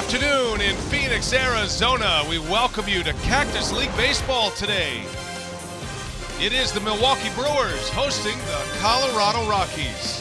afternoon in Phoenix, Arizona. We welcome you to Cactus League Baseball today. It is the Milwaukee Brewers hosting the Colorado Rockies.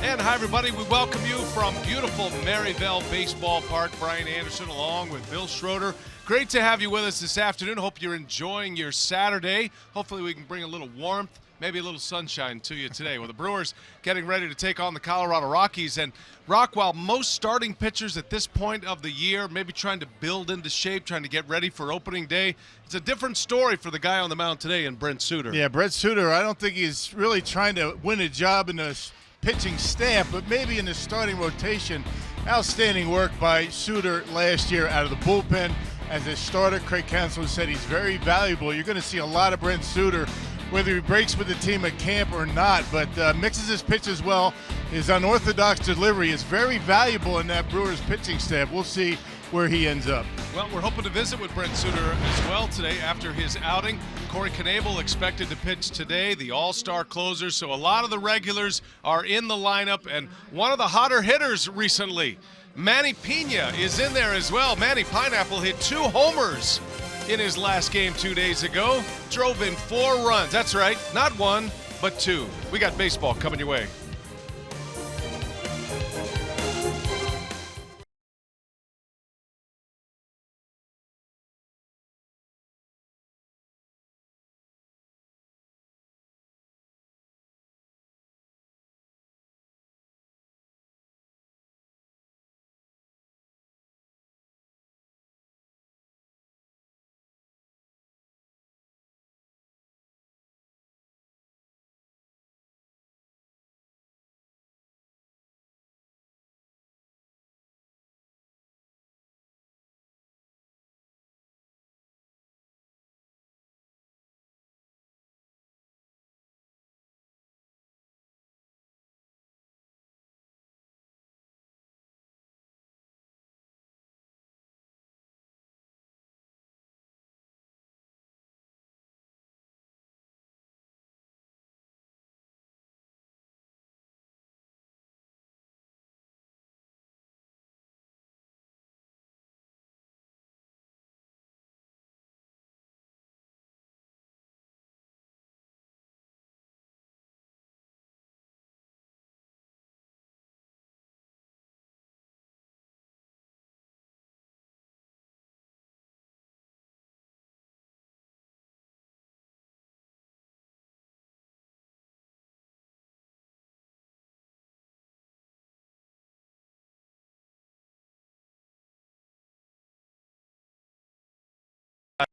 And hi everybody, we welcome you from beautiful Maryvale Baseball Park. Brian Anderson along with Bill Schroeder. Great to have you with us this afternoon. Hope you're enjoying your Saturday. Hopefully we can bring a little warmth, maybe a little sunshine to you today. Well, the Brewers getting ready to take on the Colorado Rockies. And Rock, while most starting pitchers at this point of the year, maybe trying to build into shape, trying to get ready for opening day, it's a different story for the guy on the mound today in Brent Suter. Yeah, Brent Suter, I don't think he's really trying to win a job in the pitching staff, but maybe in the starting rotation. Outstanding work by Suter last year out of the bullpen. As a starter, Craig Counsell said he's very valuable. You're going to see a lot of Brent Suter, whether he breaks with the team at camp or not, but mixes his pitches well. His unorthodox delivery is very valuable in that Brewers pitching staff. We'll see where he ends up. Well, we're hoping to visit with Brent Suter as well today after his outing. Corey Knebel expected to pitch today, the all-star closer, so a lot of the regulars are in the lineup, and one of the hotter hitters recently, Manny Pena, is in there as well. Manny Pineapple hit 2 homers in his last game 2 days ago, drove in 4 runs. That's right, not 1, but 2. We got baseball coming your way.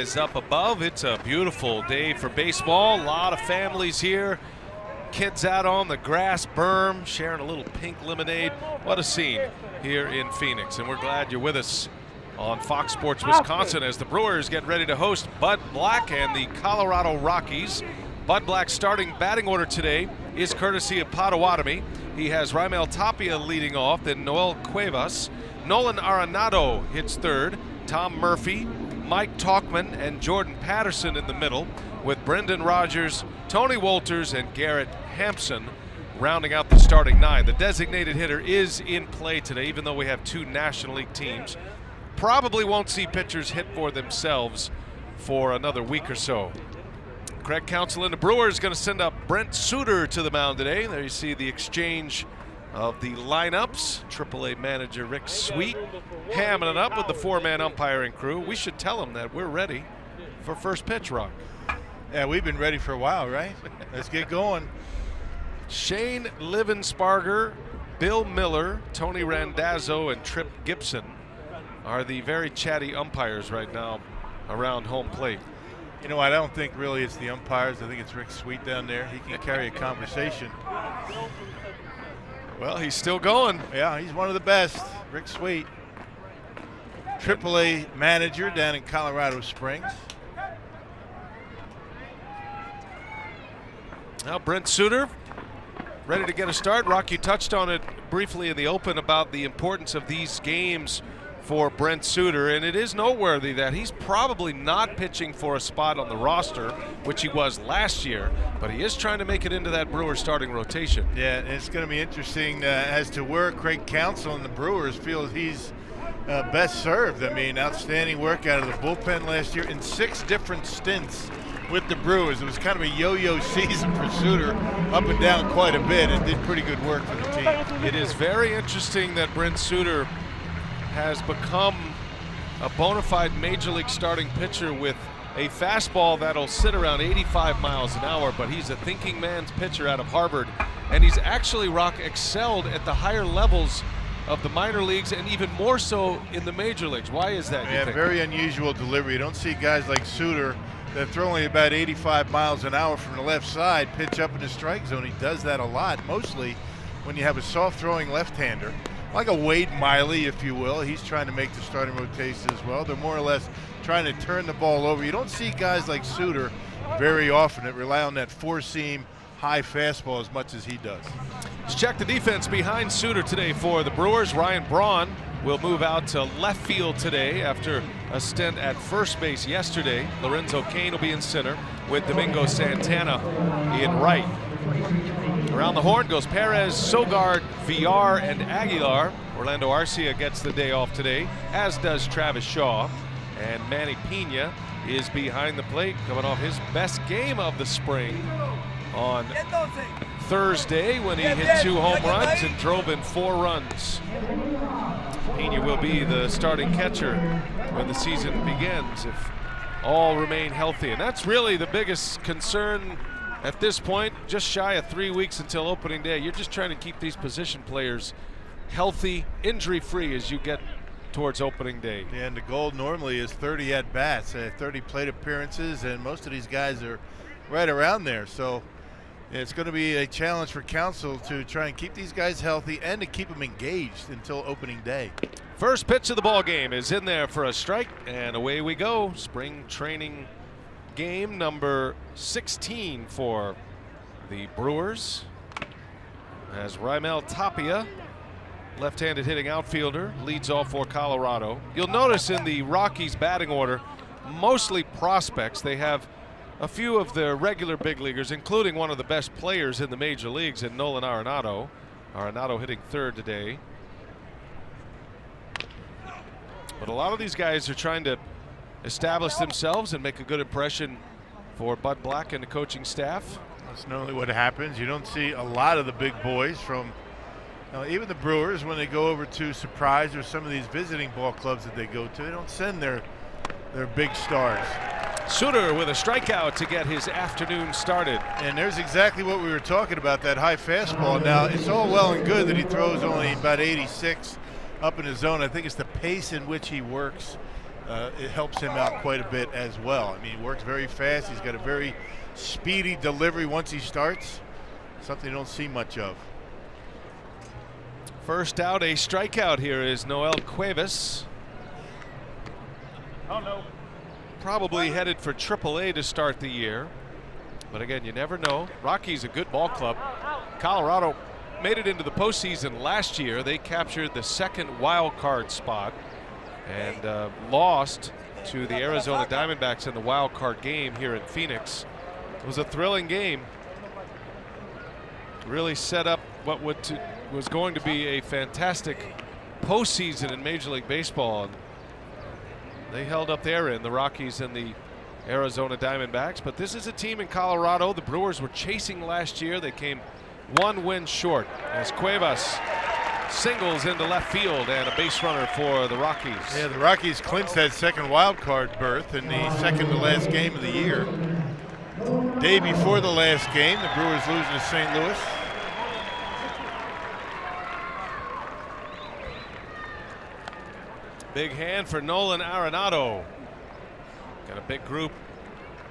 Is up above. It's a beautiful day for baseball. A lot of families here. Kids out on the grass berm, sharing a little pink lemonade. What a scene here in Phoenix. And we're glad you're with us on Fox Sports Wisconsin as the Brewers get ready to host Bud Black and the Colorado Rockies. Bud Black's starting batting order today is courtesy of Potawatomi. He has Raimel Tapia leading off, then Noel Cuevas. Nolan Arenado hits third. Tom Murphy, Mike Talkman, and Jordan Patterson in the middle, with Brendan Rodgers, Tony Wolters, and Garrett Hampson rounding out the starting 9. The designated hitter is in play today, even though we have 2 National League teams. Probably won't see pitchers hit for themselves for another week or so. Craig Counsell and the Brewers going to send up Brent Suter to the mound today. There you see the exchange of the lineups. AAA manager Rick Sweet hamming it up with the 4-man umpiring crew. We should tell them that we're ready for first pitch, Rock. Yeah, we've been ready for a while, right? Let's get going. Shane Livensparger, Bill Miller, Tony Randazzo, and Trip Gibson are the very chatty umpires right now around home plate. You know, I don't think really it's the umpires. I think it's Rick Sweet down there. He can carry a conversation. Well, he's still going. Yeah, he's one of the best, Rick Sweet. AAA manager down in Colorado Springs. Now Brent Suter ready to get a start. Rock, you touched on it briefly in the open about the importance of these games for Brent Suter, and it is noteworthy that he's probably not pitching for a spot on the roster, which he was last year, but he is trying to make it into that Brewers starting rotation. Yeah, and it's going to be interesting as to where Craig Counsell and the Brewers feel he's best served. I mean, outstanding work out of the bullpen last year in 6 different stints with the Brewers. It was kind of a yo-yo season for Suter, up and down quite a bit, and did pretty good work for the team. It is very interesting that Brent Suter has become a bona fide major league starting pitcher with a fastball that'll sit around 85 miles an hour, but he's a thinking man's pitcher out of Harvard, and he's actually, Rock, excelled at the higher levels of the minor leagues and even more so in the major leagues. Why is that? Yeah, very unusual delivery. You don't see guys like Suter that throw only about 85 miles an hour from the left side pitch up in the strike zone. He does that a lot, mostly when you have a soft throwing left-hander, like a Wade Miley, if you will. He's trying to make the starting rotation as well. They're more or less trying to turn the ball over. You don't see guys like Suter very often that rely on that four-seam high fastball as much as he does. Let's check the defense behind Suter today for the Brewers. Ryan Braun will move out to left field today after a stint at first base yesterday. Lorenzo Cain will be in center with Domingo Santana in right. Around the horn goes Perez, Sogard, Villar, and Aguilar. Orlando Arcia gets the day off today, as does Travis Shaw. And Manny Pena is behind the plate, coming off his best game of the spring on Thursday when he hit 2 home runs and drove in 4 runs. Pena will be the starting catcher when the season begins if all remain healthy. And that's really the biggest concern at this point, just shy of 3 weeks until opening day. You're just trying to keep these position players healthy, injury-free as you get towards opening day. Yeah, and the goal normally is 30 at-bats, 30 plate appearances, and most of these guys are right around there. So it's going to be a challenge for Counsell to try and keep these guys healthy and to keep them engaged until opening day. First pitch of the ball game is in there for a strike, and away we go. Spring training game number 16 for the Brewers, as Raimel Tapia, left-handed hitting outfielder, leads off for Colorado. You'll notice in the Rockies batting order, mostly prospects. They have a few of the regular big leaguers, including one of the best players in the major leagues in Nolan Arenado. Arenado hitting third today. But a lot of these guys are trying to establish themselves and make a good impression for Bud Black and the coaching staff. That's normally what happens. You don't see a lot of the big boys from even the Brewers when they go over to Surprise or some of these visiting ball clubs that they go to. They don't send their big stars. Suter with a strikeout to get his afternoon started. And there's exactly what we were talking about, that high fastball. Now, it's all well and good that he throws only about 86 up in his zone. I think it's the pace in which he works. It helps him out quite a bit as well. I mean, he works very fast. He's got a very speedy delivery once he starts, something you don't see much of. First out, a strikeout here is Noel Cuevas. Oh, no. Probably headed for AAA to start the year. But again, you never know. Rockies a good ball club. Colorado made it into the postseason last year. They captured the second wild card spot and lost to the Arizona Diamondbacks in the wild card game here in Phoenix. It was a thrilling game. Really set up what was going to be a fantastic postseason in Major League Baseball. And they held up their end, the Rockies and the Arizona Diamondbacks. But this is a team in Colorado the Brewers were chasing last year. They came 1 win short as Cuevas singles into left field and a base runner for the Rockies. Yeah, the Rockies clinched that second wild card berth in the second to last game of the year. Day before the last game, the Brewers losing to St. Louis. Big hand for Nolan Arenado. Got a big group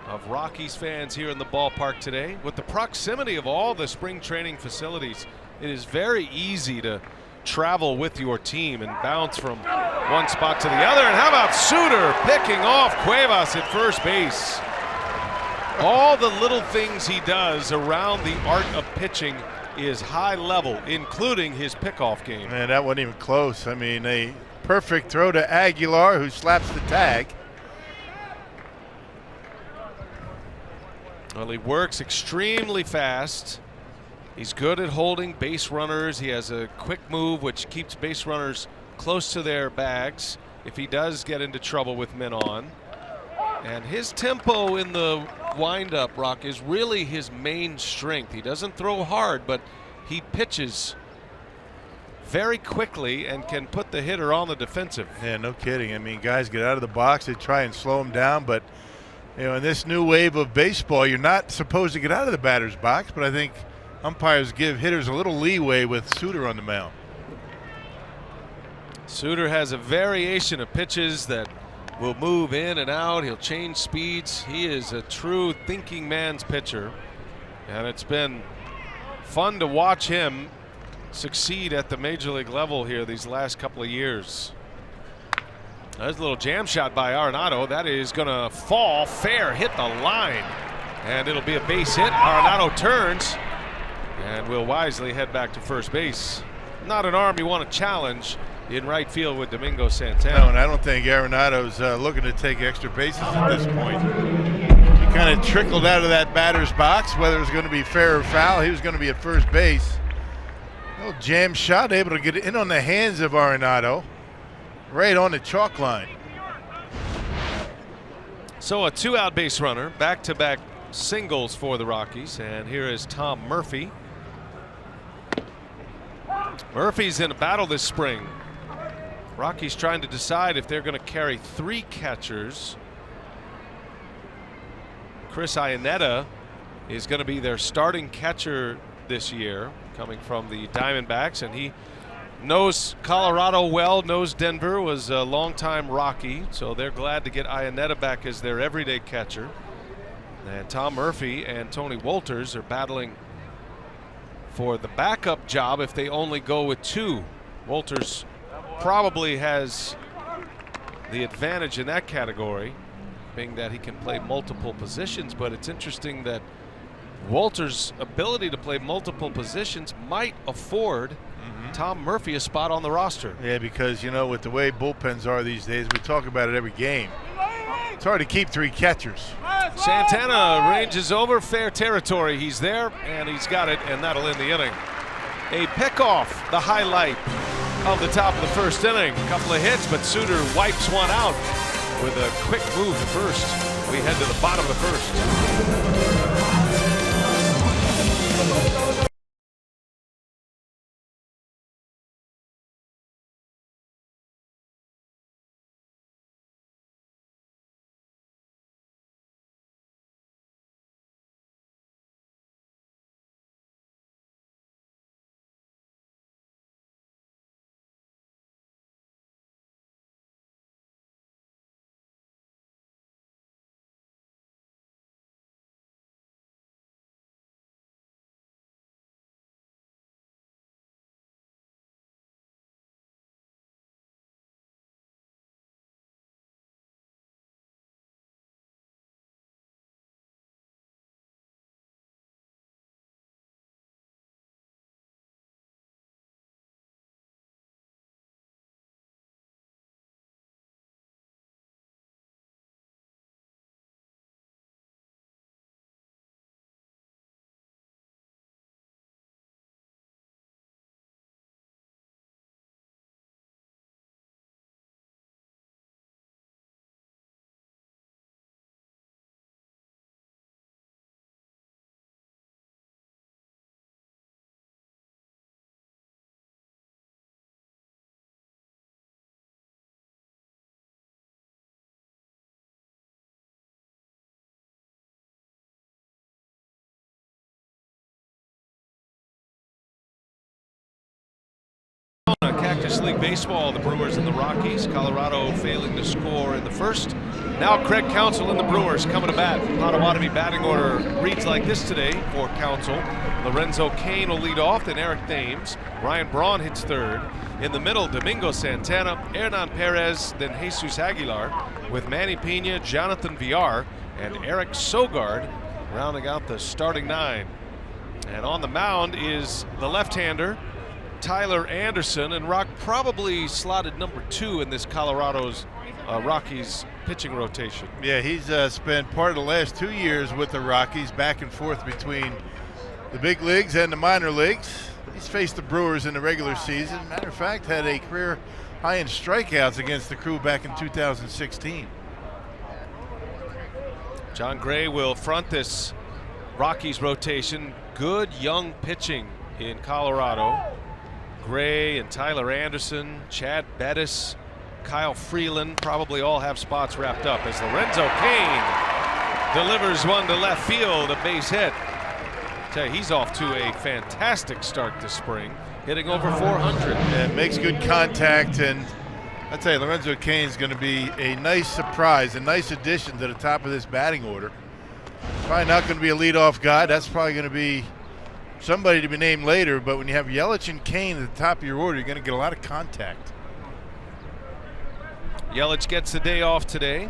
of Rockies fans here in the ballpark today. With the proximity of all the spring training facilities, it is very easy to travel with your team and bounce from one spot to the other. And how about Suter picking off Cuevas at first base? All the little things he does around the art of pitching is high level, including his pickoff game. Man, that wasn't even close. I mean, a perfect throw to Aguilar, who slaps the tag. Well, he works extremely fast. He's good at holding base runners. He has a quick move which keeps base runners close to their bags if he does get into trouble with men on. And his tempo in the windup, Rock, is really his main strength. He doesn't throw hard, but he pitches very quickly and can put the hitter on the defensive. Yeah, no kidding. I mean, guys get out of the box, they try and slow him down, but in this new wave of baseball, you're not supposed to get out of the batter's box, but I think umpires give hitters a little leeway with Suter on the mound. Suter has a variation of pitches that will move in and out. He'll change speeds. He is a true thinking man's pitcher, and it's been fun to watch him succeed at the major league level here these last couple of years. There's a little jam shot by Arenado. That is going to fall fair, hit the line, and it'll be a base hit. Arenado turns and will wisely head back to first base. Not an arm you want to challenge in right field with Domingo Santana. No, and I don't think Arenado's looking to take extra bases at this point. He kind of trickled out of that batter's box, whether it was going to be fair or foul. He was going to be at first base. A little jam shot, able to get in on the hands of Arenado, right on the chalk line. So a 2-out base runner, back-to-back singles for the Rockies, and here is Tom Murphy. Murphy's in a battle this spring. Rockies trying to decide if they're going to carry 3 catchers. Chris Iannetta is going to be their starting catcher this year, coming from the Diamondbacks, and he knows Colorado well, knows Denver, was a longtime Rocky, so they're glad to get Iannetta back as their everyday catcher. And Tom Murphy and Tony Wolters are battling for the backup job if they only go with 2. Wolters probably has the advantage in that category, being that he can play multiple positions, but it's interesting that Wolters' ability to play multiple positions might afford Tom Murphy a spot on the roster. Yeah, because, with the way bullpens are these days, we talk about it every game. It's hard to keep 3 catchers. Santana ranges over fair territory. He's there, and he's got it, and that'll end the inning. A pickoff, the highlight of the top of the first inning. A couple of hits, but Suter wipes one out with a quick move to first. We head to the bottom of the first. Cactus League Baseball, the Brewers and the Rockies. Colorado failing to score in the first. Now Craig Counsell and the Brewers coming to bat. Potawatomi batting order reads like this today for Counsell. Lorenzo Cain will lead off, then Eric Thames. Ryan Braun hits third. In the middle, Domingo Santana, Hernan Perez, then Jesus Aguilar, with Manny Pena, Jonathan Villar, and Eric Sogard rounding out the starting 9. And on the mound is the left-hander, Tyler Anderson, and Rock probably slotted number 2 in this Colorado's Rockies pitching rotation. Yeah, he's spent part of the last 2 years with the Rockies, back and forth between the big leagues and the minor leagues. He's faced the Brewers in the regular season. Matter of fact, had a career high in strikeouts against the Crew back in 2016. John Gray will front this Rockies rotation. Good young pitching in Colorado. Gray and Tyler Anderson, Chad Bettis, Kyle Freeland probably all have spots wrapped up as Lorenzo Cain delivers one to left field, a base hit. Tell you, he's off to a fantastic start this spring, hitting over 400. And makes good contact, and I tell you, Lorenzo Cain's going to be a nice surprise, a nice addition to the top of this batting order. Probably not going to be a leadoff guy. That's probably going to be somebody to be named later, but when you have Yelich and Cain at the top of your order, you're going to get a lot of contact. Yelich gets the day off today,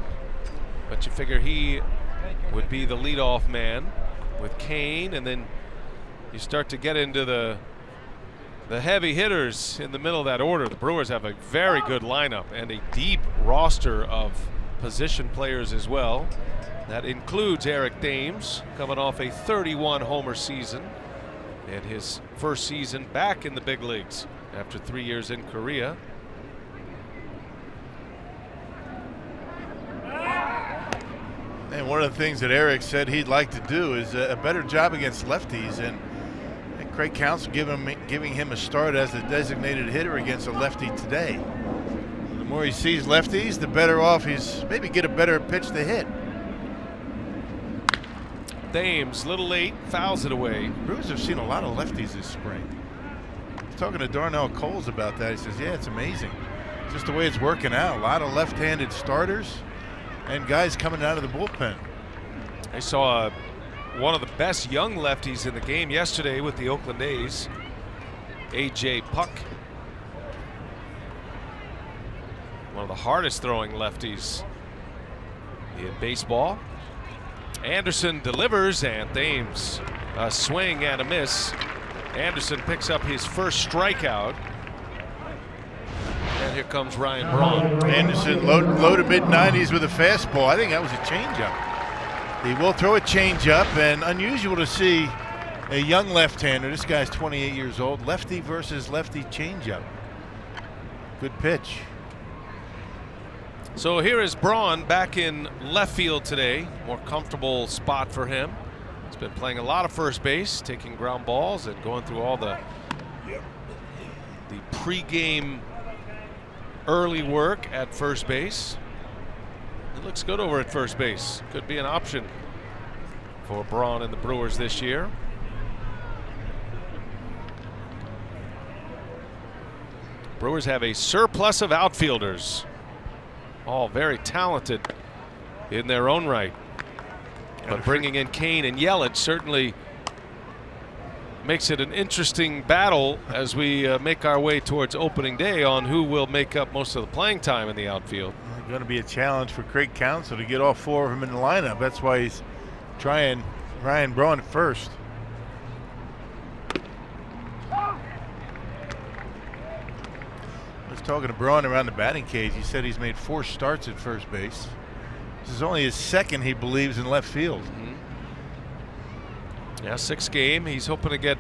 but you figure he would be the leadoff man with Cain, and then you start to get into the heavy hitters in the middle of that order. The Brewers have a very good lineup and a deep roster of position players as well. That includes Eric Thames, coming off a 31 homer season and his first season back in the big leagues after 3 years in Korea. And one of the things that Eric said he'd like to do is a better job against lefties, and Craig Counsell giving him a start as a designated hitter against a lefty today. The more he sees lefties, the better off he's maybe get a better pitch to hit. Thames, little late, fouls it away. Brewers have seen a lot of lefties this spring. I was talking to Darnell Coles about that. He says, yeah, it's amazing. Just the way it's working out. A lot of left-handed starters and guys coming out of the bullpen. I saw one of the best young lefties in the game yesterday with the Oakland A's, A.J. Puck. One of the hardest throwing lefties in baseball. Anderson delivers, and Thames a swing and a miss. Anderson picks up his first strikeout. And here comes Ryan Braun. Anderson low to mid-90s with a fastball. I think that was a changeup. He will throw a changeup, and unusual to see a young left-hander. This guy's 28 years old. Lefty versus lefty changeup. Good pitch. So here is Braun back in left field today. More comfortable spot for him. He's been playing a lot of first base, taking ground balls and going through all the pregame early work at first base. It looks good over at first base. Could be an option for Braun and the Brewers this year. Brewers have a surplus of outfielders, all very talented in their own right. But bringing in Cain and Yelich certainly makes it an interesting battle as we make our way towards opening day on who will make up most of the playing time in the outfield. It's going to be a challenge for Craig Counsell to get all four of them in the lineup. That's why he's trying Ryan Braun at first. I was talking to Braun around the batting cage. He said he's made 4 starts at first base. This is only his second, he believes, in left field. Yeah, 6th game. He's hoping to get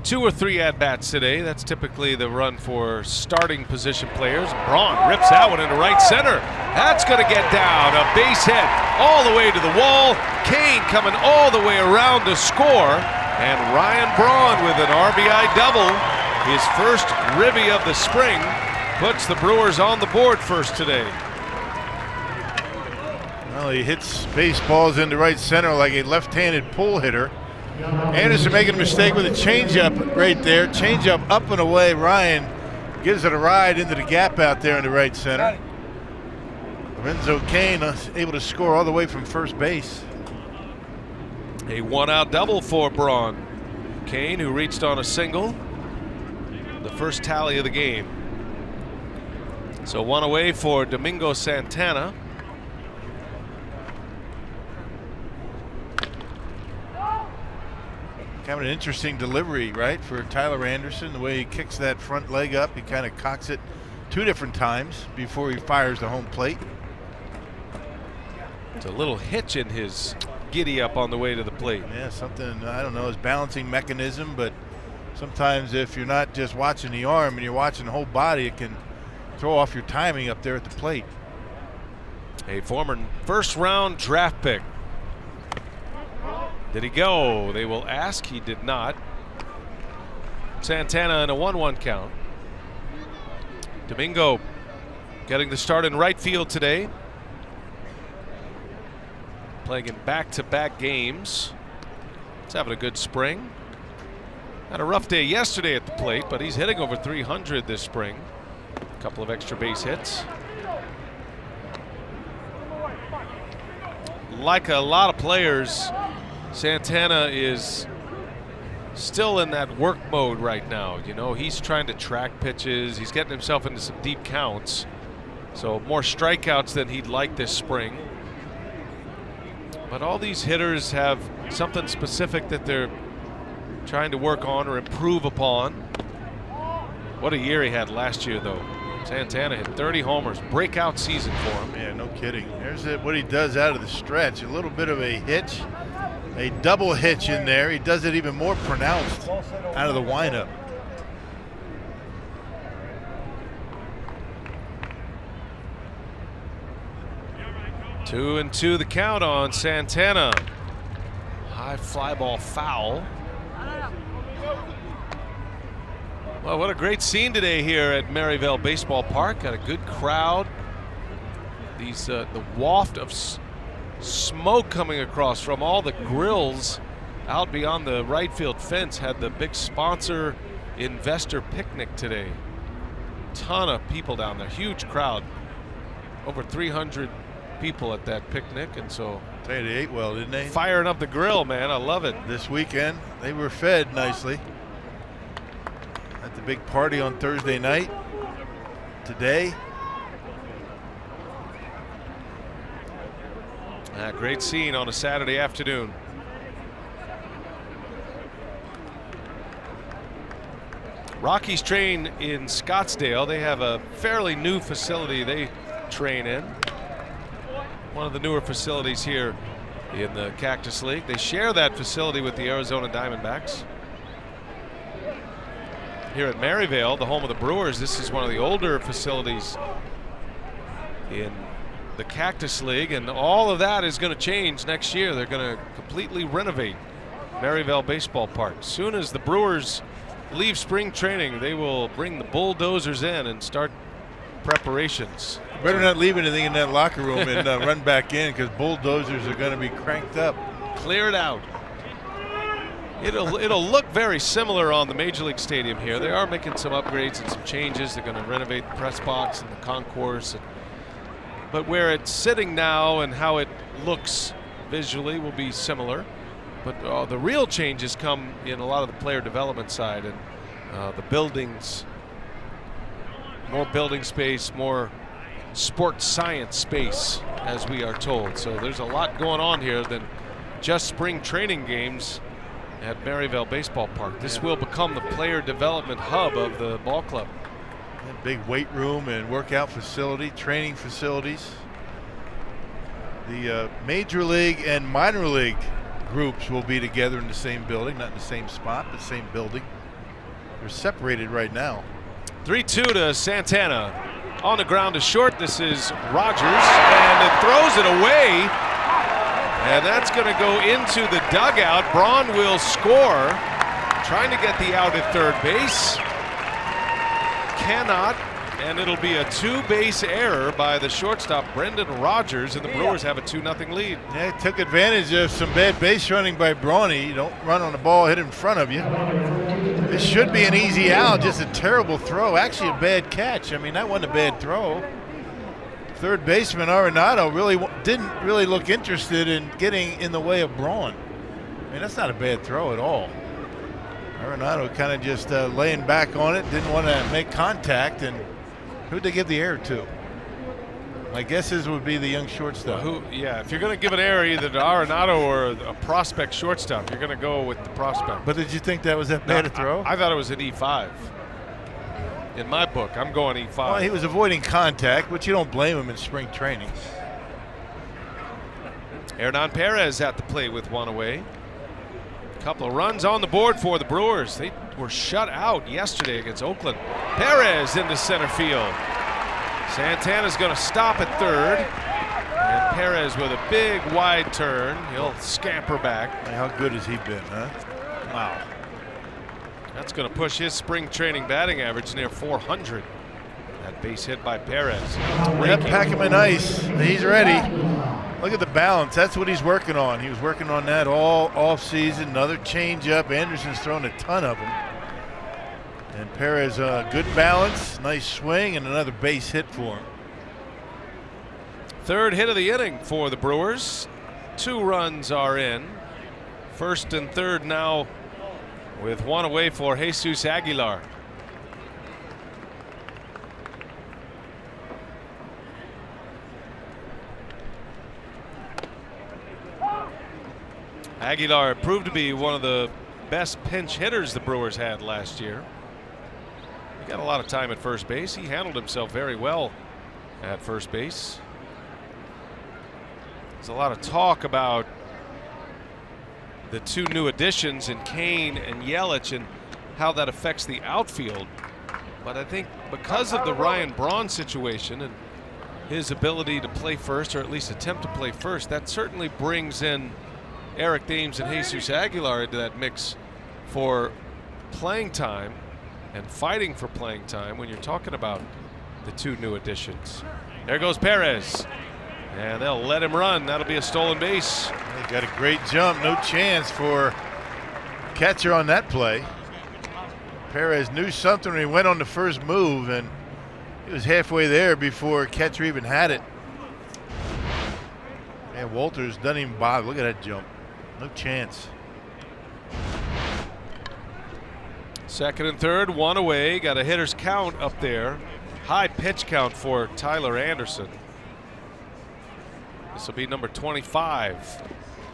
2 or 3 at-bats today. That's typically the run for starting position players. Braun rips that one into right center. That's going to get down. A base hit all the way to the wall. Cain coming all the way around to score. And Ryan Braun with an RBI double. His first ribby of the spring puts the Brewers on the board first today. Well, he hits baseballs into right center like a left-handed pull hitter. Anderson making a mistake with a changeup right there. Changeup up and away. Ryan gives it a ride into the gap out there in the right center. Lorenzo Cain able to score all the way from first base. A 1-out double for Braun. Cain, who reached on a single, the first tally of the game. So 1 away for Domingo Santana. Kind of an interesting delivery, right, for Tyler Anderson. The way he kicks that front leg up, he kind of cocks it 2 different times before he fires the home plate. It's a little hitch in his giddy up on the way to the plate. Yeah, something, I don't know, his balancing mechanism, but sometimes if you're not just watching the arm and you're watching the whole body, it can throw off your timing up there at the plate. A former first-round draft pick. Did he go? They will ask. He did not. Santana in a 1-1 count. Domingo getting the start in right field today. Playing in back-to-back games. He's having a good spring. Had a rough day yesterday at the plate, but he's hitting over 300 this spring. A couple of extra base hits. Like a lot of players, Santana is still in that work mode right now. You know, he's trying to track pitches. He's getting himself into some deep counts. So more strikeouts than he'd like this spring. But all these hitters have something specific that they're trying to work on or improve upon. What a year he had last year, though. Santana hit 30 homers. Breakout season for him. Yeah, no kidding. There's what he does out of the stretch. A little bit of a hitch, a double hitch in there. He does it even more pronounced out of the windup. Two and two the count on Santana. High fly ball foul. Well, what a great scene today here at Maryvale Baseball Park. Got a good crowd. These the waft of smoke coming across from all the grills out beyond the right field fence had the big sponsor investor picnic today. Ton of people down there. Huge crowd. Over 300 people at that picnic, and so Tell you, they ate well, didn't they? Firing up the grill, man. I love it. This weekend, they were fed nicely. At the big party on Thursday night. Today. Great scene on a Saturday afternoon. Rockies train in Scottsdale. They have a fairly new facility they train in. One of the newer facilities here in the Cactus League. They share that facility with the Arizona Diamondbacks. Here at Maryvale, the home of the Brewers, this is one of the older facilities in the Cactus League, and all of that is going to change next year. They're going to completely renovate Maryvale Baseball Park. As soon as the Brewers leave spring training, they will bring the bulldozers in and start preparations. Better not leave anything in that locker room and run back in, because bulldozers are going to be cranked up. Clear it out. It'll look very similar on the Major League Stadium here. They are making some upgrades and some changes. They're going to renovate the press box and the concourse. But where it's sitting now and how it looks visually will be similar. But the real changes come in a lot of the player development side and the buildings. More building space, more sports science space, as we are told. So there's a lot going on here than just spring training games at Maryvale Baseball Park. This will become the player development hub of the ball club. A big weight room and workout facility, training facilities. The Major League and Minor League groups will be together in the same building, not in the same spot, but same building. They're separated right now. 3-2 to Santana. On the ground to short. This is Rogers, and it throws it away. And that's going to go into the dugout. Braun will score. Trying to get the out at third base. Cannot. And it'll be a two-base error by the shortstop, Brendan Rogers, and the Brewers have a 2-0 lead. Yeah, took advantage of some bad base running by Brawny. You don't run on the ball, hit in front of you. This should be an easy out, just a terrible throw. Actually a bad catch. I mean, that wasn't a bad throw. Third baseman Arenado didn't really look interested in getting in the way of Braun. I mean, that's not a bad throw at all. Arenado kind of just laying back on it, didn't want to make contact. And who'd they give the error to? My guesses would be the young shortstop. Yeah, if you're going to give an error either to Arenado or a prospect shortstop, you're going to go with the prospect. But did you think that was that bad a throw? I thought it was an E5. In my book, I'm going E5. Well, he was avoiding contact, but you don't blame him in spring training. Hernan Perez at the plate with one away. A couple of runs on the board for the Brewers. They were shut out yesterday against Oakland. Perez into center field. Santana's going to stop at third. And Perez with a big wide turn. He'll scamper back. How good has he been, huh? Wow. That's going to push his spring training batting average near 400. That base hit by Perez. Yep, pack him in ice. He's ready. Look at the balance. That's what he's working on. He was working on that all off season. Another changeup. Anderson's thrown a ton of them. And Perez, good balance, nice swing, and another base hit for him. Third hit of the inning for the Brewers. 2 runs are in. First and third now with 1 away for Jesus Aguilar. Aguilar proved to be one of the best pinch hitters the Brewers had last year. He got a lot of time at first base. He handled himself very well at first base. There's a lot of talk about the 2 new additions in Kane and Yelich and how that affects the outfield. But I think because of the Ryan Braun situation and his ability to play first, or at least attempt to play first, that certainly brings in Eric Thames and Jesus Aguilar into that mix for playing time and fighting for playing time when you're talking about the 2 new additions. There goes Perez. And they'll let him run. That'll be a stolen base. He got a great jump. No chance for catcher on that play. Perez knew something when he went on the first move, and he was halfway there before catcher even had it. And Walters doesn't even bother. Look at that jump. No chance. Second and third, 1 away. Got a hitter's count up there. High pitch count for Tyler Anderson. This will be number 25.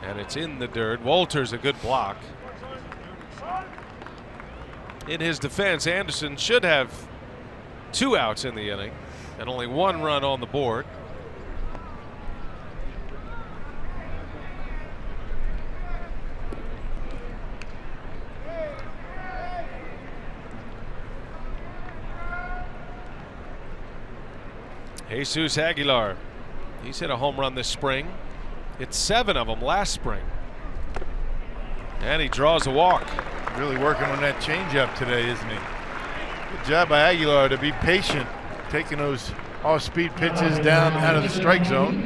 And it's in the dirt. Walters a good block. In his defense, Anderson should have 2 outs in the inning and only 1 run on the board. Jesus Aguilar, he's hit a home run this spring. Hit 7 of them last spring. And he draws a walk. Really working on that changeup today, isn't he? Good job by Aguilar to be patient, taking those off-speed pitches down out of the strike zone.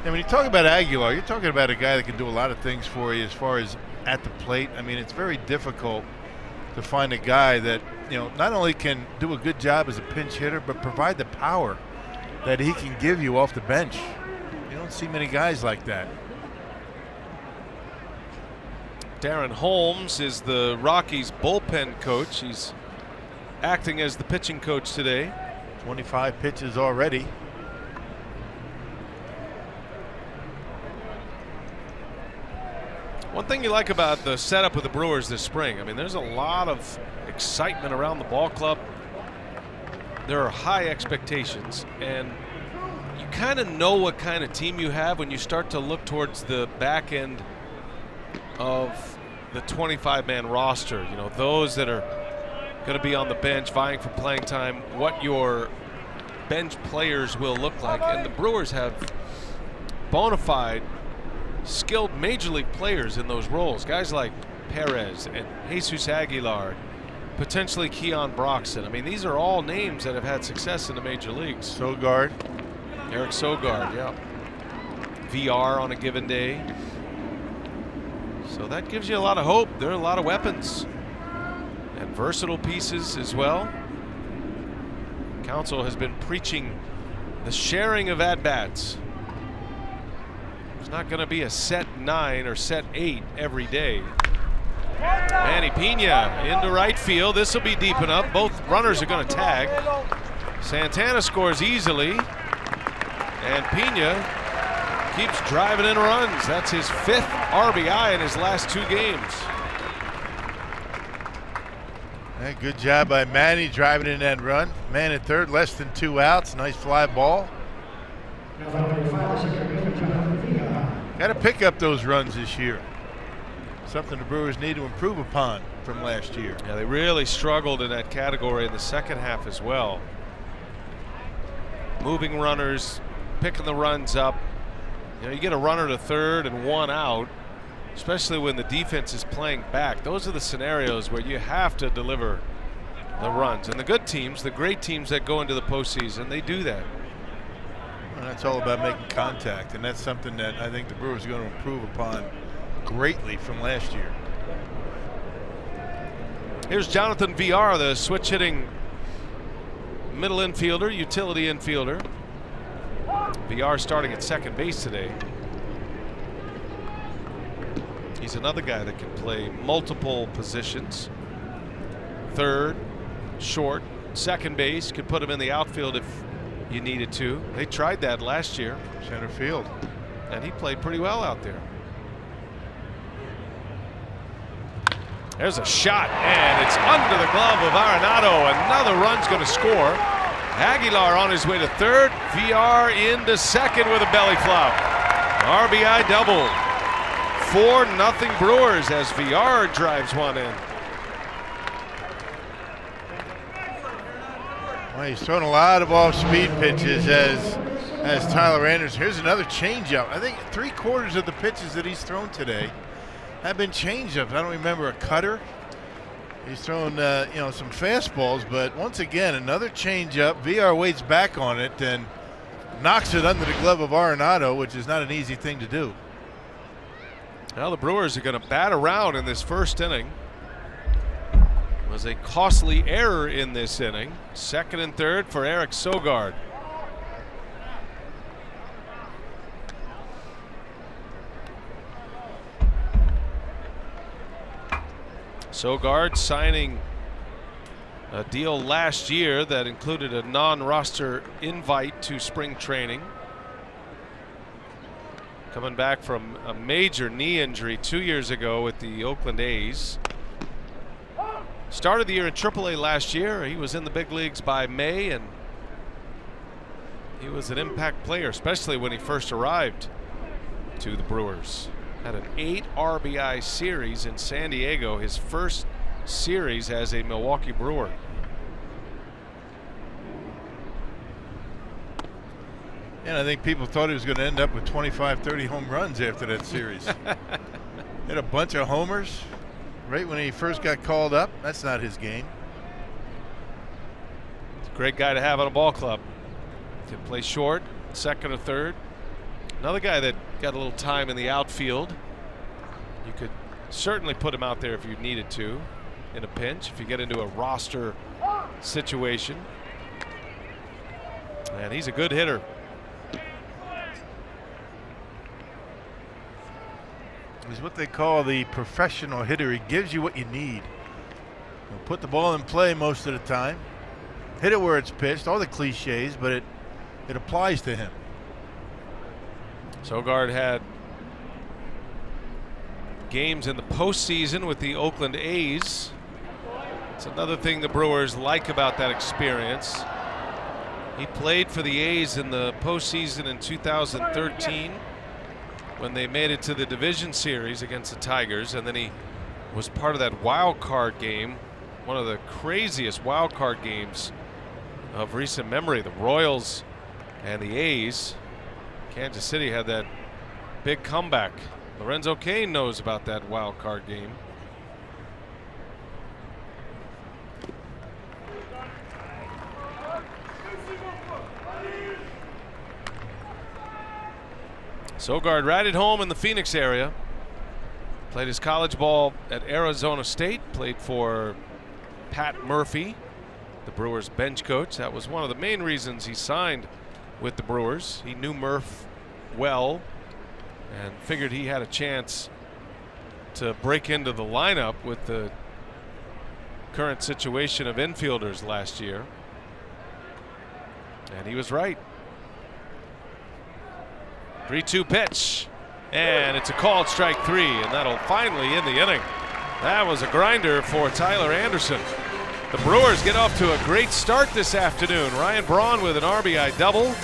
And when you talk about Aguilar, you're talking about a guy that can do a lot of things for you as far as at the plate. I mean, it's very difficult to find a guy that, you know, not only can do a good job as a pinch hitter, but provide the power that he can give you off the bench. You don't see many guys like that. Darren Holmes is the Rockies bullpen coach. He's acting as the pitching coach today. 25 pitches already. One thing you like about the setup of the Brewers this spring, I mean, there's a lot of excitement around the ball club. There are high expectations, and you kind of know what kind of team you have when you start to look towards the back end of the 25-man roster. You know, those that are going to be on the bench vying for playing time, what your bench players will look like. And the Brewers have bona fide skilled major league players in those roles. Guys like Perez and Jesus Aguilar, potentially Keon Broxton. I mean, these are all names that have had success in the major leagues. Sogard. Eric Sogard, yeah. VR on a given day. So that gives you a lot of hope. There are a lot of weapons and versatile pieces as well. Council has been preaching the sharing of at-bats. It's not going to be a set 9 or set 8 every day. Manny Pena into right field. This will be deep enough. Both runners are going to tag. Santana scores easily. And Pena keeps driving in runs. That's his 5th RBI in his last 2 games. Yeah, good job by Manny driving in that run. Man at third, less than 2 outs. Nice fly ball. Got to pick up those runs this year. Something the Brewers need to improve upon from last year. Yeah, they really struggled in that category in the second half as well. Moving runners, picking the runs up. You know, you get a runner to third and one out, especially when the defense is playing back. Those are the scenarios where you have to deliver the runs. And the good teams, the great teams that go into the postseason, they do that. And that's all about making contact, and that's something that I think the Brewers are going to improve upon greatly from last year. Here's Jonathan VR, the switch hitting middle infielder, utility infielder. VR starting at second base today. He's another guy that can play multiple positions. Third, short, second base, could put him in the outfield if you needed to. They tried that last year. Center field. And he played pretty well out there. There's a shot, and it's under the glove of Arenado. Another run's going to score. Aguilar on his way to third. VR into second with a belly flop. RBI double. 4-0 Brewers as VR drives one in. Well, he's thrown a lot of off-speed pitches as Tyler Anderson. Here's another changeup. I think 3/4 of the pitches that he's thrown today have been changeups. I don't remember a cutter. He's thrown some fastballs, but once again another changeup. VR waits back on it and knocks it under the glove of Arenado, which is not an easy thing to do. Now the Brewers are going to bat around in this first inning. It was a costly error in this inning. Second and third for Eric Sogard. Sogard signing a deal last year that included a non-roster invite to spring training. Coming back from a major knee injury 2 years ago with the Oakland A's. Started the year in AAA last year. He was in the big leagues by May, and he was an impact player, especially when he first arrived to the Brewers. Had an 8 RBI series in San Diego, his first series as a Milwaukee Brewer. And I think people thought he was going to end up with 25, 30 home runs after that series. Hit a bunch of homers right when he first got called up. That's not his game. It's a great guy to have on a ball club. Can play short, second or third. Another guy that got a little time in the outfield. You could certainly put him out there if you needed to in a pinch, if you get into a roster situation. And he's a good hitter. He's what they call the professional hitter. He gives you what you need. He'll put the ball in play most of the time. Hit it where it's pitched, all the cliches, but it applies to him. Sogard had games in the postseason with the Oakland A's. It's another thing the Brewers like about that experience. He played for the A's in the postseason in 2013 when they made it to the division series against the Tigers, and then he was part of that wild card game, one of the craziest wild card games of recent memory. The Royals and the A's. Kansas City had that big comeback. Lorenzo Cain knows about that wild card game. Sogard right at home in the Phoenix area. Played his college ball at Arizona State. Played for Pat Murphy, the Brewers bench coach. That was one of the main reasons he signed with the Brewers. He knew Murph well and figured he had a chance to break into the lineup with the current situation of infielders last year. And he was right. 3-2 pitch, and it's a called strike 3, and that'll finally end the inning. That was a grinder for Tyler Anderson. The Brewers get off to a great start this afternoon. Ryan Braun with an RBI double.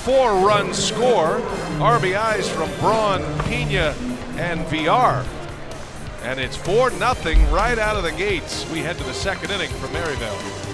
4-run score. RBIs from Braun, Pena, and VR. And it's 4-0 right out of the gates. We head to the second inning from Maryville.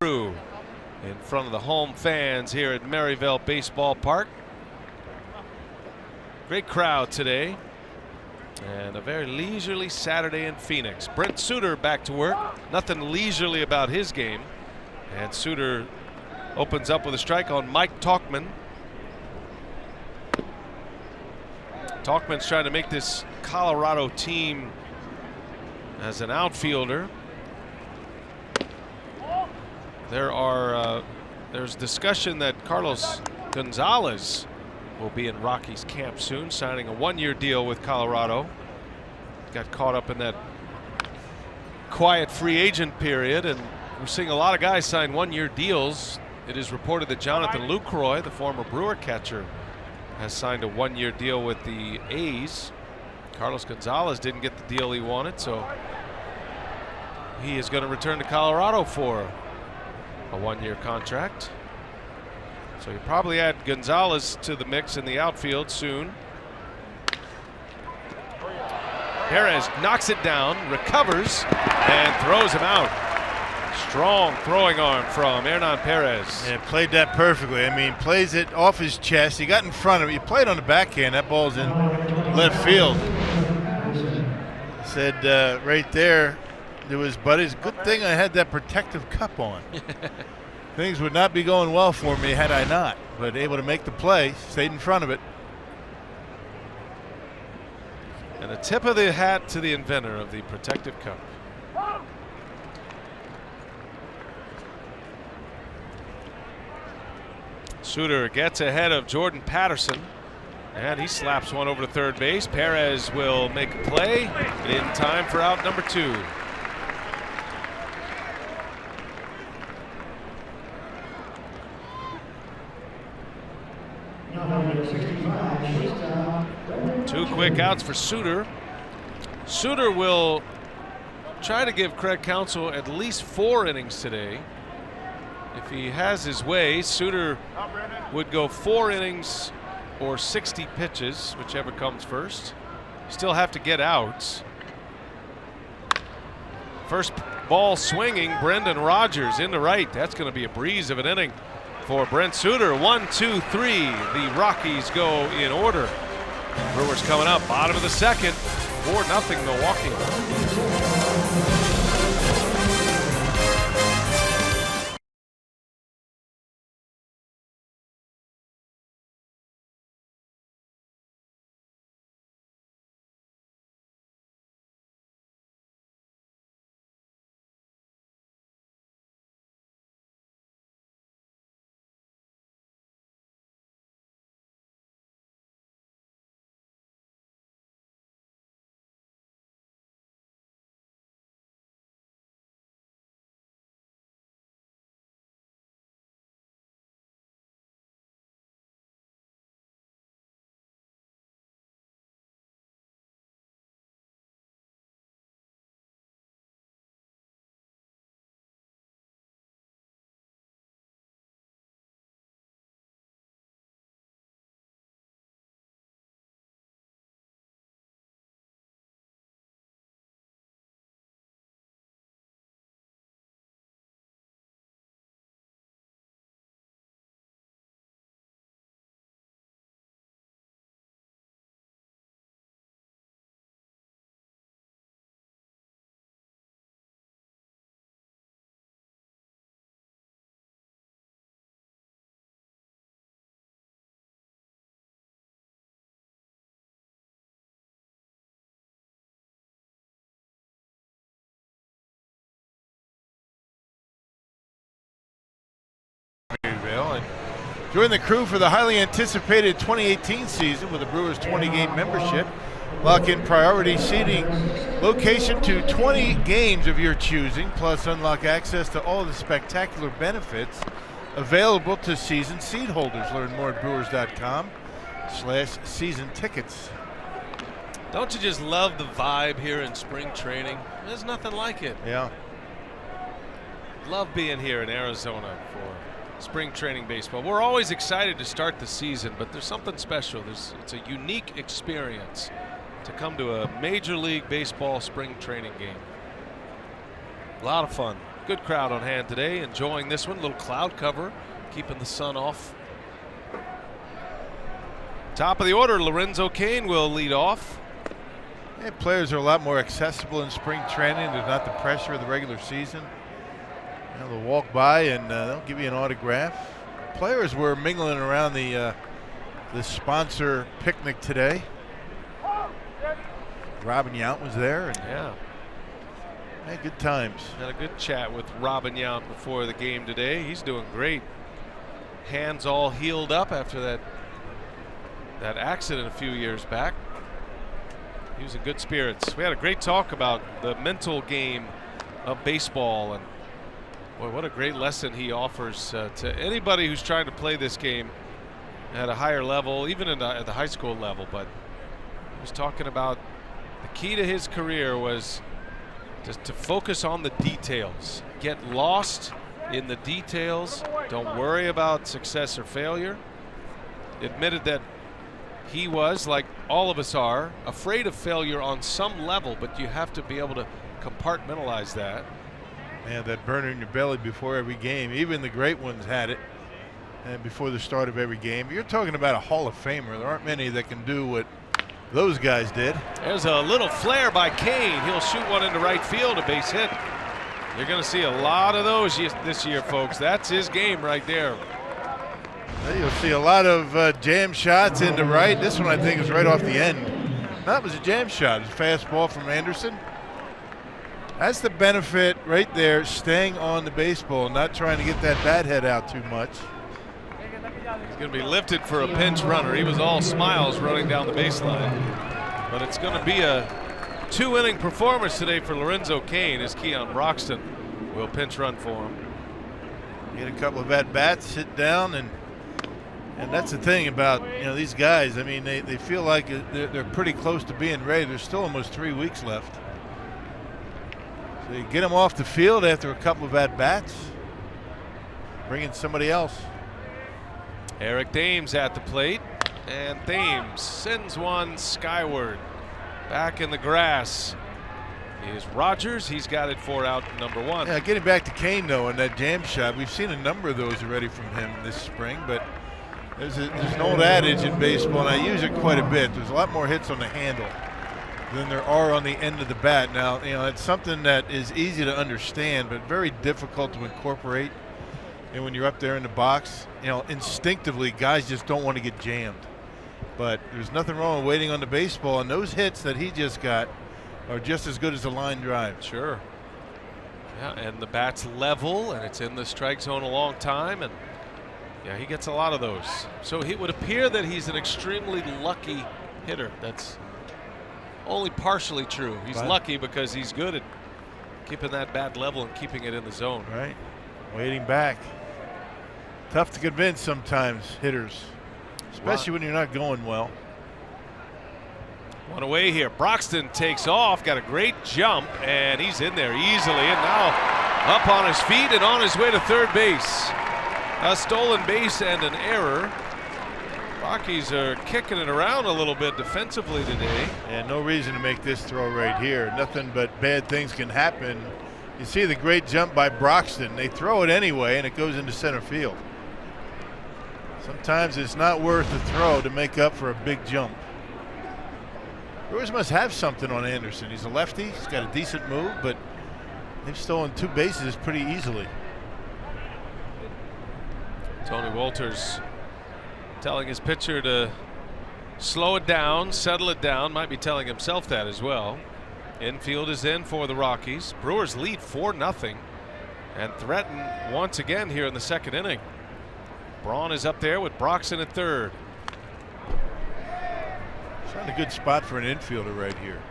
Crew in front of the home fans here at Maryville Baseball Park. Great crowd today, and a very leisurely Saturday in Phoenix. Brent Suter back to work. Nothing leisurely about his game, and Suter opens up with a strike on Mike Tauchman. Tauchman's trying to make this Colorado team as an outfielder. There's discussion that Carlos Gonzalez will be in Rockies camp soon, signing a one-year deal with Colorado. Got caught up in that quiet free agent period, and we're seeing a lot of guys sign one-year deals. It is reported that Jonathan Lucroy, the former Brewer catcher, has signed a one-year deal with the A's. Carlos Gonzalez didn't get the deal he wanted, so he is going to return to Colorado for a one-year contract. So you probably add Gonzalez to the mix in the outfield soon. Perez knocks it down, recovers, and throws him out. Strong throwing arm from Hernan Perez. And played that perfectly. I mean, plays it off his chest. He got in front of it. He played on the backhand. That ball's in left field. Said right there, it was, but it's a good thing I had that protective cup on. Things would not be going well for me had I not, but able to make the play, stayed in front of it. And a tip of the hat to the inventor of the protective cup. Suter gets ahead of Jordan Patterson, and he slaps one over to third base. Perez will make a play in time for out number 2. Two quick outs for Suter. Suter will try to give Craig Counsell at least 4 innings today. If he has his way, Suter would go 4 innings or 60 pitches, whichever comes first. Still have to get outs. First ball swinging, Brendan Rodgers into right. That's going to be a breeze of an inning for Brent Suter. 1, 2, 3. The Rockies go in order. Brewers coming up, bottom of the second. 4-0 Milwaukee. Maryville. And join the crew for the highly anticipated 2018 season with the Brewers 20-game membership. Lock in priority seating, location to 20 games of your choosing, plus unlock access to all the spectacular benefits available to season seat holders. Learn more at brewers.com/season tickets. Don't you just love the vibe here in spring training? There's nothing like it. Yeah. Love being here in Arizona for spring training baseball. We're always excited to start the season, but there's something special. It's a unique experience to come to a Major League Baseball spring training game. A lot of fun. Good crowd on hand today, enjoying this one. A little cloud cover, keeping the sun off. Top of the order, Lorenzo Cain will lead off. Yeah, players are a lot more accessible in spring training. There's not the pressure of the regular season. You know, they'll walk by and they'll give you an autograph. Players were mingling around the sponsor picnic today. Robin Yount was there, and yeah, had good times. Had a good chat with Robin Yount before the game today. He's doing great. Hands all healed up after that accident a few years back. He was in good spirits. We had a great talk about the mental game of baseball, and boy, what a great lesson he offers to anybody who's trying to play this game at a higher level, even at the high school level. But he was talking about the key to his career was just to focus on the details. Get lost in the details. Don't worry about success or failure. Admitted that he was, like all of us are, afraid of failure on some level, but you have to be able to compartmentalize that. Yeah, that burner in your belly before every game. Even the great ones had it before the start of every game. You're talking about a Hall of Famer. There aren't many that can do what those guys did. There's a little flare by Cain. He'll shoot one into right field, a base hit. You're going to see a lot of those this year, folks. That's his game right there. You'll see a lot of jam shots into right. This one I think is right off the end. That was a jam shot. It's a fastball from Anderson. That's the benefit right there, staying on the baseball, not trying to get that bat head out too much. He's going to be lifted for a pinch runner. He was all smiles running down the baseline. But it's going to be a 2-inning performance today for Lorenzo Cain as Keon Broxton will pinch run for him. Get a couple of at-bats, sit down, and that's the thing about these guys. I mean, they feel like they're pretty close to being ready. There's still almost 3 weeks left. So you get them off the field after a couple of at-bats, bring in somebody else. Eric Thames at the plate, and Thames sends one skyward. Back in the grass is Rogers. He's got it for out number 1. Yeah, getting back to Cain though, and that jam shot, we've seen a number of those already from him this spring, but there's an old adage in baseball, and I use it quite a bit. There's a lot more hits on the handle than there are on the end of the bat. Now, it's something that is easy to understand, but very difficult to incorporate. And when you're up there in the box, instinctively, guys just don't want to get jammed. But there's nothing wrong with waiting on the baseball, and those hits that he just got are just as good as a line drive. Sure. Yeah, and the bat's level, and it's in the strike zone a long time, and yeah, he gets a lot of those. So it would appear that he's an extremely lucky hitter. That's only partially true. He's lucky because he's good at keeping that bat level and keeping it in the zone. Right. Waiting back. Tough to convince sometimes, hitters, especially when you're not going well. One away here. Broxton takes off, got a great jump, and he's in there easily, and now up on his feet and on his way to third base. A stolen base and an error. Rockies are kicking it around a little bit defensively today. And no reason to make this throw right here. Nothing but bad things can happen. You see the great jump by Broxton. They throw it anyway, and it goes into center field. Sometimes it's not worth the throw to make up for a big jump. Brewers must have something on Anderson. He's a lefty. He's got a decent move, but they've stolen 2 bases pretty easily. Tony Wolters telling his pitcher to slow it down, settle it down. Might be telling himself that as well. Infield is in for the Rockies. Brewers lead 4-0 and threaten once again here in the 2nd inning. Braun is up there with Broxton at third. It's not a good spot for an infielder right here.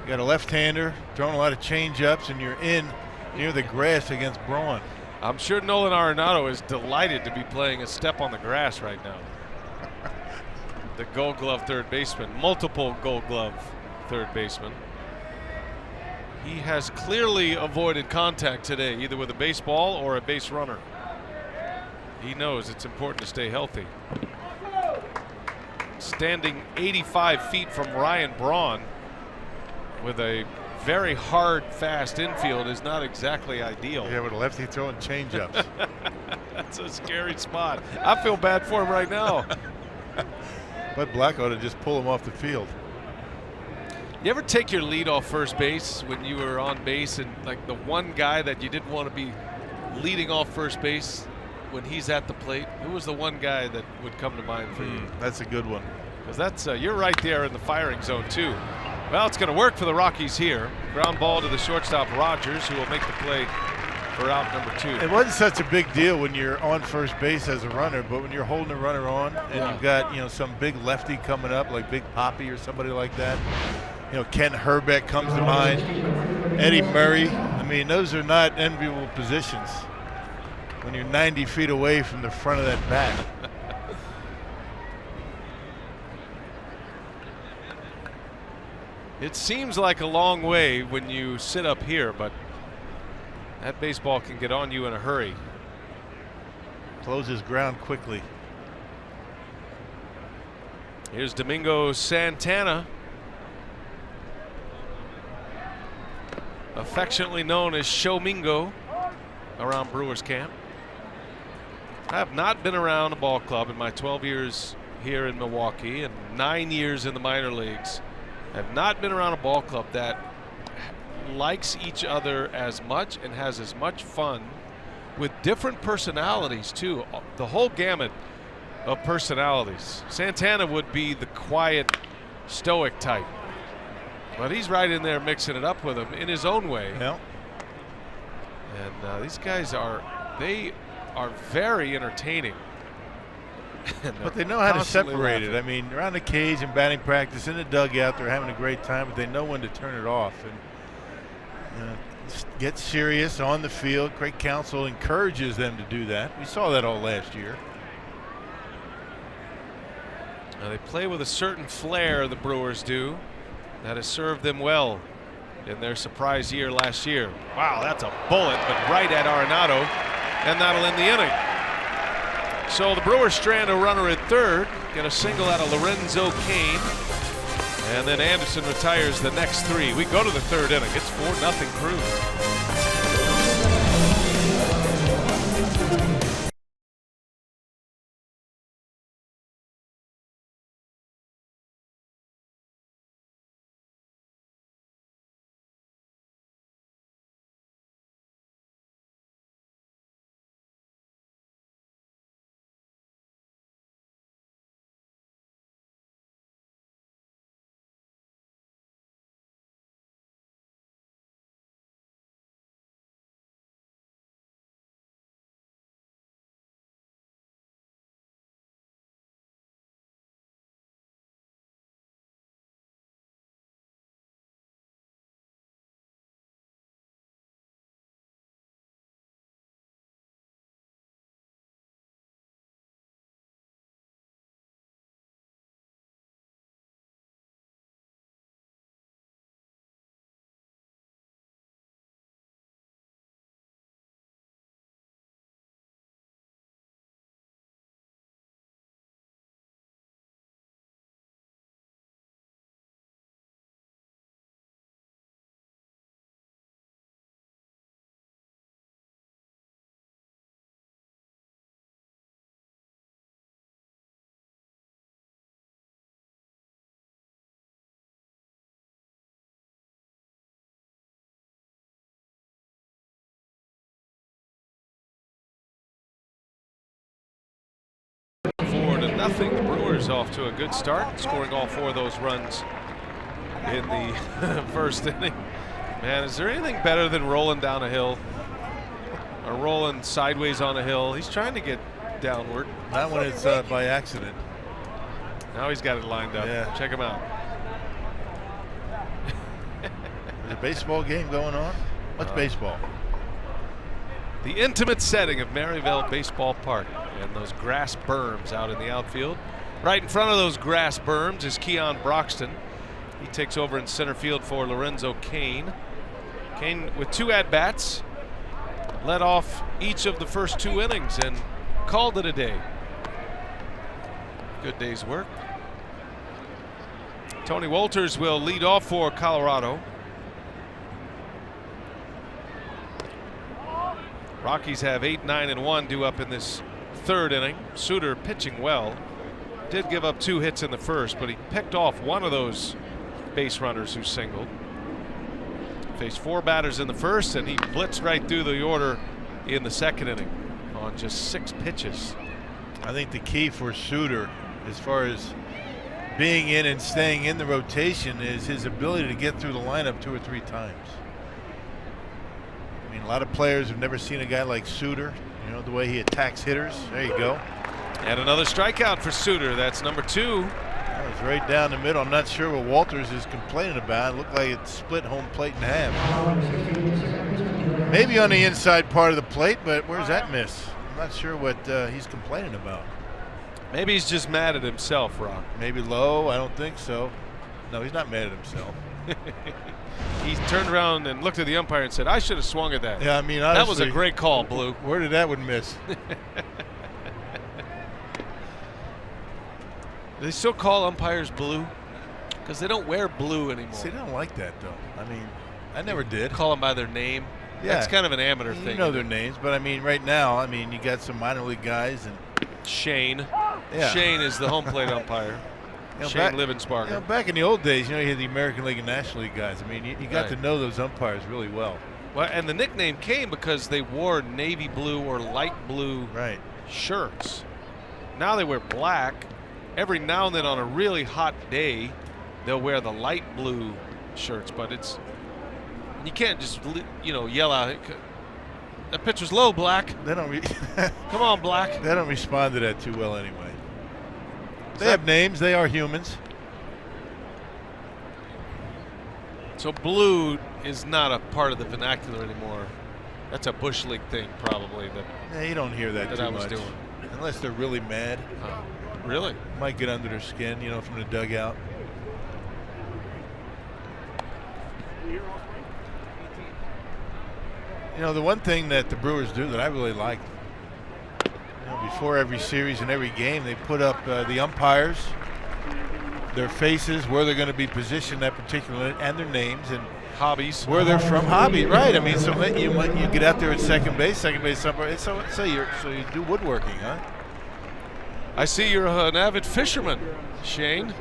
You got a left-hander throwing a lot of change-ups, and you're in near the grass against Braun. I'm sure Nolan Arenado is delighted to be playing a step on the grass right now. The Gold Glove third baseman, multiple Gold Glove third baseman. He has clearly avoided contact today, either with a baseball or a base runner. He knows it's important to stay healthy. Standing 85 feet from Ryan Braun with a very hard, fast infield is not exactly ideal. Yeah, with a lefty throwing change-ups. That's a scary spot. I feel bad for him right now. Bud Black ought to just pull him off the field. You ever take your lead off first base when you were on base, and like the one guy that you didn't want to be leading off first base when he's at the plate? Who was the one guy that would come to mind for you? That's a good one. Because that's you're right there in the firing zone too. Well, it's going to work for the Rockies here. Ground ball to the shortstop Rogers, who will make the play for out number 2. It wasn't such a big deal when you're on first base as a runner, but when you're holding a runner on and you've got, you know, some big lefty coming up like Big Poppy or somebody like that. You know, Ken Herbeck comes to mind, Eddie Murray. I mean, those are not enviable positions when you're 90 feet away from the front of that bat. It seems like a long way when you sit up here, but that baseball can get on you in a hurry. Closes ground quickly. Here's Domingo Santana, affectionately known as Showmingo around Brewers camp. I have not been around a ball club in my 12 years here in Milwaukee and 9 years in the minor leagues. I have not been around a ball club that likes each other as much and has as much fun, with different personalities too. The whole gamut of personalities. Santana would be the quiet, stoic type, but he's right in there mixing it up with him in his own way. Yeah. And these guys are very entertaining. But they know how to separate it. I mean, around the cage and batting practice, in the dugout, they're having a great time, but they know when to turn it off and get serious on the field. Craig Counsell encourages them to do that. We saw that all last year. Now they play with a certain flair, the Brewers do, that has served them well in their surprise year last year. Wow, that's a bullet, but right at Arenado, and that'll end the inning. So the Brewers strand a runner at third, get a single out of Lorenzo Cain, and then Anderson retires the next 3. We go to the third inning. It's 4-0 Crew. Nothing. The Brewers off to a good start, scoring all 4 of those runs in the first inning. Man, is there anything better than rolling down a hill or rolling sideways on a hill? He's trying to get downward. Not when it's by accident. Now he's got it lined up. Yeah. Check him out. There's a baseball game going on. What's baseball? The intimate setting of Maryville Baseball Park and those grass berms out in the outfield. Right in front of those grass berms is Keon Broxton. He takes over in center field for Lorenzo Cain. Cain with 2 at-bats, led off each of the first 2 innings and called it a day. Good day's work. Tony Wolters will lead off for Colorado. Rockies have 8, 9, and 1 due up in this 3rd inning. Suter pitching well. Did give up 2 hits in the first, but he picked off one of those base runners who singled. Faced 4 batters in the first, and he blitzed right through the order in the 2nd inning on just 6 pitches. I think the key for Suter, as far as being in and staying in the rotation, is his ability to get through the lineup 2 or 3 times. I mean, a lot of players have never seen a guy like Suter. You know, the way he attacks hitters. There you go. And another strikeout for Suter. That's number 2. That was right down the middle. I'm not sure what Walters is complaining about. It looked like it split home plate in half. Maybe on the inside part of the plate, but where's that miss? I'm not sure what he's complaining about. Maybe he's just mad at himself, Rock. Maybe low. I don't think so. No, he's not mad at himself. He turned around and looked at the umpire and said, I should have swung at that. Yeah, I mean, honestly, that was a great call, Blue. Where did that one miss? Do they still call umpires blue? Because they don't wear blue anymore. See, they don't like that, though. I mean, I never did. Call them by their name. Yeah. That's kind of an amateur thing. You know their names, but I mean, right now, I mean, you got some minor league guys and Shane. Yeah. Shane is the home plate umpire. You know, Shane Livensparger. You know, back in the old days, you know, you had the American League and National League guys. I mean, you got Right. to know those umpires really well. Well, and the nickname came because they wore navy blue or light blue Right. shirts. Now they wear black. Every now and then on a really hot day, they'll wear the light blue shirts, but it's, you can't just, you know, yell out, that pitcher's low, Black. They don't. Come on, Black. They don't respond to that too well anyway. They have names. They are humans. So blue is not a part of the vernacular anymore. That's a Bush League thing, probably. Yeah, you don't hear that too I was much. doing. Unless they're really mad. Really? Might get under their skin, you know, from the dugout. You know, the one thing that the Brewers do that I really like, you know, before every series and every game, they put up the umpires, their faces, where they're going to be positioned that particular, and their names and hobbies, where they're from. Hobby, right? I mean, so you get out there at second base somewhere. So you do woodworking, huh? I see you're an avid fisherman, Shane.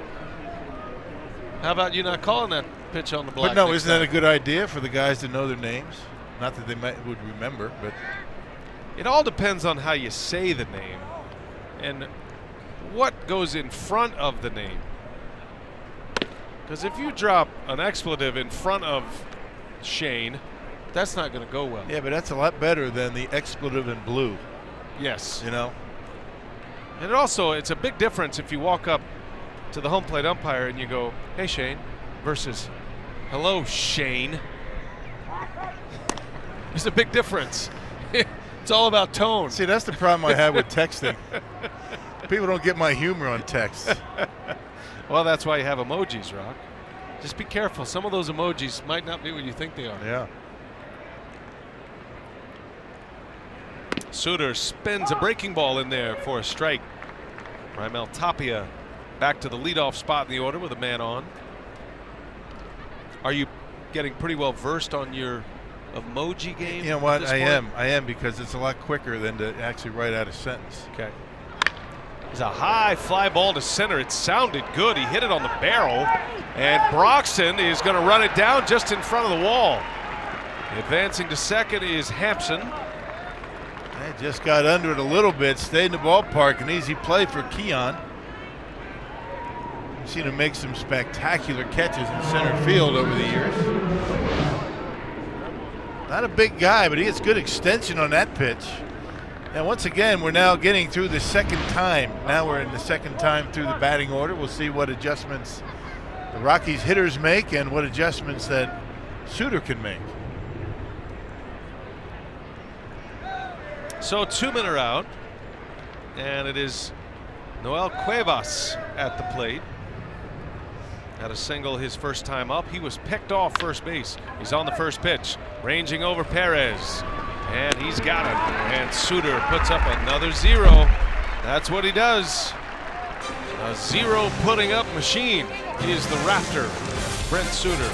How about you not calling that pitch on the block? But no, isn't that a good idea for the guys to know their names? Not that they would remember, but it all depends on how you say the name and what goes in front of the name. Because if you drop an expletive in front of Shane, that's not going to go well. Yeah, but that's a lot better than the expletive in blue. Yes. You know? And it's a big difference if you walk up to the home plate umpire and you go, hey, Shane, versus, hello, Shane. There's a big difference. It's all about tone. See, that's the problem I have with texting. People don't get my humor on text. Well, that's why you have emojis, Rock. Just be careful. Some of those emojis might not be what you think they are. Yeah. Suter spins a breaking ball in there for a strike. Raimel Tapia back to the leadoff spot in the order with a man on. Are you getting pretty well versed on your emoji game? You know what? I am because it's a lot quicker than to actually write out a sentence. Okay. There's a high fly ball to center. It sounded good. He hit it on the barrel. And Broxton is going to run it down just in front of the wall. Advancing to second is Hampson. They just got under it a little bit, stayed in the ballpark. An easy play for Keon. I've seen him make some spectacular catches in center field over the years. Not a big guy, but he gets good extension on that pitch. And once again, we're now getting through the second time. Now we're in the second time through the batting order. We'll see what adjustments the Rockies hitters make and what adjustments that Suter can make. So 2 men are out, and it is Noel Cuevas at the plate. Had a single his first time up. He was picked off first base. He's on the first pitch, ranging over Perez, and he's got it. And Suter puts up another 0. That's what he does. A 0 putting up machine. He is the Raptor, Brent Suter.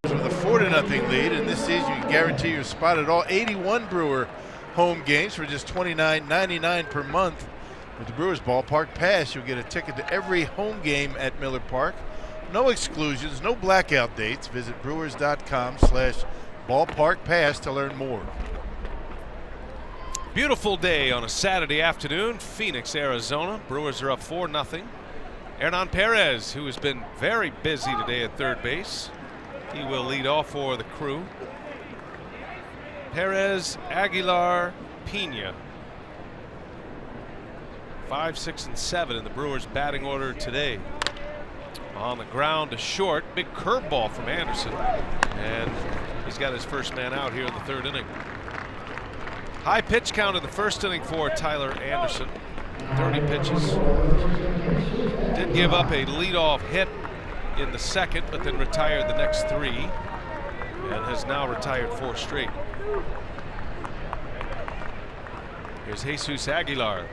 With a 4-0 lead, and this season you can guarantee your spot at all 81 Brewer home games for just $29.99 per month. With the Brewers Ballpark Pass, you'll get a ticket to every home game at Miller Park. No exclusions, no blackout dates. Visit brewers.com/ballpark pass to learn more. Beautiful day on a Saturday afternoon, Phoenix, Arizona. Brewers are up 4-0. Hernan Perez, who has been very busy today at third base. He will lead off for the Crew. Perez, Aguilar, Pena. 5, 6, and 7 in the Brewers batting order today. On the ground to short, big curveball from Anderson, and he's got his first man out here in the third inning. High pitch count in the first inning for Tyler Anderson. 30 pitches. Did give up a leadoff hit in the second, but then retired the next 3 and has now retired 4 straight. Here's Jesus Aguilar.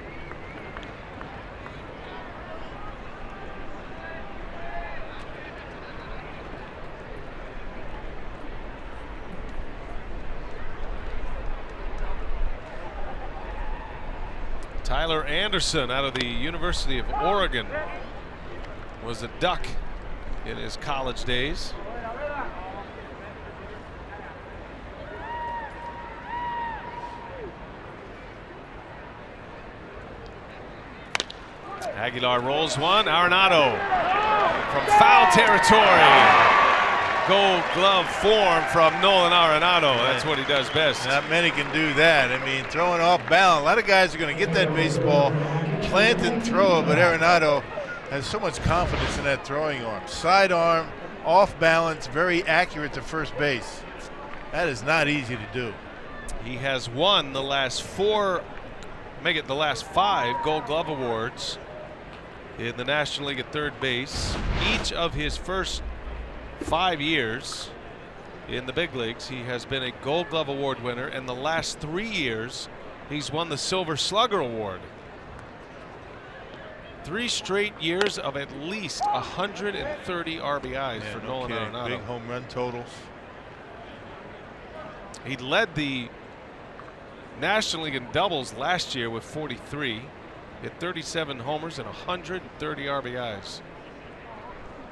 Tyler Anderson out of the University of Oregon was a Duck in his college days. Aguilar rolls one. Arenado from foul territory. Gold glove form from Nolan Arenado. That's what he does best. Not many can do that. I mean, throwing off balance. A lot of guys are going to get that baseball, plant and throw it, but Arenado has so much confidence in that throwing arm. Sidearm, off balance, very accurate to first base. That is not easy to do. He has won the last 4, make it the last 5 Gold Glove awards in the National League at third base. Each of his first 5 years in the big leagues, he has been a Gold Glove Award winner, and the last 3 years he's won the Silver Slugger Award. 3 straight years of at least 130 RBIs for Nolan Arenado. Big home run totals. He led the National League in doubles last year with 43. Hit 37 homers and 130 RBIs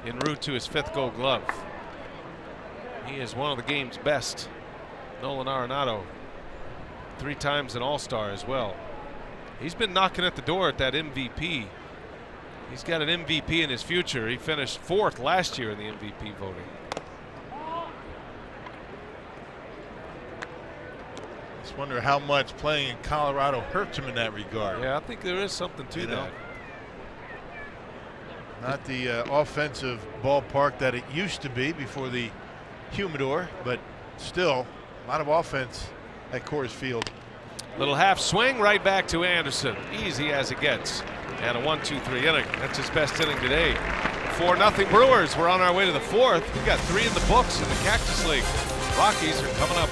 en route to his 5th Gold Glove. He is one of the game's best. Nolan Arenado, 3 times an All-Star as well. He's been knocking at the door at that MVP. He's got an MVP in his future. He finished 4th last year in the MVP voting. Just wonder how much playing in Colorado hurts him in that regard. Yeah, I think there is something to that. Not the offensive ballpark that it used to be before the humidor, but still a lot of offense at Coors Field. Little half swing right back to Anderson. Easy as it gets. And a 1-2-3 inning. That's his best inning today. 4-0 Brewers. We're on our way to the 4th. We've got 3 in the books in the Cactus League. Rockies are coming up.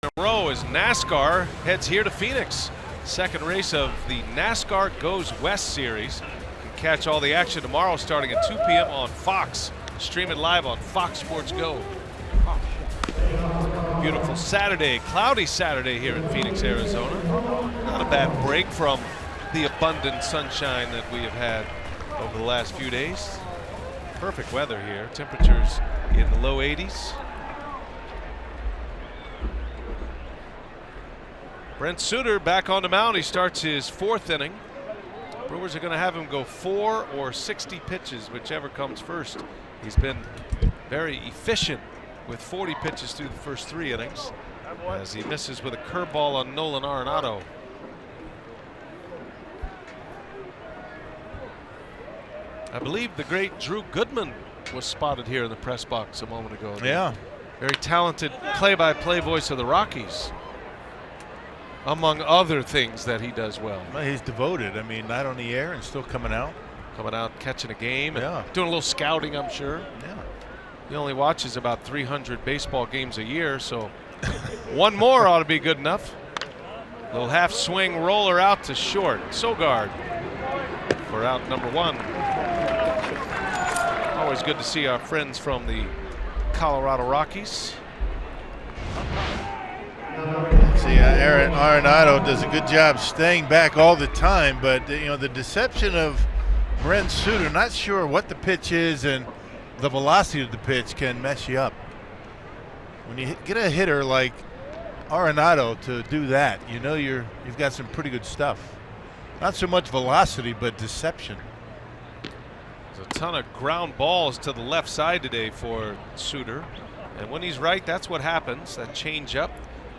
In a row as NASCAR heads here to Phoenix. Second race of the NASCAR Goes West series. You can catch all the action tomorrow starting at 2 p.m. on Fox. Stream it live on Fox Sports Go. Beautiful Saturday, cloudy Saturday here in Phoenix, Arizona. Not a bad break from the abundant sunshine that we have had over the last few days. Perfect weather here. Temperatures in the low 80s. Brent Suter back on the mound. He starts his 4th inning. Brewers are going to have him go 4 or 60 pitches, whichever comes first. He's been very efficient with 40 pitches through the first 3 innings as he misses with a curveball on Nolan Arenado. I believe the great Drew Goodman was spotted here in the press box a moment ago. Yeah. Very talented play-by-play voice of the Rockies, among other things that he does well. Well, he's devoted. I mean, not on the air and still coming out. Coming out, catching a game, and Yeah. doing a little scouting, I'm sure. Yeah. He only watches about 300 baseball games a year, so one more ought to be good enough. Little half swing roller out to short. Sogard for out number 1. Always good to see our friends from the Colorado Rockies. See, Aaron Arenado does a good job staying back all the time, but you know, the deception of Brent Suter, not sure what the pitch is and the velocity of the pitch can mess you up. When you get a hitter like Arenado to do that, you know you've got some pretty good stuff. Not so much velocity, but deception. There's a ton of ground balls to the left side today for Suter, and when he's right, that's what happens. That change up.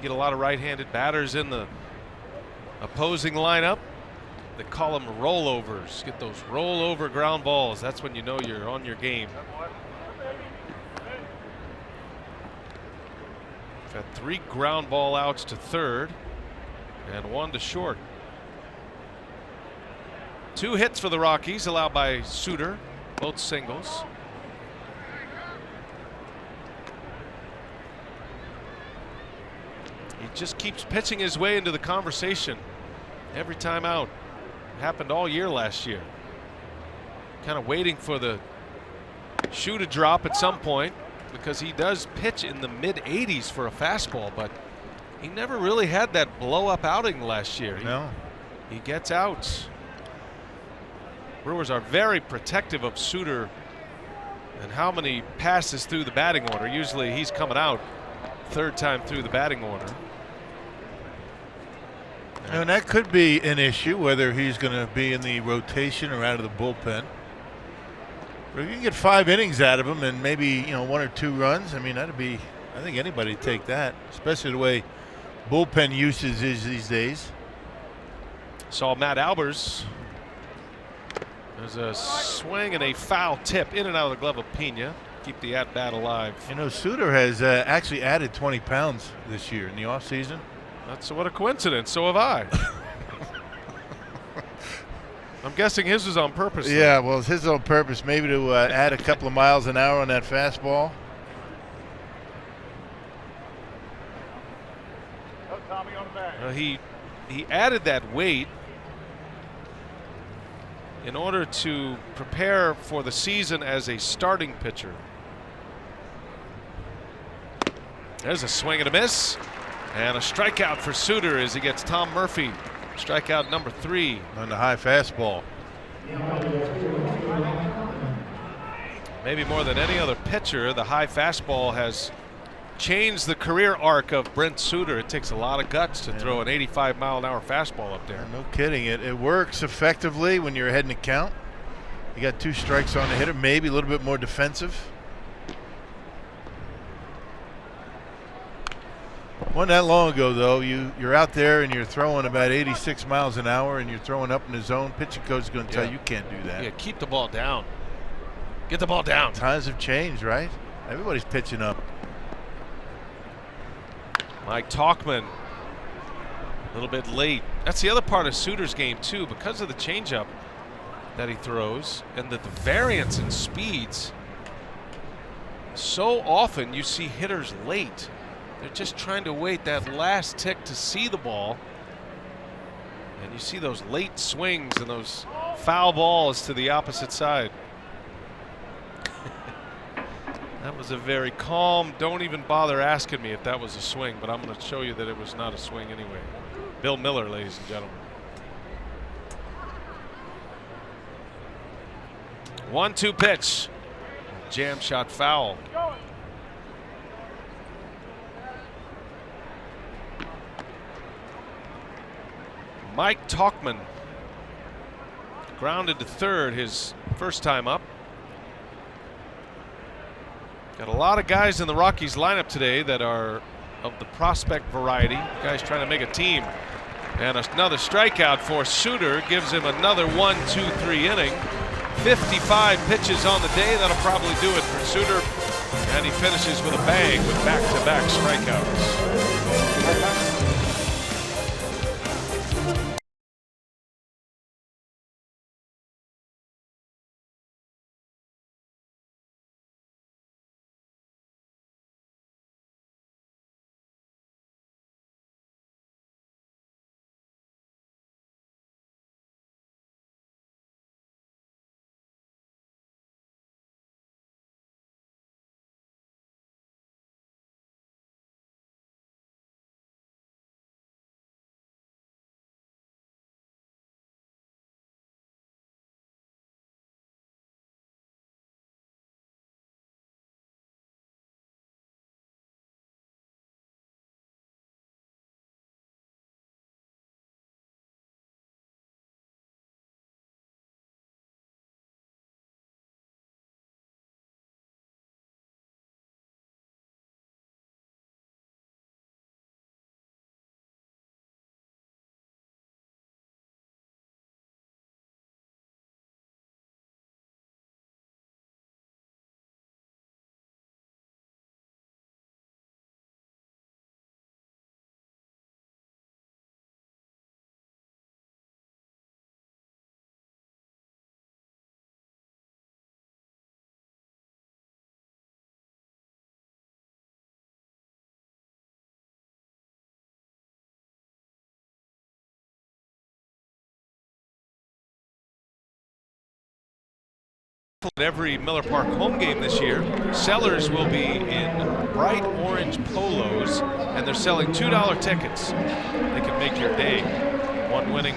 Get a lot of right-handed batters in the opposing lineup. They call them rollovers. Get those rollover ground balls. That's when you know you're on your game. We've had 3 ground ball outs to third and 1 to short. 2 hits for the Rockies allowed by Suter, both singles. He just keeps pitching his way into the conversation every time out. Happened all year last year. Kind of waiting for the shoe to drop at some point, because he does pitch in the mid-80s for a fastball, but he never really had that blow-up outing last year. No. He gets outs. Brewers are very protective of Suter and how many passes through the batting order. Usually he's coming out third time through the batting order. And that could be an issue, whether he's going to be in the rotation or out of the bullpen. But if you can get 5 innings out of him and maybe 1 or 2 runs, I mean, that'd be, I think anybody'd take that, especially the way bullpen usage is these days. Saw Matt Albers. There's a swing and a foul tip in and out of the glove of Pena. Keep the at-bat alive. Suter has actually added 20 pounds this year in the offseason. That's what a coincidence. So have I. I'm guessing his was on purpose. Yeah, well, it's his on purpose, maybe to add a couple of miles an hour on that fastball. He added that weight in order to prepare for the season as a starting pitcher. There's a swing and a miss, and a strikeout for Suter as he gets Tom Murphy. Strikeout number 3 on the high fastball. Maybe more than any other pitcher, the high fastball has changed the career arc of Brent Suter. It takes a lot of guts to throw an 85-mile-an-hour fastball up there. No kidding. It works effectively when you're ahead in the count. You got 2 strikes on the hitter, maybe a little bit more defensive. Wasn't that long ago, though. You're out there and you're throwing about 86 miles an hour and you're throwing up in the zone. Pitching coach is going to tell you can't do that. Yeah, keep the ball down. Get the ball down. Times have changed, right? Everybody's pitching up. Mike Tauchman a little bit late. That's the other part of Suter's game, too, because of the changeup that he throws and the variance in speeds. So often you see hitters late. They're just trying to wait that last tick to see the ball. And you see those late swings and those foul balls to the opposite side. That was a very calm, don't even bother asking me if that was a swing, but I'm going to show you that it was not a swing anyway. Bill Miller, ladies and gentlemen. 1-2 pitch. Jam shot foul. Mike Tauchman grounded to third his first time up. Got a lot of guys in the Rockies lineup today that are of the prospect variety. Guys trying to make a team. And another strikeout for Suter gives him another 1-2-3 inning. 55 pitches on the day. That'll probably do it for Suter. And he finishes with a bang with back-to-back strikeouts. At every Miller Park home game this year, sellers will be in bright orange polos, and they're selling $2 tickets. They can make your day. One winning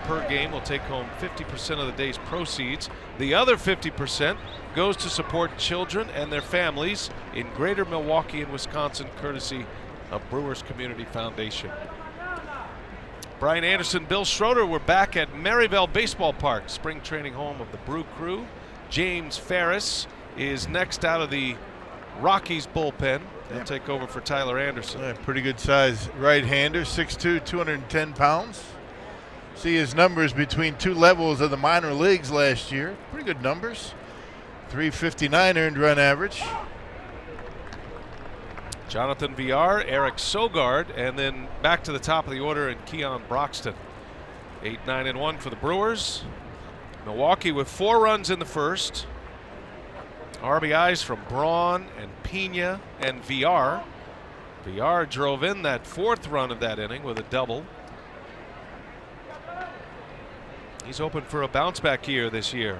per game will take home 50% of the day's proceeds. The other 50% goes to support children and their families in greater Milwaukee and Wisconsin, courtesy of Brewers Community Foundation. Brian Anderson, Bill Schroeder, we're back at Maryville Baseball Park, spring training home of the Brew Crew. James Ferris is next out of the Rockies bullpen. He'll take over for Tyler Anderson. Yeah, pretty good size right-hander, 6'2", 210 pounds. See his numbers between two levels of the minor leagues last year. Pretty good numbers. 359 earned run average. Jonathan Villar, Eric Sogard, and then back to the top of the order in Keon Broxton. 8-9-1 for the Brewers. Milwaukee with 4 runs in the first. RBIs from Braun and Pena and Villar. Villar drove in that 4th run of that inning with a double. He's open for a bounce back year this year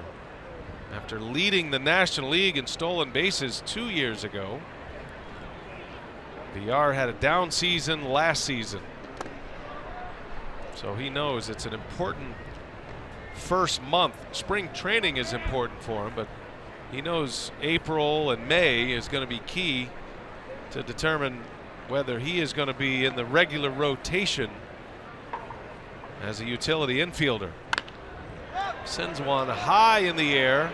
after leading the National League in stolen bases 2 years ago. Villar had a down season last season, so he knows it's an important first month. Spring training is important for him, but he knows April and May is going to be key to determine whether he is going to be in the regular rotation as a utility infielder. Sends one high in the air.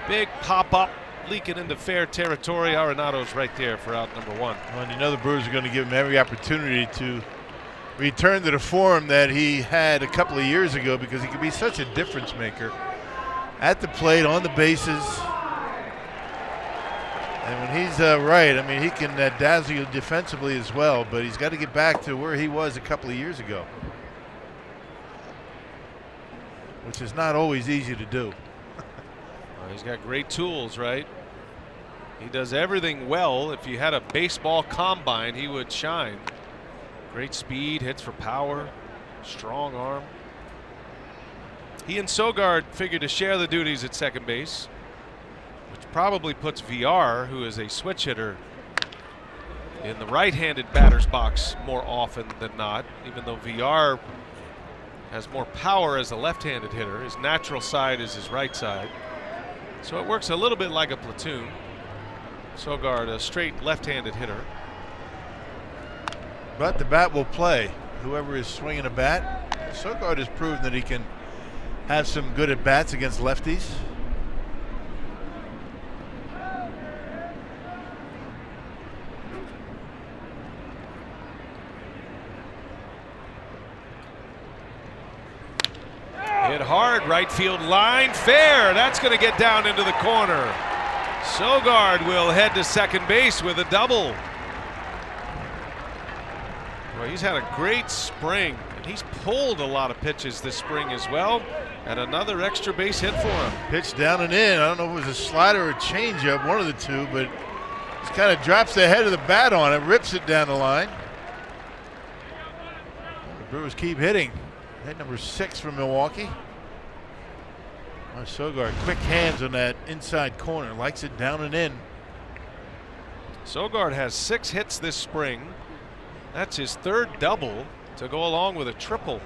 Big pop up, leaking into fair territory. Arenado's right there for out number 1. Well, and you know the Brewers are going to give him every opportunity to return to the form that he had a couple of years ago, because he could be such a difference maker at the plate, on the bases. And when he's right, I mean, he can dazzle you defensively as well, but he's got to get back to where he was a couple of years ago, which is not always easy to do. Well, he's got great tools, right? He does everything well. If you had a baseball combine, he would shine. Great speed, hits for power, strong arm. He and Sogard figure to share the duties at second base, which probably puts Villar, who is a switch hitter, in the right-handed batter's box more often than not, even though Villar has more power as a left-handed hitter. His natural side is his right side. So it works a little bit like a platoon. Sogard, a straight left-handed hitter. But the bat will play. Whoever is swinging a bat. Sogard has proven that he can have some good at bats against lefties. Hit hard, right field line, fair. That's going to get down into the corner. Sogard will head to second base with a double. Well, he's had a great spring, and he's pulled a lot of pitches this spring as well. And another extra base hit for him. Pitch down and in. I don't know if it was a slider or a changeup, one of the two, but just kind of drops the head of the bat on it, rips it down the line. The Brewers keep hitting. Hit number 6 from Milwaukee. Sogard, quick hands on that inside corner, likes it down and in. Sogard has 6 hits this spring. That's his 3rd double to go along with a triple.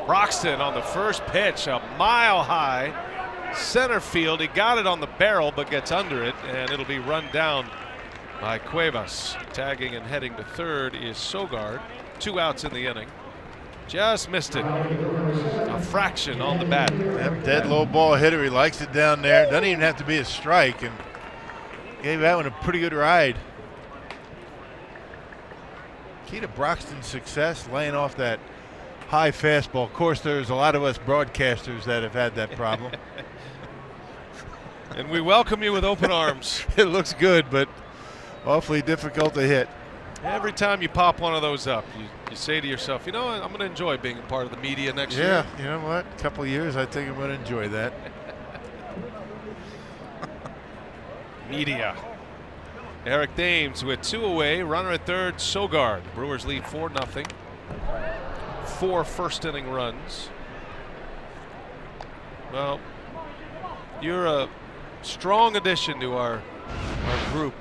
Broxton on the first pitch, a mile high center field. He got it on the barrel but gets under it, and it'll be run down by Cuevas. Tagging and heading to third is Sogard. 2 outs in the inning. Just missed it. A fraction on the bat. Yep, dead low ball hitter. He likes it down there. Doesn't even have to be a strike, and gave that one a pretty good ride. Key to Broxton's success, laying off that high fastball. Of course, there's a lot of us broadcasters that have had that problem. And we welcome you with open arms. It looks good, but awfully difficult to hit. Every time you pop one of those up, you say to yourself, you know, I'm going to enjoy being a part of the media next year. Yeah, you know what? A couple of years, I think I'm going to enjoy that. Media. Eric Thames with 2 away, runner at third, Sogard. Brewers lead 4-0. 4 first inning runs. Well, You're a strong addition to our group.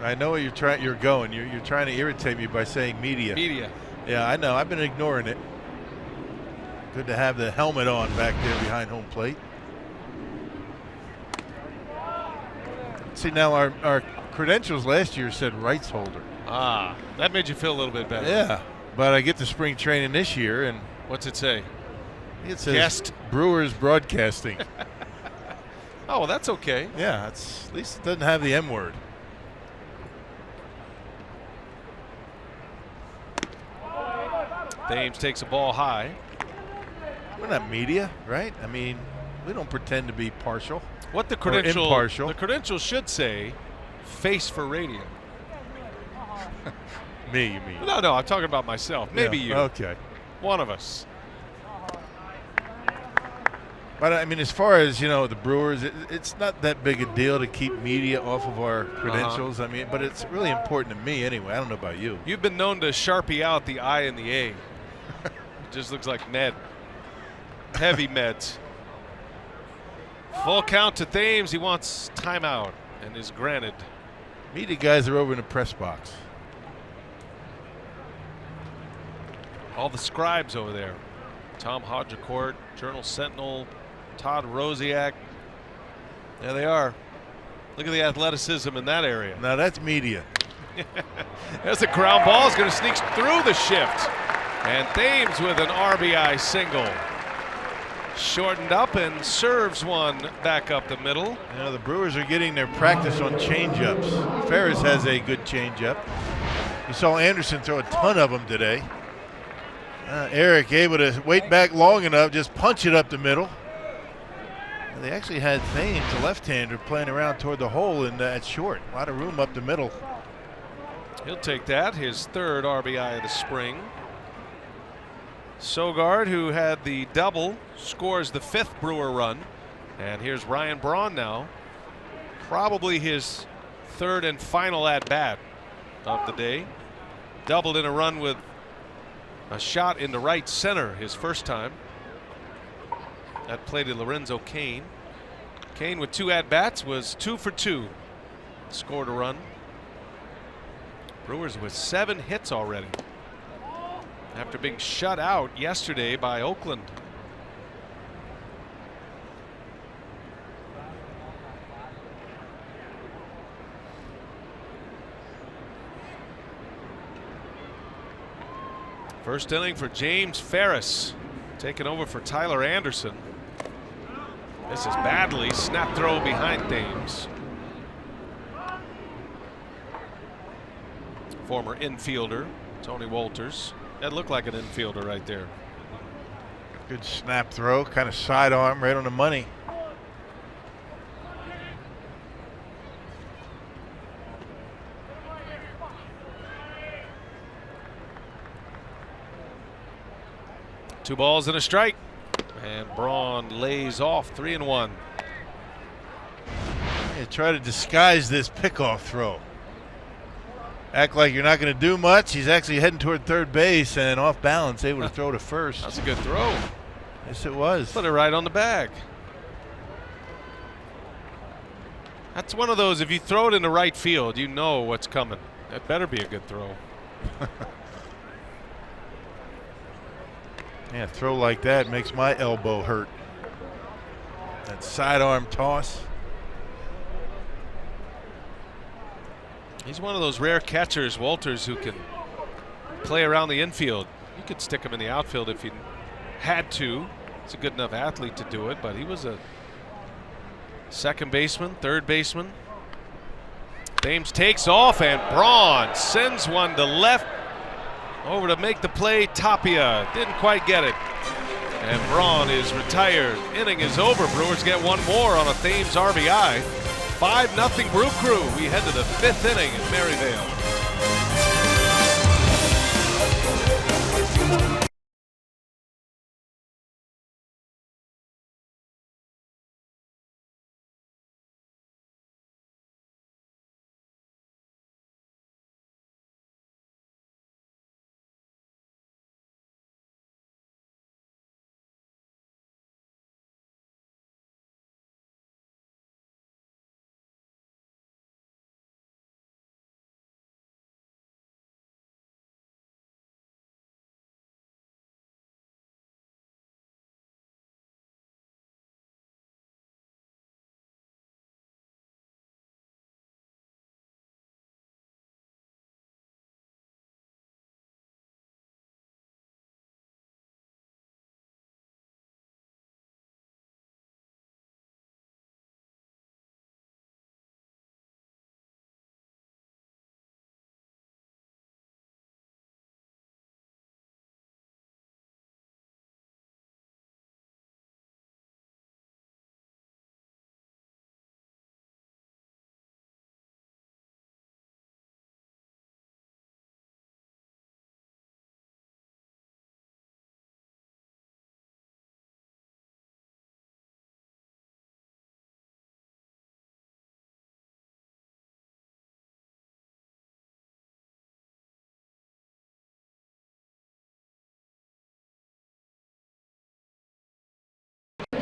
I know where you're going. You're trying to irritate me by saying media. Media. Yeah, I know. I've been ignoring it. Good to have the helmet on back there behind home plate. See, now our credentials last year said rights holder. Ah, that made you feel a little bit better. Yeah, but I get to spring training this year, and What's it say? it says Guest. Brewers Broadcasting. Oh, well, that's okay. Yeah, at least it doesn't have the M word. Thames takes a ball high. We're not media, right? I mean, we don't pretend to be partial. What the impartial. the credential should say, face for radio. Me, you mean? No, I'm talking about myself. Maybe Yeah, you. Okay. One of us. But I mean, as far as the Brewers, it's not that big a deal to keep media off of our credentials. I mean, but it's really important to me anyway. I don't know about you. You've been known to Sharpie out the I and the A. It just looks like med. Heavy meds. Full count to Thames. He wants timeout and is granted. Media guys are over in the press box. All the scribes over there. Tom Hodgecourt, Journal Sentinel, Todd Rosiak. There they are. Look at the athleticism in that area. Now that's media. There's a ground ball. Is going to sneak through the shift. And Thames with an RBI single. Shortened up and serves one back up the middle. The Brewers are getting their practice on changeups. Ferris has a good changeup. You saw Anderson throw a ton of them today. Eric able to wait back long enough, just punch it up the middle. And they actually had Thames, a left-hander, playing around toward the hole at short. A lot of room up the middle. He'll take that, his third RBI of the spring. Sogard, who had the double, scores the fifth Brewer run. And here's Ryan Braun now. Probably his third and final at-bat of the day. Doubled in a run with a shot into right center his first time. That play to Lorenzo Cain. Cain with 2 at-bats was 2 for 2. Scored a run. Brewers with 7 hits already after being shut out yesterday by Oakland. First inning for James Ferris, taking over for Tyler Anderson. This is badly. Snap throw behind Thames. Former infielder Tony Wolters. That looked like an infielder right there. Good snap throw, kind of sidearm right on the money. Two balls and a strike. And Braun lays off 3-1. Yeah, try to disguise this pickoff throw. Act like you're not going to do much. He's actually heading toward third base and off balance, able to throw to first. That's a good throw. Yes, it was. Put it right on the bag. That's one of those, if you throw it into right field, you know what's coming. That better be a good throw. Yeah, throw like that makes my elbow hurt. That sidearm toss. He's one of those rare catchers, Walters, who can play around the infield. You could stick him in the outfield if you had to. He's a good enough athlete to do it, but he was a second baseman, third baseman. Thames takes off, and Braun sends one to left. Over to make the play, Tapia didn't quite get it. And Braun is retired. Inning is over. Brewers get one more on a Thames RBI. 5-0 Brew Crew. We head to the 5th inning in Maryvale.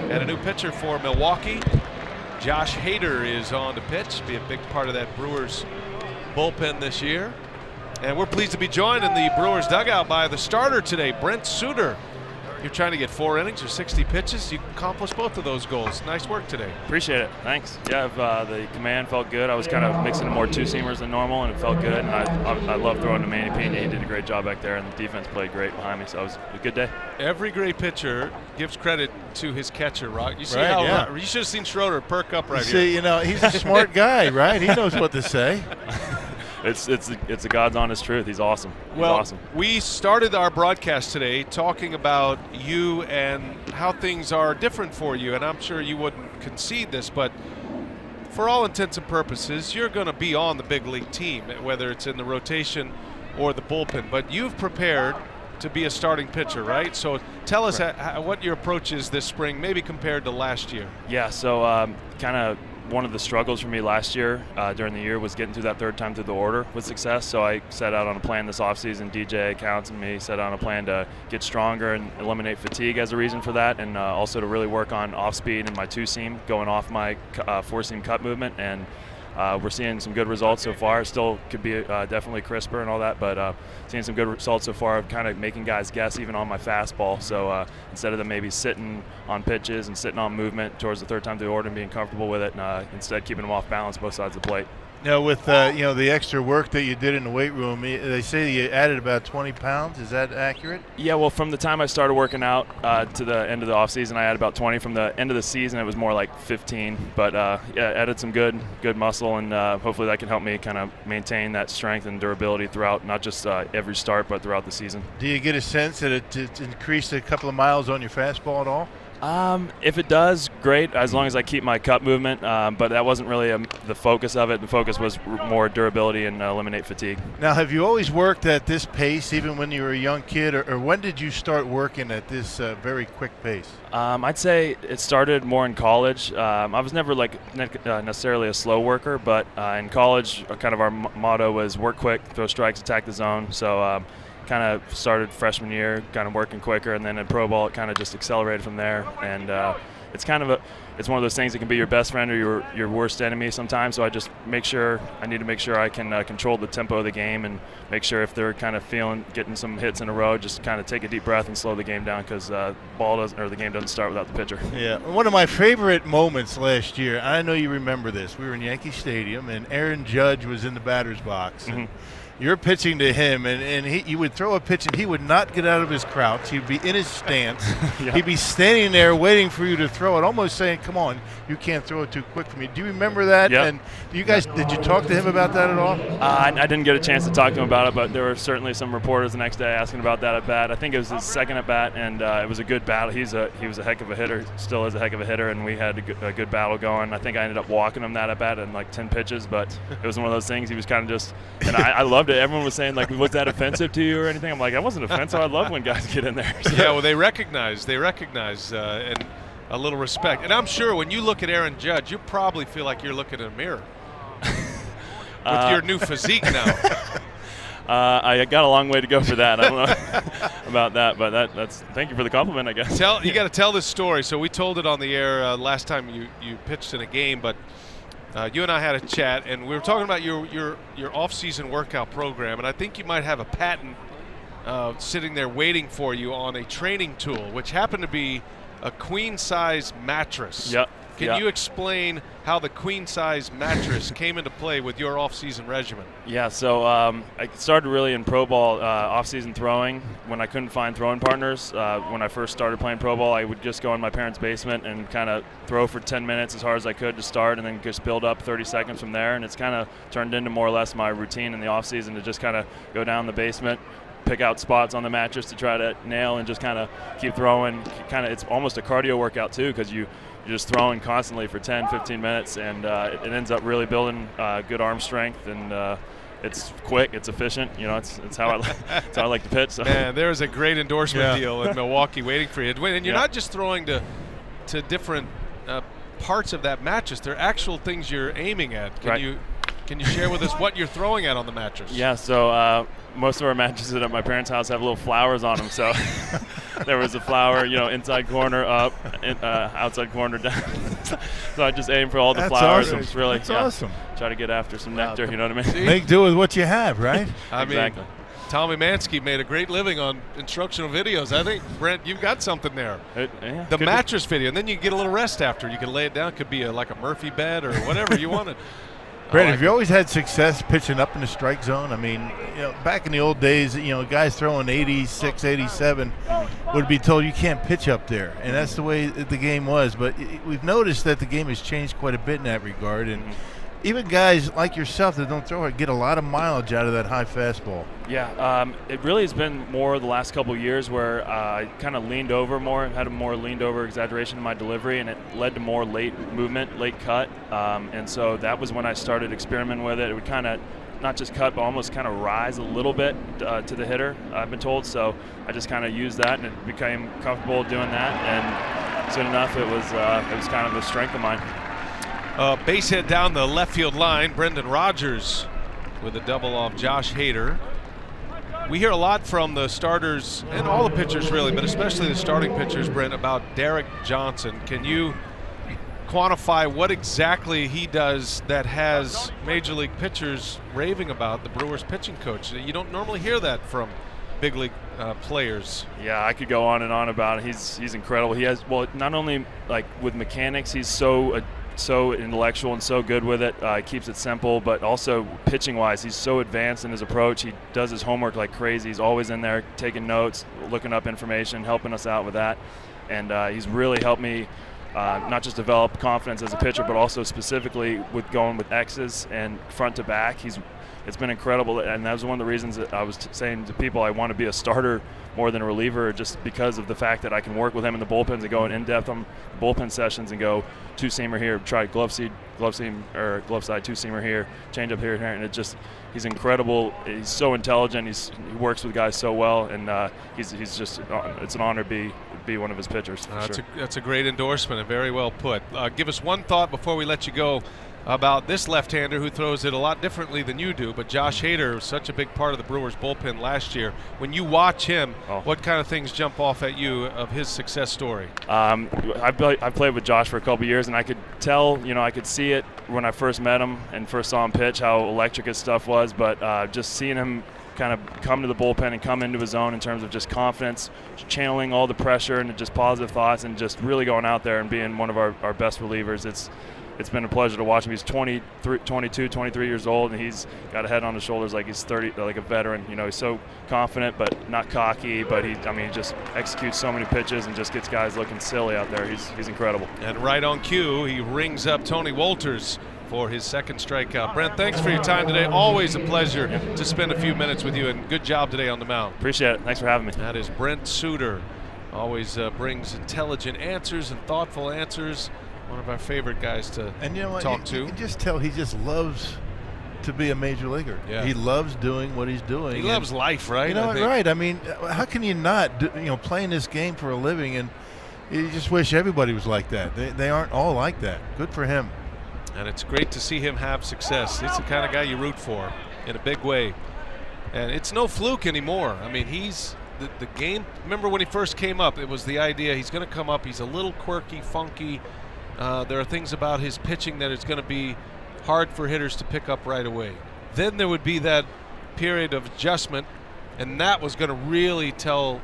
And a new pitcher for Milwaukee. Josh Hader is on to pitch, be a big part of that Brewers bullpen this year. And we're pleased to be joined in the Brewers dugout by the starter today, Brent Suter. You're trying to get 4 innings or 60 pitches. You accomplished both of those goals. Nice work today. Appreciate it. Thanks. Yeah, the command felt good. I was kind of mixing more two-seamers than normal, and it felt good. And I love throwing to Manny Pena. He did a great job back there, and the defense played great behind me. So it was a good day. Every great pitcher gives credit to his catcher, Rock. You see Right, how yeah. you should have seen Schroeder perk up right here. See, you know, he's a smart guy, right? He knows what to say. It's a God's honest truth. He's awesome. He's Well, awesome. we started our broadcast today talking about you and how things are different for you, and I'm sure you wouldn't concede this, but for all intents and purposes, you're going to be on the big league team, whether it's in the rotation or the bullpen. But you've prepared to be a starting pitcher, right? So tell us what your approach is this spring, maybe compared to last year. Yeah, so kind of one of the struggles for me last year during the year was getting through that third time through the order with success. So I set out on a plan this offseason. DJ Accounts and me set out on a plan to get stronger and eliminate fatigue as a reason for that, and also to really work on off speed and my two-seam, going off my four-seam cut movement. And we're seeing some good results so far. Still could be definitely crisper and all that, but seeing some good results so far of kind of making guys guess even on my fastball. So instead of them maybe sitting on pitches and sitting on movement towards the third time through the order and being comfortable with it, and instead keeping them off balance both sides of the plate. Now, with the extra work that you did in the weight room, they say you added about 20 pounds. Is that accurate? Yeah, well, from the time I started working out to the end of the offseason, I had about 20. From the end of the season, it was more like 15. But yeah, added some good muscle, and hopefully that can help me kind of maintain that strength and durability throughout, not just every start, but throughout the season. Do you get a sense that it increased a couple of miles on your fastball at all? If it does, great, as long as I keep my cut movement, but that wasn't really the focus of it. The focus was more durability and eliminate fatigue. Now, have you always worked at this pace, even when you were a young kid, or when did you start working at this very quick pace? I'd say it started more in college. I was never necessarily a slow worker, but in college, kind of our motto was work quick, throw strikes, attack the zone. So kind of started freshman year, kind of working quicker, and then in pro ball it kind of just accelerated from there. And it's kind of it's one of those things that can be your best friend or your worst enemy sometimes. So I just need to make sure I can control the tempo of the game, and make sure if they're kind of getting some hits in a row, just kind of take a deep breath and slow the game down, because the game doesn't start without the pitcher. Yeah, one of my favorite moments last year, I know you remember this, we were in Yankee Stadium and Aaron Judge was in the batter's box. And you're pitching to him, and you would throw a pitch, and he would not get out of his crouch. He'd be in his stance. Yeah. He'd be standing there waiting for you to throw it, almost saying, "Come on, you can't throw it too quick for me." Do you remember that? Yep. And did you talk to him about that at all? I didn't get a chance to talk to him about it, but there were certainly some reporters the next day asking about that at bat. I think it was his second at bat, and it was a good battle. He was a heck of a hitter, still is a heck of a hitter, and we had a good battle going. I think I ended up walking him that at bat in like 10 pitches, but it was one of those things. He was kind of just, and I loved it. Everyone was saying, like, was that offensive to you or anything? I'm like, that wasn't offensive. I love when guys get in there. So. Yeah, well, they recognize and a little respect. And I'm sure when you look at Aaron Judge, you probably feel like you're looking in a mirror with your new physique now. I got a long way to go for that. I don't know about that, but that's thank you for the compliment, I guess. You got to tell this story. So we told it on the air last time you pitched in a game, but you and I had a chat, and we were talking about your off-season workout program, and I think you might have a patent sitting there waiting for you on a training tool, which happened to be a queen-size mattress. Yep. Can you explain how the queen-size mattress came into play with your off-season regimen? Yeah, so I started really in pro ball off-season throwing when I couldn't find throwing partners. When I first started playing pro ball, I would just go in my parents' basement and kind of throw for 10 minutes as hard as I could to start, and then just build up 30 seconds from there. And it's kind of turned into more or less my routine in the off-season to just kind of go down the basement, pick out spots on the mattress to try to nail, and just kind of keep throwing. It's almost a cardio workout too, because you're just throwing constantly for 10, 15 minutes, and it ends up really building good arm strength, and it's quick, it's efficient. It's how I like to pitch. So. Man, there's a great endorsement deal in Milwaukee waiting for you. And you're not just throwing to different parts of that mattress. They're actual things you're aiming at. Can you share with us what you're throwing at on the mattress? Yeah, so most of our mattresses at my parents' house have little flowers on them, so there was a flower, inside corner up, outside corner down. So I just aim for all the That's flowers. awesome. It's really That's awesome. Try to get after some nectar. You know what I mean? Make do with what you have, right? Exactly. Tommy Mansky made a great living on instructional videos. I think, Brent, you've got something there. The mattress video, and then you get a little rest after. You can lay it down. It could be like a Murphy bed or whatever you wanted. Brent, have you always had success pitching up in the strike zone? I mean, back in the old days, guys throwing 86, 87 would be told you can't pitch up there, and that's the way the game was. But we've noticed that the game has changed quite a bit in that regard, and even guys like yourself that don't throw it get a lot of mileage out of that high fastball. Yeah, it really has been more the last couple of years where I kind of leaned over more, had a more leaned over exaggeration in my delivery, and it led to more late movement, late cut. And so that was when I started experimenting with it. It would kind of not just cut, but almost kind of rise a little bit to the hitter, I've been told. So I just kind of used that, and it became comfortable doing that. And soon enough, it was kind of a strength of mine. Base hit down the left field line. Brendan Rodgers with a double off Josh Hader. We hear a lot from the starters and all the pitchers really, but especially the starting pitchers, Brent, about Derek Johnson. Can you quantify what exactly he does that has Major League pitchers raving about the Brewers pitching coach? You don't normally hear that from big league players. Yeah, I could go on and on about it. He's incredible. He has, not only like with mechanics, he's so intellectual and so good with it. He keeps it simple, but also pitching-wise, he's so advanced in his approach. He does his homework like crazy. He's always in there taking notes, looking up information, helping us out with that. And he's really helped me not just develop confidence as a pitcher, but also specifically with going with X's and front to back. It's been incredible, and that was one of the reasons that I was saying to people I want to be a starter more than a reliever, just because of the fact that I can work with him in the bullpens and go in depth on bullpen sessions and go two-seamer here, try glove seam, or glove side two-seamer here, change up here and here, and he's incredible. He's so intelligent. He works with guys so well, and he's just it's an honor to be one of his pitchers. That's a great endorsement and very well put. Give us one thought before we let you go about this left-hander who throws it a lot differently than you do, but Josh Hader was such a big part of the Brewers bullpen last year. When you watch him, what kind of things jump off at you of his success story? I played with Josh for a couple years, and I could tell, I could see it when I first met him and first saw him pitch, how electric his stuff was, but just seeing him kind of come to the bullpen and come into his own in terms of just confidence, channeling all the pressure and just positive thoughts, and just really going out there and being one of our best relievers. It's been a pleasure to watch him. He's 22, 23 years old, and he's got a head on his shoulders like he's 30, like a veteran. He's so confident, but not cocky. But he just executes so many pitches and just gets guys looking silly out there. He's incredible. And right on cue, he rings up Tony Wolters for his second strikeout. Brent, thanks for your time today. Always a pleasure to spend a few minutes with you, and good job today on the mound. Appreciate it. Thanks for having me. That is Brent Suter. Always brings intelligent answers and thoughtful answers. One of our favorite guys to talk to. You can just tell he just loves to be a major leaguer. Yeah. He loves doing what he's doing. He loves life, right? Right. I mean, how can you not, playing this game for a living? And you just wish everybody was like that. They aren't all like that. Good for him. And it's great to see him have success. He's the kind of guy you root for in a big way. And it's no fluke anymore. I mean, he's the game. Remember when he first came up, it was the idea he's going to come up. He's a little quirky, funky. There are things about his pitching that it's going to be hard for hitters to pick up right away. Then there would be that period of adjustment, and that was going to really tell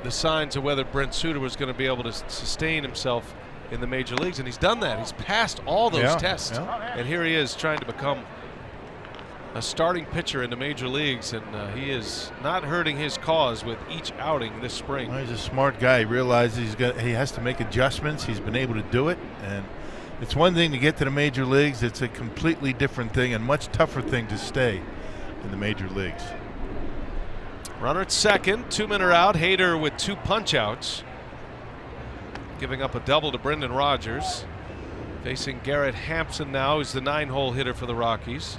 the signs of whether Brent Suter was going to be able to sustain himself in the major leagues, and he's done that. He's passed all those tests, and here he is trying to become a starting pitcher in the major leagues, and he is not hurting his cause with each outing this spring. Well, he's a smart guy. He realizes he has to make adjustments. He's been able to do it, and it's one thing to get to the major leagues. It's a completely different thing and much tougher thing to stay in the major leagues. Runner at second, 2-men are out. Hader with 2 punch-outs, giving up a double to Brendan Rodgers. Facing Garrett Hampson now, who's the 9-hole hitter for the Rockies.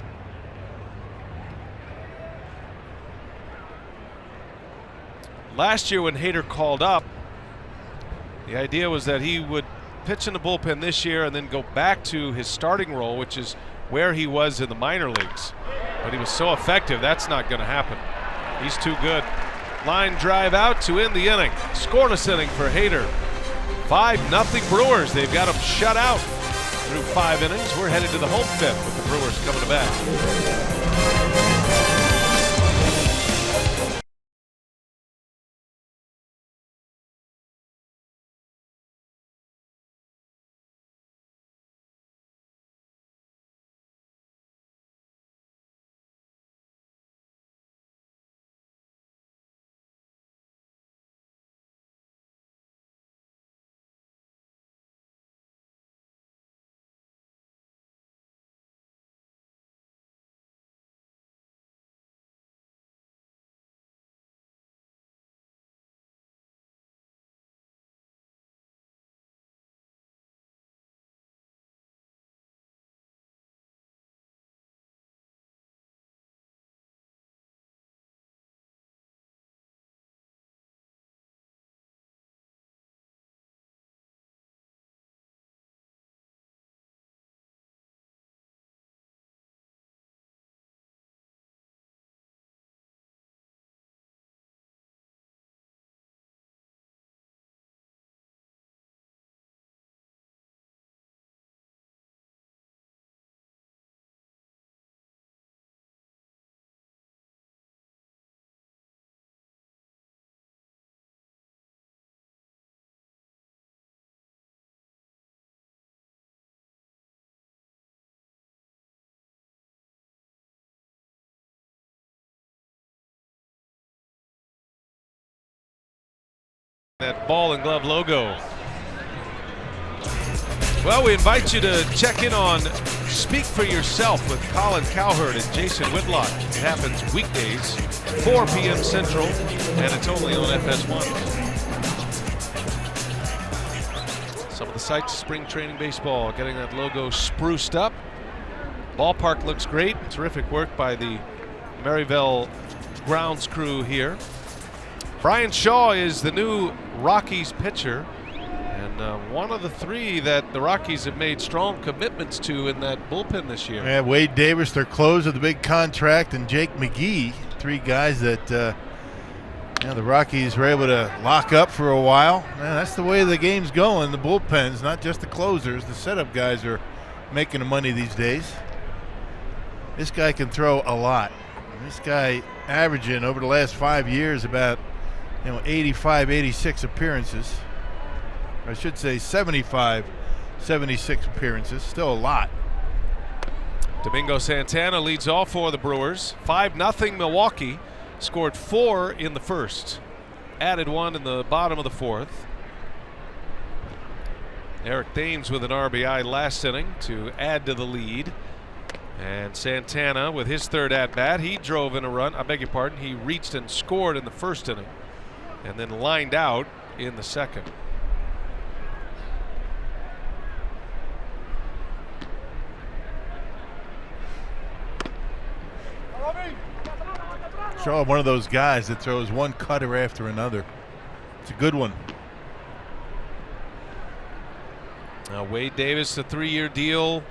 Last year when Hader called up, the idea was that he would pitch in the bullpen this year and then go back to his starting role, which is where he was in the minor leagues. But he was so effective, that's not going to happen. He's too good. Line drive out to end the inning. Scoreless inning for Hader. 5-0 Brewers. They've got them shut out through 5 innings. We're headed to the home fifth with the Brewers coming to bat. That ball and glove logo. Well, we invite you to check in on Speak for Yourself with Colin Cowherd and Jason Whitlock. It happens weekdays, 4 p.m. Central, and it's only on FS1. Some of the sights of spring training baseball, getting that logo spruced up. Ballpark looks great. Terrific work by the Maryville grounds crew here. Brian Shaw is the new Rockies pitcher, and one of the 3 that the Rockies have made strong commitments to in that bullpen this year. Yeah, Wade Davis, their closer, the big contract, and Jake McGee, 3 guys that the Rockies were able to lock up for a while. Man, that's the way the game's going. The bullpens, not just the closers, the setup guys are making the money these days. This guy can throw a lot. This guy averaging over the last 5 years about 85, 86 appearances. I should say 75, 76 appearances. Still a lot. Domingo Santana leads off for the Brewers. 5-0 Milwaukee. Scored 4 in the first. Added 1 in the bottom of the fourth. Eric Thames with an RBI last inning to add to the lead. And Santana with his 3rd at-bat. He drove in a run. I beg your pardon. He reached and scored in the first inning, and then lined out in the second. Shaw, one of those guys that throws one cutter after another. It's a good one. Now Wade Davis, a 3-year deal.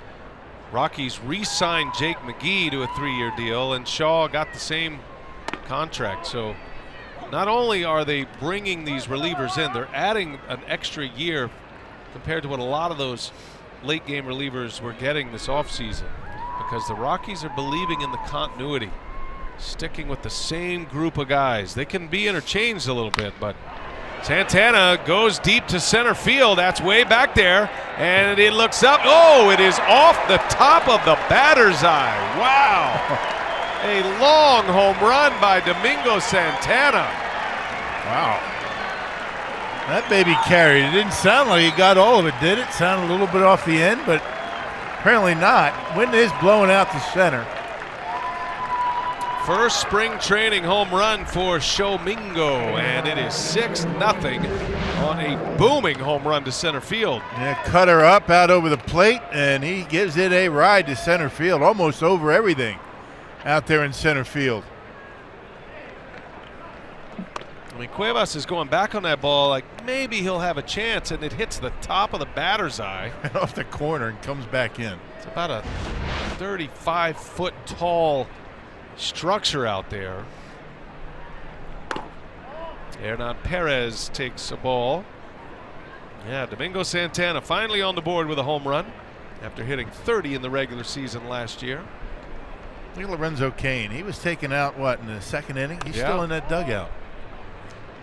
Rockies re-signed Jake McGee to a 3-year deal, and Shaw got the same contract. So not only are they bringing these relievers in, they're adding an extra year compared to what a lot of those late game relievers were getting this offseason, because the Rockies are believing in the continuity, sticking with the same group of guys. They can be interchanged a little bit, but Santana goes deep to center field. That's way back there, and it looks up. Oh, it is off the top of the batter's eye. Wow. A long home run by Domingo Santana. Wow. That baby carried. It didn't sound like he got all of it, did it? Sounded a little bit off the end, but apparently not. Wind is blowing out to center. First spring training home run for Shomingo, and it is 6-0 on a booming home run to center field. Yeah, cutter up out over the plate, and he gives it a ride to center field, almost over everything out there in center field. I mean, Cuevas is going back on that ball like maybe he'll have a chance, and it hits the top of the batter's eye. Off the corner and comes back in. It's about a 35-foot tall structure out there. Hernan Perez takes a ball. Yeah, Domingo Santana finally on the board with a home run after hitting 30 in the regular season last year. Look at Lorenzo Cain. He was taken out, what, in the second inning? He's still in that dugout.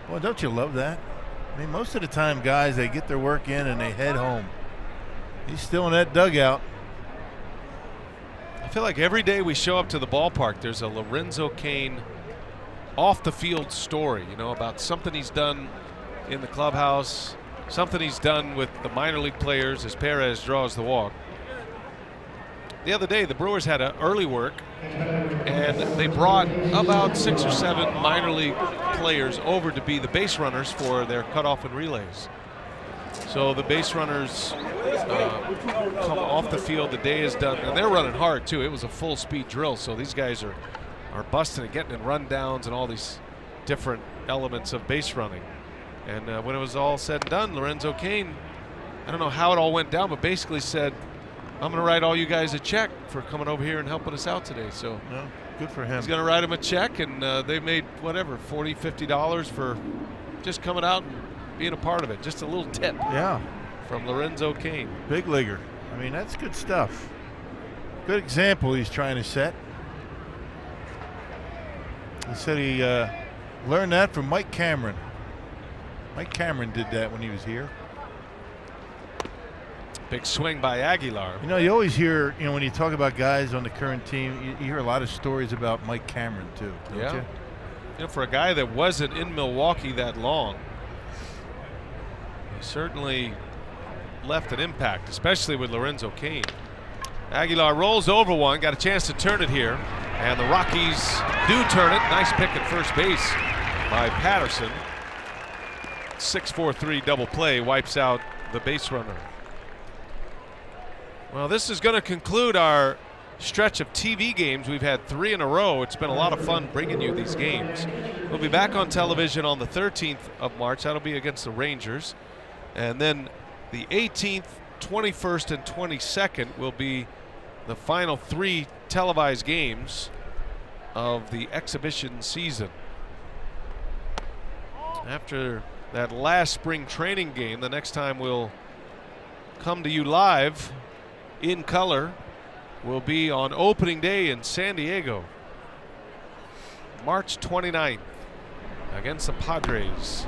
Well, don't you love that? I mean, most of the time, guys, they get their work in and they head home. He's still in that dugout. I feel like every day we show up to the ballpark, there's a Lorenzo Cain off the field story, you know, about something he's done in the clubhouse, something he's done with the minor league players as Perez draws the walk. The other day, the Brewers had an early work, and they brought about 6 or 7 minor league players over to be the base runners for their cutoff and relays. So the base runners come off the field, the day is done, and they're running hard too. It was a full speed drill, so these guys are busting and getting in rundowns and all these different elements of base running. And when it was all said and done, Lorenzo Cain, I don't know how it all went down, but basically said, I'm going to write all you guys a check for coming over here and helping us out today. So no, good for him. He's going to write him a check, and they made whatever, $40, $50 for just coming out and being a part of it. Just a little tip. Yeah. From Lorenzo Cain. Big leaguer. I mean, that's good stuff. Good example he's trying to set. He said he learned that from Mike Cameron. Mike Cameron did that when he was here. Big swing by Aguilar. You know, you always hear, you know, when you talk about guys on the current team, you hear a lot of stories about Mike Cameron too, don't you? You know, for a guy that wasn't in Milwaukee that long, he certainly left an impact, especially with Lorenzo Cain. Aguilar rolls over one, got a chance to turn it here, and the Rockies do turn it. Nice pick at first base by Patterson. 6-4-3 double play wipes out the base runner. Well, this is going to conclude our stretch of TV games. We've had 3 in a row. It's been a lot of fun bringing you these games. We'll be back on television on the 13th of March. That'll be against the Rangers. And then the 18th, 21st, and 22nd will be the final 3 televised games of the exhibition season. After that last spring training game, the next time we'll come to you live in color will be on opening day in San Diego, March 29th, against the Padres.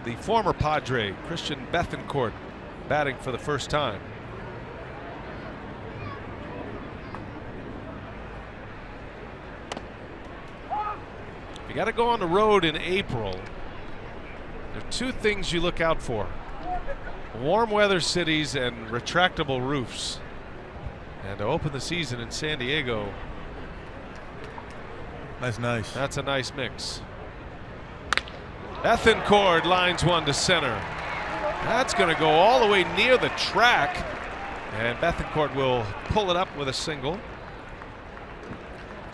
The former Padre, Christian Bethancourt, batting for the first time. You got to go on the road in April. There are 2 things you look out for: warm weather cities and retractable roofs. And to open the season in San Diego, that's nice. That's a nice mix. Bethancourt lines one to center. That's going to go all the way near the track, and Bethancourt will pull it up with a single.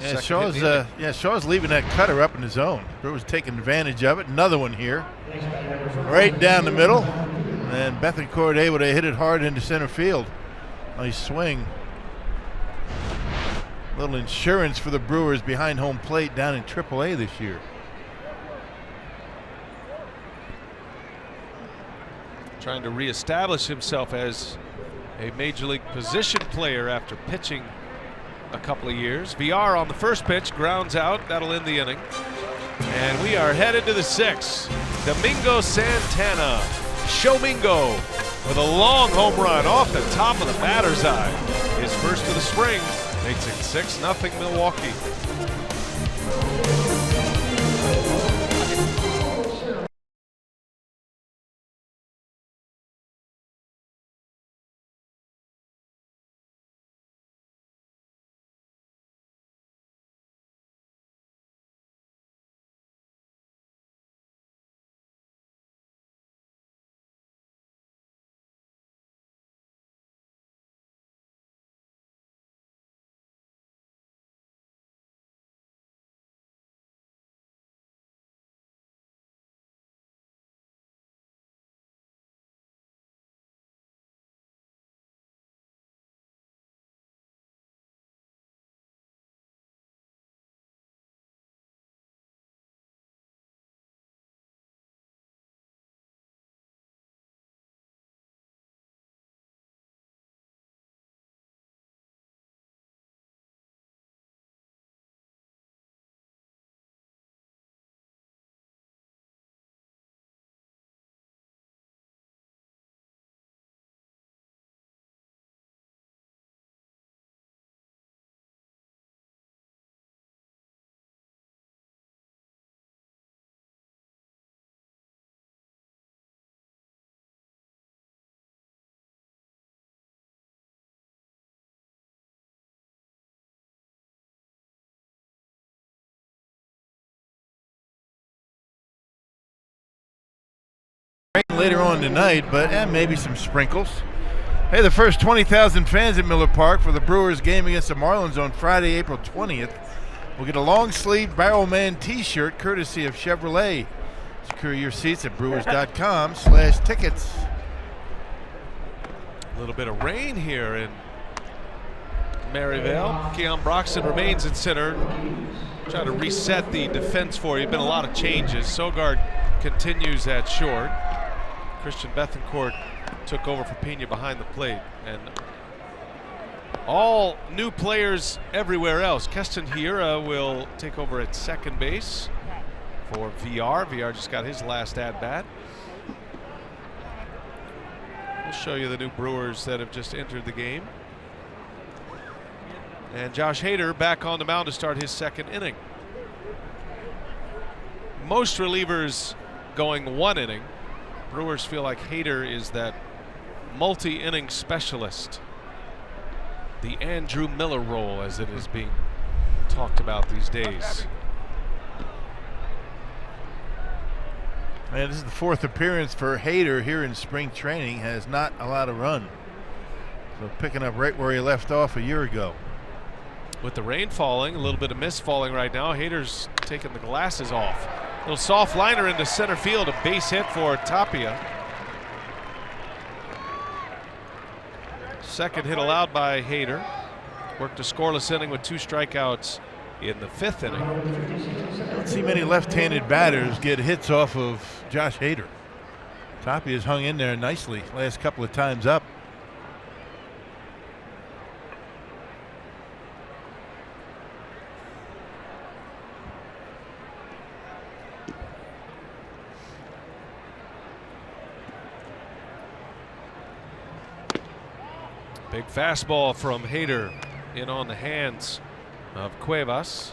Yeah, Shaw's leaving that cutter up in the zone. Brewers taking advantage of it. Another one here, right down the middle, and Bethancourt able to hit it hard into center field. Nice swing. Little insurance for the Brewers behind home plate down in AAA this year. Trying to reestablish himself as a major league position player after pitching a couple of years. VR on the first pitch, grounds out. That'll end the inning. And we are headed to the 6th. Domingo Santana, Shomingo, with a long home run off the top of the batter's eye. His first of the spring makes it 6-0 Milwaukee. later on tonight, but maybe some sprinkles. Hey, the first 20,000 fans at Miller Park for the Brewers game against the Marlins on Friday, April 20th will get a long-sleeve Barrelman T-shirt courtesy of Chevrolet. Secure your seats at brewers.com/tickets. A little bit of rain here in Maryvale. Keon Broxton remains in center. Trying to reset the defense for you. Been a lot of changes. Sogard continues at short. Christian Bethancourt took over for Pena behind the plate. And all new players everywhere else. Keston Hiura will take over at second base for VR. VR just got his last at-bat. We'll show you the new Brewers that have just entered the game. And Josh Hader back on the mound to start his second inning. Most relievers going one inning. Brewers feel like Hader is that multi-inning specialist. The Andrew Miller role, as it is being talked about these days. And this is the fourth appearance for Hader here in spring training. Has not allowed a run. So picking up right where he left off a year ago. With the rain falling, a little bit of mist falling right now, Hader's taking the glasses off. Little soft liner into center field, a base hit for Tapia. Second hit allowed by Hader. Worked a scoreless inning with 2 strikeouts in the 5th inning. I don't see many left-handed batters get hits off of Josh Hader. Tapia's hung in there nicely last couple of times up. Big fastball from Hader in on the hands of Cuevas.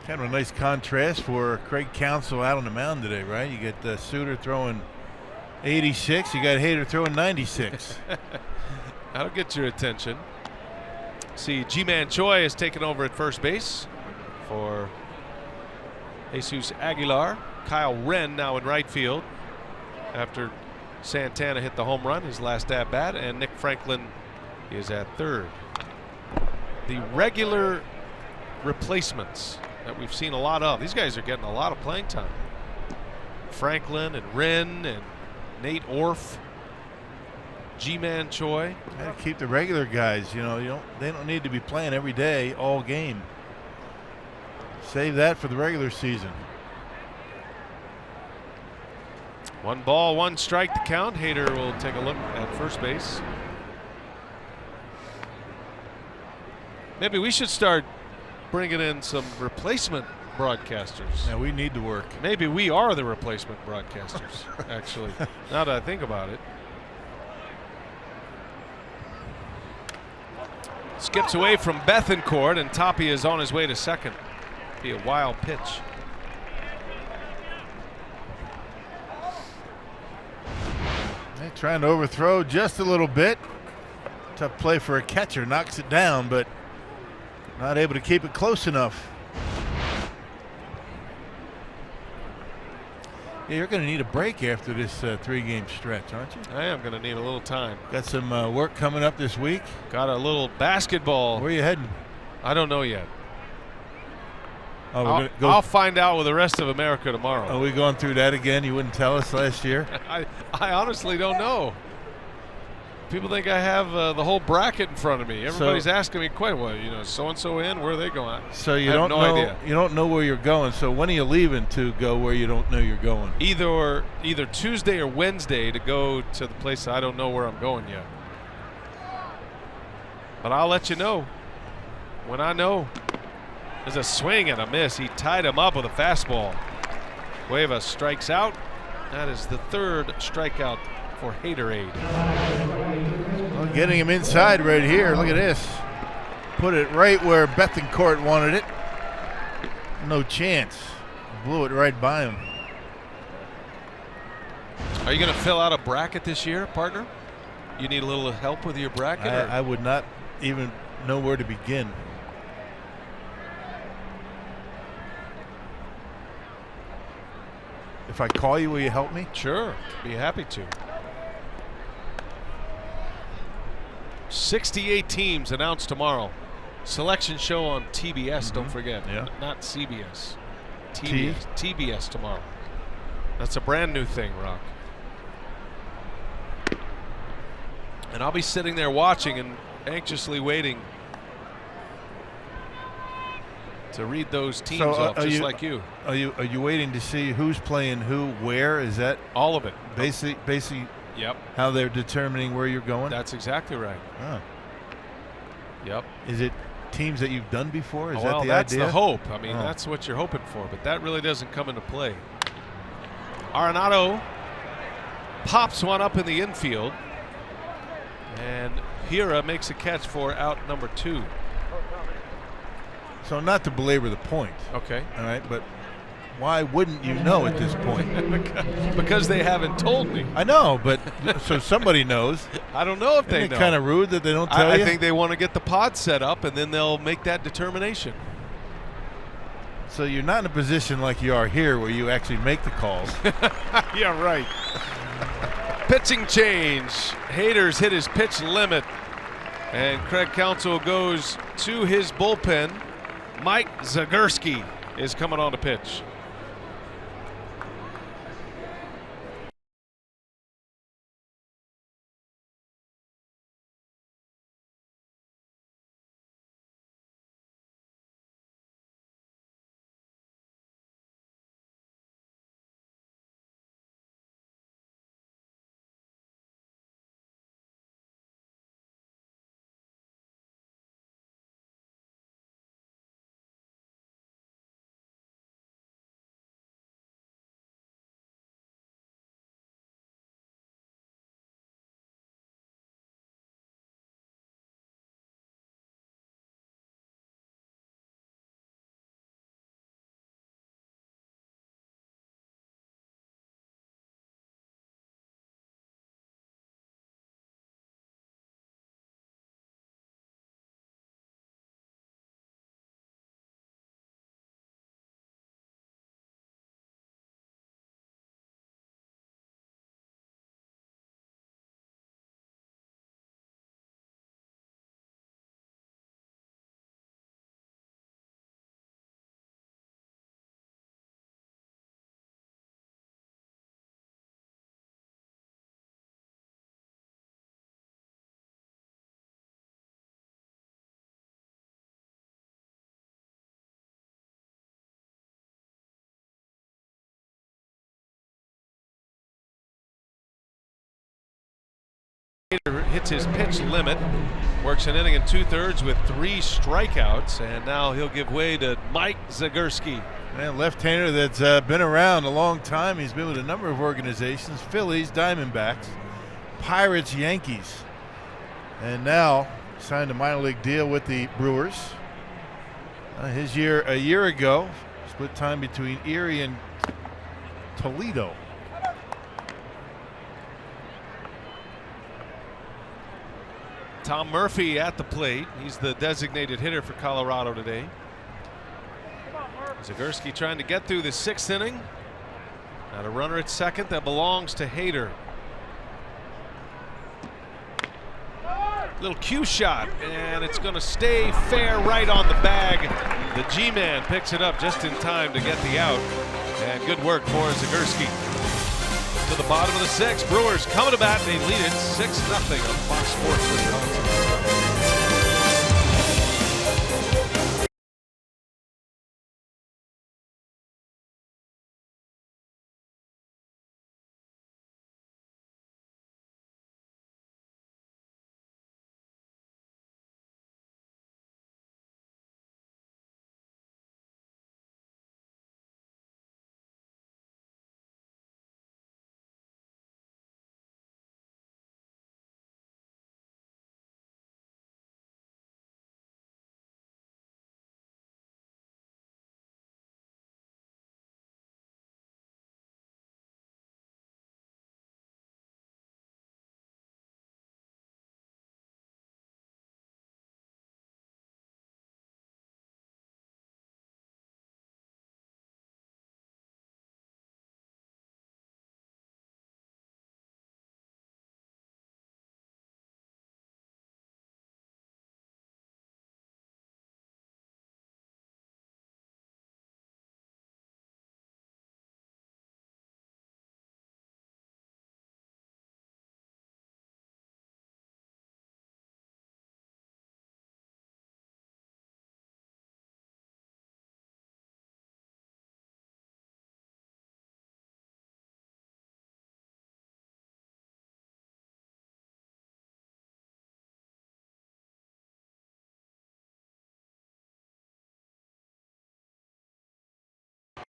Kind of a nice contrast for Craig Counsell out on the mound today, right? You get Suter throwing 86, you got Hader throwing 96. That'll get your attention. See, G-Man Choi has taken over at first base for Jesus Aguilar. Kyle Wren now in right field after Santana hit the home run, his last at bat, and Nick Franklin is at third. The regular replacements that we've seen a lot of. These guys are getting a lot of playing time. Franklin and Wren and Nate Orf, G-Man Choi. Gotta keep the regular guys, they don't need to be playing every day all game. Save that for the regular season. 1 ball, 1 strike to count. Hader will take a look at first base. Maybe we should start bringing in some replacement broadcasters. Yeah, we need to work. Maybe we are the replacement broadcasters, actually, now that I think about it. Skips away from Bethancourt, and Tapia is on his way to second. Be a wild pitch. Trying to overthrow just a little bit. Tough play for a catcher. Knocks it down, but not able to keep it close enough. Yeah, you're going to need a break after this 3-game stretch, aren't you? I am going to need a little time. Got some work coming up this week. Got a little basketball. Where are you heading? I don't know yet. Oh, I'll find out with the rest of America tomorrow. Are we going through that again? You wouldn't tell us last year? I honestly don't know. People think I have the whole bracket in front of me. Everybody's asking me quite well, so and so in. Where are they going? So you I don't have no idea. You don't know where you're going. So when are you leaving to go where you don't know you're going? Either Tuesday or Wednesday to go to the place I don't know where I'm going yet. But I'll let you know when I know. There's a swing and a miss. He tied him up with a fastball. Cuevas strikes out. That is the 3rd strikeout for Haderade. Well, getting him inside right here. Look at this. Put it right where Bethancourt wanted it. No chance. Blew it right by him. Are you going to fill out a bracket this year, partner? You need a little help with your bracket? I would not even know where to begin. If I call you, will you help me? Sure, be happy to. 68 teams announced tomorrow. Selection show on TBS, don't forget. Yeah. Not CBS. TBS tomorrow. That's a brand new thing, Rock. And I'll be sitting there watching and anxiously waiting to read those teams off, just like you. Are you waiting to see who's playing who, where? Is that all of it? Basically. Yep. How they're determining where you're going? That's exactly right. Oh. Yep. Is it teams that you've done before? Is well, that the that's idea? the hope. I mean, that's what you're hoping for, but that really doesn't come into play. Arenado pops one up in the infield, and Hira makes a catch for out number 2. So not to belabor the point. Okay. All right, but why wouldn't you know at this point? Because they haven't told me. I know, but so somebody knows. I don't know if they know. Kind of rude that they don't tell you. I think they want to get the pod set up, and then they'll make that determination. So you're not in a position like you are here where you actually make the calls. Yeah, right. Pitching change. Hader's hit his pitch limit, and Craig Counsell goes to his bullpen. Mike Zagurski is coming on to pitch. Hader hits his pitch limit, works an inning and 2/3 with 3 strikeouts, and now he'll give way to Mike Zagurski. Man, left-hander that's been around a long time. He's been with a number of organizations: Phillies, Diamondbacks, Pirates, Yankees, and now signed a minor league deal with the Brewers. His year a year ago, split time between Erie and Toledo. Tom Murphy at the plate. He's the designated hitter for Colorado today. Zagurski trying to get through the 6th inning. Got a runner at second that belongs to Hader. Little cue shot, and it's going to stay fair right on the bag. The G-man picks it up just in time to get the out. And good work for Zagurski. To the bottom of the 6th, Brewers coming to bat. They lead it 6-0 on Fox Sports Wisconsin.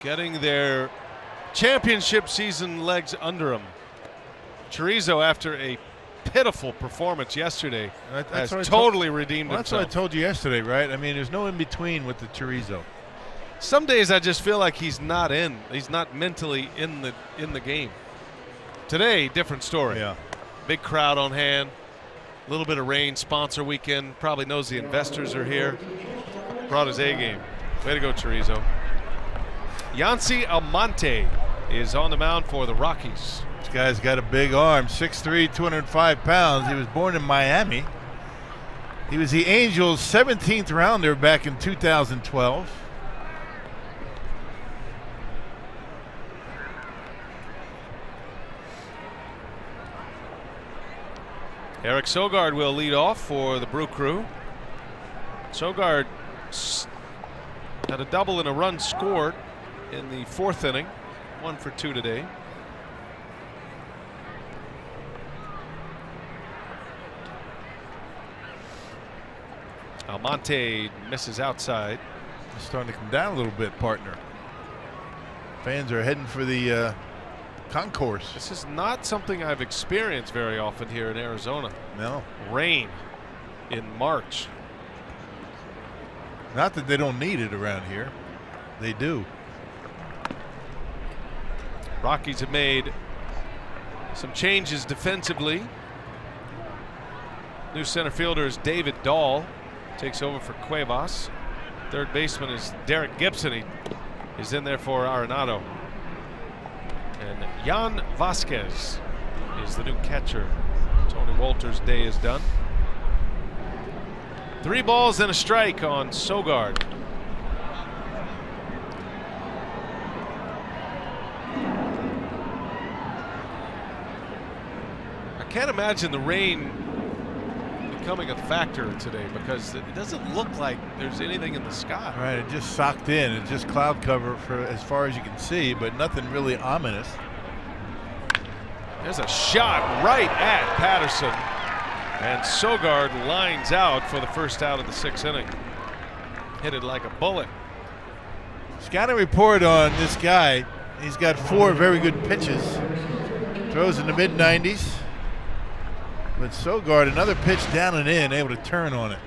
getting their championship season legs under them. Chorizo, after a pitiful performance yesterday, has totally redeemed himself. That's what I told you yesterday, right? I mean, there's no in between with the Chorizo. Some days I just feel like he's not mentally in the game. Today, different story. Yeah. Big crowd on hand, a little bit of rain, sponsor weekend, probably knows the investors are here. Brought his A game. Way to go, Chorizo. Yancy Almonte is on the mound for the Rockies. This guy's got a big arm, 6'3", 205 pounds. He was born in Miami. He was the Angels' 17th rounder back in 2012. Eric Sogard will lead off for the Brew Crew. Sogard had a double and a run scored in the 4th inning. 1 for 2 today. Almonte misses outside. It's starting to come down a little bit, partner. Fans are heading for the concourse. This is not something I've experienced very often here in Arizona. No. Rain in March. Not that they don't need it around here. They do. Rockies have made some changes defensively. New center fielder is David Dahl. Takes over for Cuevas. Third baseman is Derek Gibson. He is in there for Arenado. And Jan Vasquez is the new catcher. Tony Wolters' day is done. 3 balls and a strike on Sogard. I can't imagine the rain becoming a factor today because it doesn't look like there's anything in the sky. Right, it just socked in. It's just cloud cover for as far as you can see, but nothing really ominous. There's a shot right at Patterson, and Sogard lines out for the first out of the 6th inning. Hit it like a bullet. Scouting report on this guy. He's got 4 very good pitches. Throws in the mid-90s. But Sogard, another pitch down and in, able to turn on it.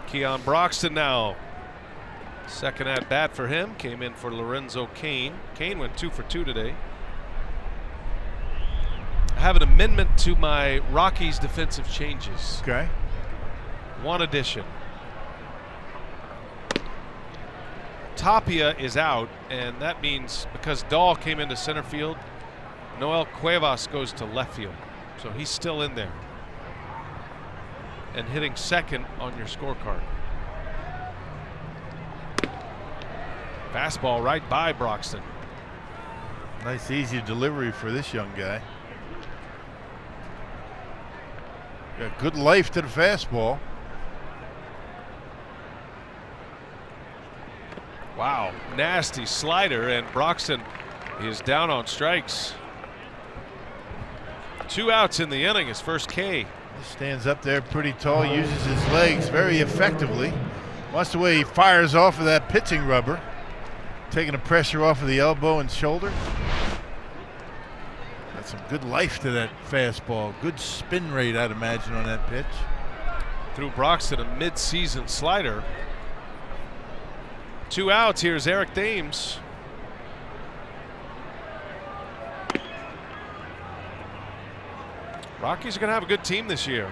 Keon Broxton now. Second at bat for him. Came in for Lorenzo Cain. Cain went 2 for 2 today. I have an amendment to my Rockies defensive changes. Okay. 1 addition. Tapia is out, and that means because Dahl came into center field, Noel Cuevas goes to left field. So he's still in there and hitting second on your scorecard. Fastball right by Broxton. Nice easy delivery for this young guy. Got good life to the fastball. Wow, nasty slider, and Broxton is down on strikes. 2 outs in the inning, his first K. He stands up there pretty tall, uses his legs very effectively. Watch the way he fires off of that pitching rubber, taking the pressure off of the elbow and shoulder. Got some good life to that fastball. Good spin rate, I'd imagine, on that pitch. Threw Broxton a mid-season slider. 2 outs. Here's Eric Thames. Rockies are going to have a good team this year.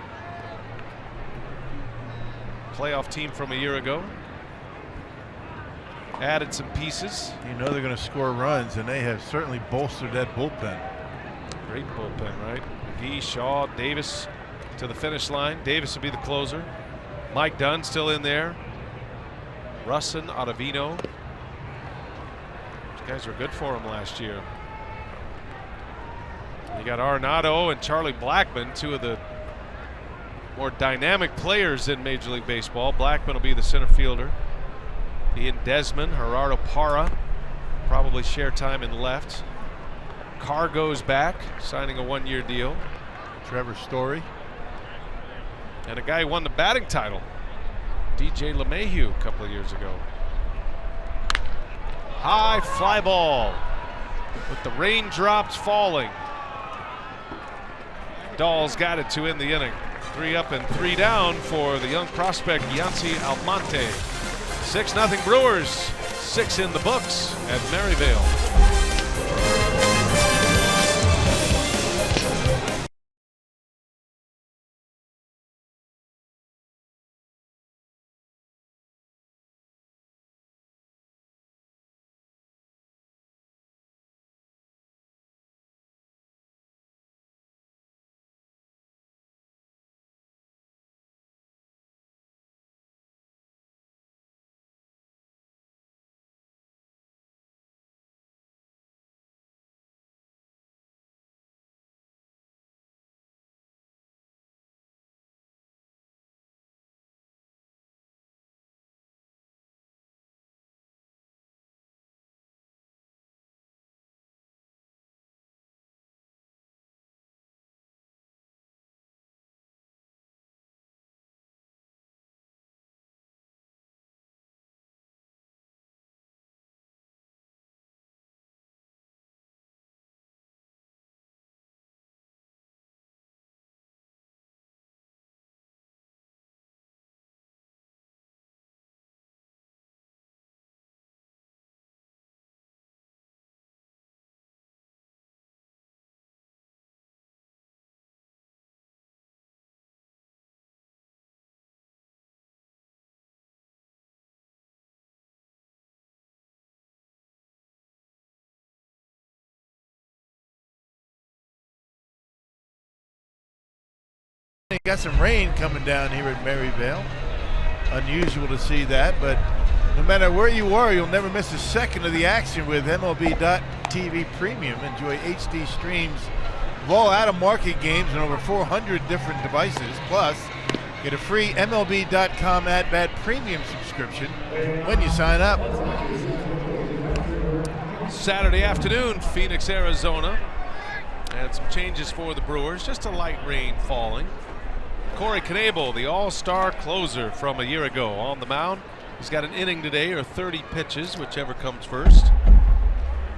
Playoff team from a year ago. Added some pieces. You know they're going to score runs, and they have certainly bolstered that bullpen. Great bullpen, right? McGee, Shaw, Davis to the finish line. Davis will be the closer. Mike Dunn still in there. Russin, Ottavino. These guys were good for him last year. You got Arenado and Charlie Blackmon, 2 of the more dynamic players in Major League Baseball. Blackmon will be the center fielder. Ian Desmond, Gerardo Parra, probably share time in left. Carr goes back, signing a 1-year deal. Trevor Story. And a guy who won the batting title, DJ LeMahieu, a couple of years ago. High fly ball with the raindrops falling. Dahl's got it to end the inning. 3 up and 3 down for the young prospect Yancy Almonte. 6-0 Brewers, 6 in the books at Maryvale. Got some rain coming down here at Maryvale. Unusual to see that, but no matter where you are, you'll never miss a second of the action with MLB.TV Premium. Enjoy HD streams of all out-of-market games on over 400 different devices. Plus, get a free MLB.com at-bat premium subscription when you sign up. Saturday afternoon, Phoenix, Arizona. And some changes for the Brewers. Just a light rain falling. Corey Knebel, the all-star closer from a year ago, on the mound. He's got an inning today, or 30 pitches, whichever comes first.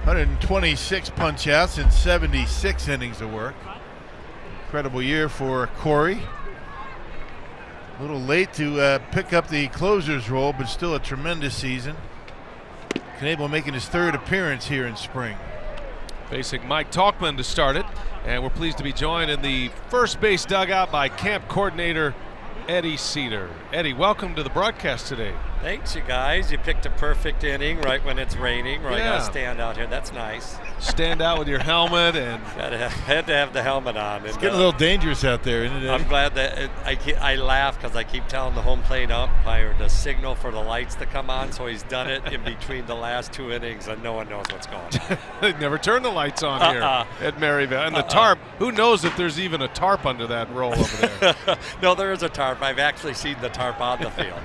126 punch-outs in 76 innings of work. Incredible year for Corey. A little late to pick up the closer's role, but still a tremendous season. Knebel making his 3rd appearance here in spring. Facing Mike Talkman to start it. And we're pleased to be joined in the first base dugout by camp coordinator Eddie Cedar. Eddie, welcome to the broadcast today. Thanks, you guys. You picked a perfect inning right when it's raining. Right, Yeah. I gotta stand out here. That's nice. Stand out with your helmet and Had to have the helmet on. It's getting a little dangerous out there, isn't it? I'm glad that I laugh because I keep telling the home plate umpire to signal for the lights to come on, so he's done it in between the last 2 innings, and no one knows what's going on. they never turn the lights on here at Maryvale. And the tarp, who knows if there's even a tarp under that roll over there. No, there is a tarp. I've actually seen the tarp on the field.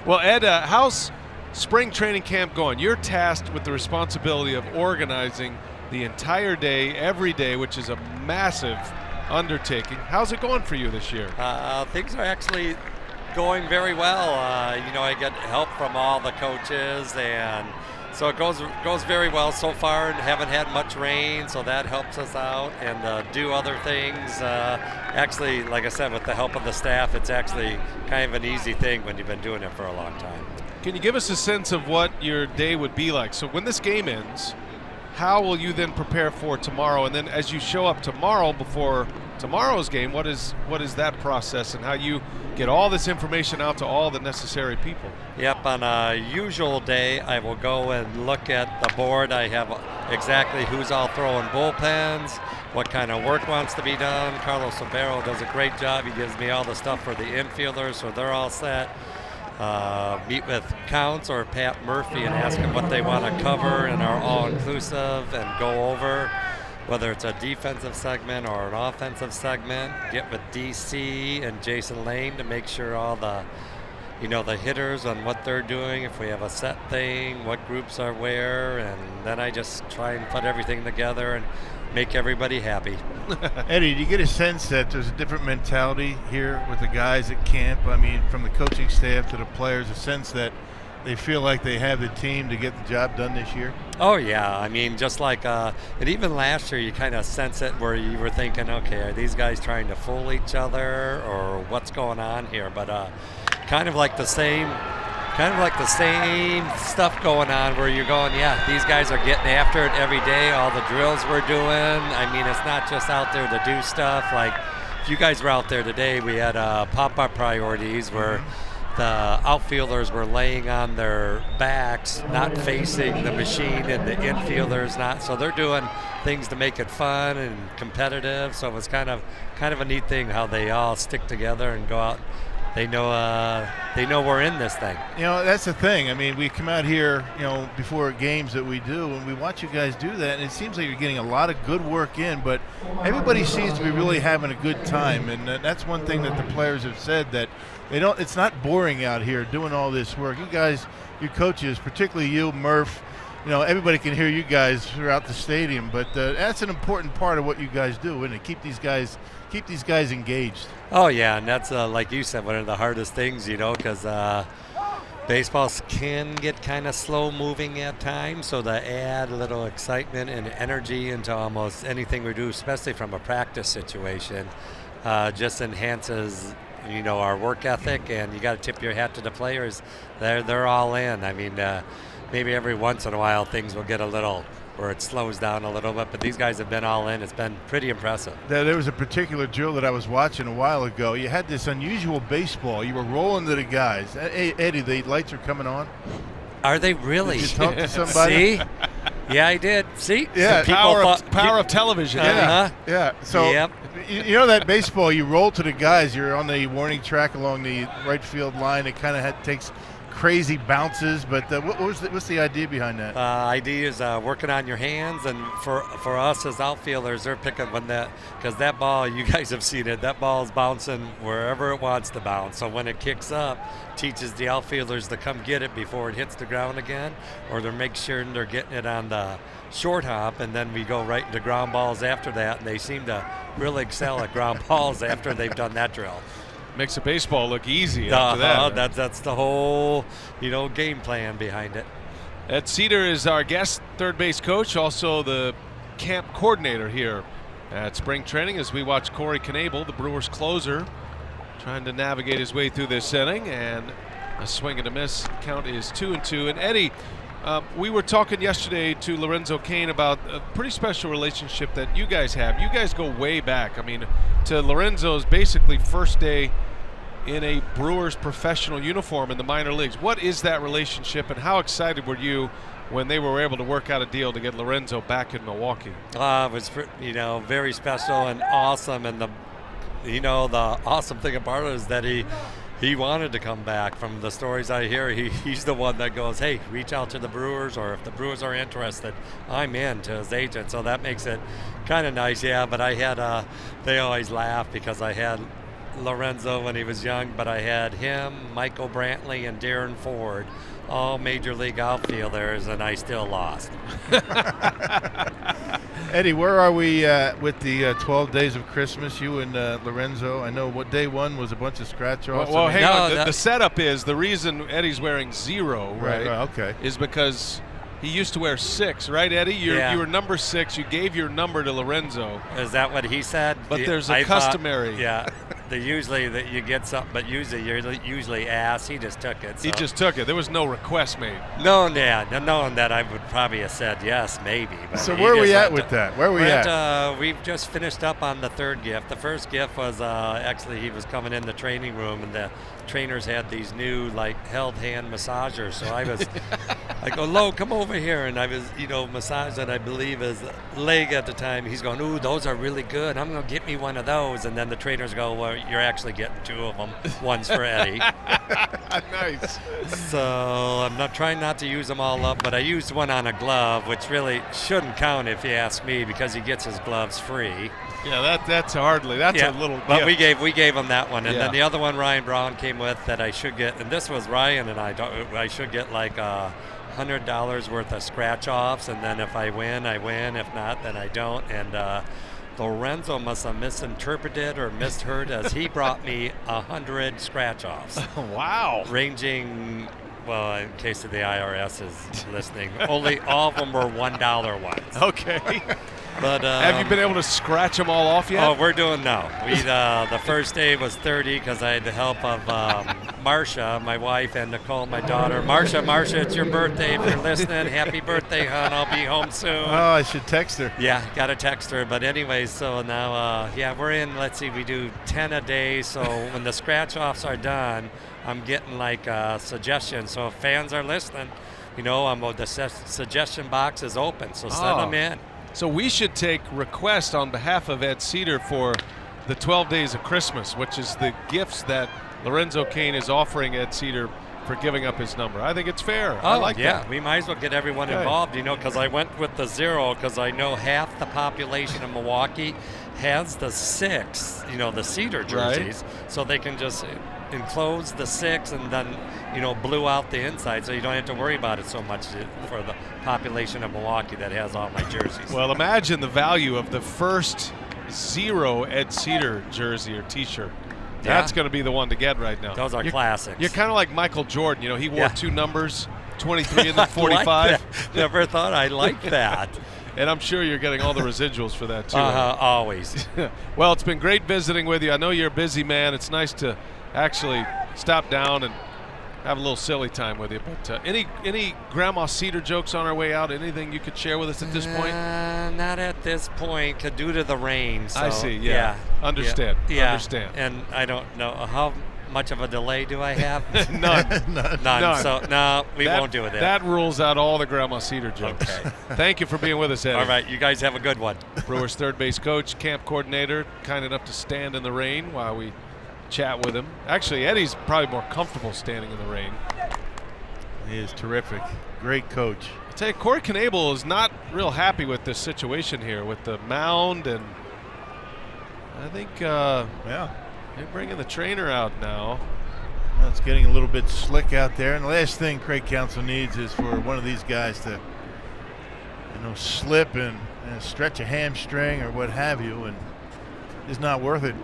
Well, Ed, how's spring training camp going? You're tasked with the responsibility of organizing the entire day, every day, which is a massive undertaking. How's it going for you this year? Things are actually going very well. I get help from all the coaches, and so it goes very well so far, and haven't had much rain, so that helps us out, and do other things. Actually, like I said, with the help of the staff, it's actually kind of an easy thing when you've been doing it for a long time. Can you give us a sense of what your day would be like? So when this game ends, how will you then prepare for tomorrow? And then as you show up tomorrow before tomorrow's game, what is that process, and how you get all this information out to all the necessary people? Yep, on a usual day, I will go and look at the board. I have exactly who's all throwing bullpens, what kind of work wants to be done. Carlos Sobero does a great job. He gives me all the stuff for the infielders, so they're all set. Meet with Counts or Pat Murphy and ask them what they want to cover in our all-inclusive, and go over whether it's a defensive segment or an offensive segment. Get with DC and Jason Lane to make sure all the the hitters on what they're doing, if we have a set thing, what groups are where, and then I just try and put everything together and make everybody happy. Eddie, do you get a sense that there's a different mentality here with the guys at camp? I mean, from the coaching staff to the players, a sense that they feel like they have the team to get the job done this year? Oh, yeah. I mean, just like, and even last year, you kind of sense it where you were thinking, okay, are these guys trying to fool each other or what's going on here? But kind of like the same stuff going on where you're going, yeah, these guys are getting after it every day, all the drills we're doing. I mean, it's not just out there to do stuff. Like, if you guys were out there today, we had pop-up priorities where the outfielders were laying on their backs, not facing the machine, and the infielders not. So they're doing things to make it fun and competitive. So it was kind of a neat thing how they all stick together and go out. They know we're in this thing. That's the thing. I mean, we come out here, before games that we do, and we watch you guys do that, and it seems like you're getting a lot of good work in, but everybody seems to be really having a good time, and that's one thing that the players have said, that it's not boring out here doing all this work. You guys, you coaches, particularly you, Murph, everybody can hear you guys throughout the stadium, but that's an important part of what you guys do, isn't it? Keep these guys engaged. Oh, yeah, and that's, like you said, one of the hardest things, because baseball can get kind of slow-moving at times, so to add a little excitement and energy into almost anything we do, especially from a practice situation, just enhances, our work ethic, and you got to tip your hat to the players. They're all in. I mean, maybe every once in a while things will get a little where it slows down a little bit, but these guys have been all in. It's been pretty impressive. There was a particular drill that I was watching a while ago. You had this unusual baseball. You were rolling to the guys. Hey, Eddie, the lights are coming on. Are they really? Did you talk to somebody? See? Yeah, I did. See? Yeah. Power of television. Yeah. So, yep. That baseball, you roll to the guys. You're on the warning track along the right field line. It kind of takes crazy bounces, but what's the idea behind that? Idea is working on your hands, and for us as outfielders, they're picking because that ball, you guys have seen it, that ball is bouncing wherever it wants to bounce. So when it kicks up, teaches the outfielders to come get it before it hits the ground again, or to make sure they're getting it on the short hop, and then we go right into ground balls after that, and they seem to really excel at ground balls after they've done that drill. Makes a baseball look easy after that. Right? That's the whole, game plan behind it. Ed Cedar is our guest third base coach, also the camp coordinator here at spring training, as we watch Corey Knebel, the Brewers closer, trying to navigate his way through this inning, and a swing and a miss. Count is 2-2. And Eddie, we were talking yesterday to Lorenzo Cain about a pretty special relationship that you guys have. You guys go way back. I mean, to Lorenzo's basically first day in a Brewers professional uniform in the minor leagues. What is that relationship, and how excited were you when they were able to work out a deal to get Lorenzo back in Milwaukee? It was, very special and awesome. And the awesome thing about it is that he wanted to come back. From the stories I hear, he's the one that goes, hey, reach out to the Brewers, or if the Brewers are interested, I'm in, to his agent. So that makes it kind of nice, yeah. But I had, they always laugh because I had Lorenzo when he was young, but I had him, Michael Brantley, and Darren Ford, all major league outfielders, and I still lost. Eddie, where are we with the 12 days of Christmas, you and Lorenzo? I know what day one was a bunch of scratch-offs. Well, hang on. The setup is, the reason Eddie's wearing 0, right, okay, is because he used to wear 6, right, Eddie? You were number 6. You gave your number to Lorenzo. Is that what he said? But there's a customary. Usually that you get something, but usually you're asked. He just took it. So. He just took it. There was no request made. No, knowing that, I would probably have said yes, maybe. But so where are we at with that? Where are we at? We've just finished up on the third gift. The first gift was actually he was coming in the training room, and the trainers had these new held hand massagers. So I go, Lo, come over here, and I was massaging, I believe, his leg at the time. He's going, ooh, those are really good. I'm gonna get me one of those. And then the trainers go, well, you're actually getting 2 of them. One's for Eddie. Nice. So I'm not trying not to use them all up, but I used one on a glove, which really shouldn't count if you ask me, because he gets his gloves free. Yeah, that's hardly. That's a little. But gift. we gave him that one, and Yeah. then the other one Ryan Brown came with that I should get, and this was Ryan and I should get like $100 worth of scratch offs, and then if I win, I win. If not, then I don't. And Lorenzo must have misinterpreted or misheard, as he brought me 100 scratch offs. Wow. Ranging, well, in case of the IRS is listening, only all of them were $1 ones. Okay. But have you been able to scratch them all off yet? Oh, we're doing now. We the first day was 30 because I had the help of Marcia, my wife, and Nicole, my daughter. Marcia, it's your birthday. If you're listening, happy birthday, hon. I'll be home soon. Oh, I should text her. Yeah, got to text her. But anyways, so now, we're in, let's see, we do 10 a day. So when the scratch-offs are done, I'm getting like suggestions. So if fans are listening, the suggestion box is open. So send them in. So we should take request on behalf of Ed Cedar for the 12 Days of Christmas, which is the gifts that Lorenzo Cain is offering Ed Cedar for giving up his number. I think it's fair. I like that. We might as well get everyone involved, because I went with the 0 because I know half the population of Milwaukee has the 6, the Cedar jerseys, so they can just enclose the 6 and then, blue out the inside, so you don't have to worry about it so much for the population of Milwaukee that has all my jerseys. Well, imagine the value of the first 0 Ed Cedar jersey or T-shirt. That's going to be the one to get right now. Those are classics. You're kind of like Michael Jordan. He wore 2 numbers, 23 and then 45. Never thought I liked that. And I'm sure you're getting all the residuals for that, too. Always. Well, it's been great visiting with you. I know you're a busy man. It's nice to actually stop down and have a little silly time with you. But any Grandma Cedar jokes on our way out? Anything you could share with us at this point? Not at this point, due to the rain. So, I see. Yeah. Understand. Yeah. Understand. And I don't know how much of a delay do I have? None. So no, we won't do it. That rules out all the Grandma Cedar jokes. Okay. Thank you for being with us, Eddie. All right, you guys have a good one. Brewers third base coach, camp coordinator, kind enough to stand in the rain while we chat with him. Actually, Eddie's probably more comfortable standing in the rain. He is terrific. Great coach. I'll tell you, Corey Knebel is not real happy with this situation here with the mound, and I think they're bringing the trainer out now. Well, it's getting a little bit slick out there, and the last thing Craig Counsell needs is for one of these guys to slip and stretch a hamstring or what have you, and it's not worth it.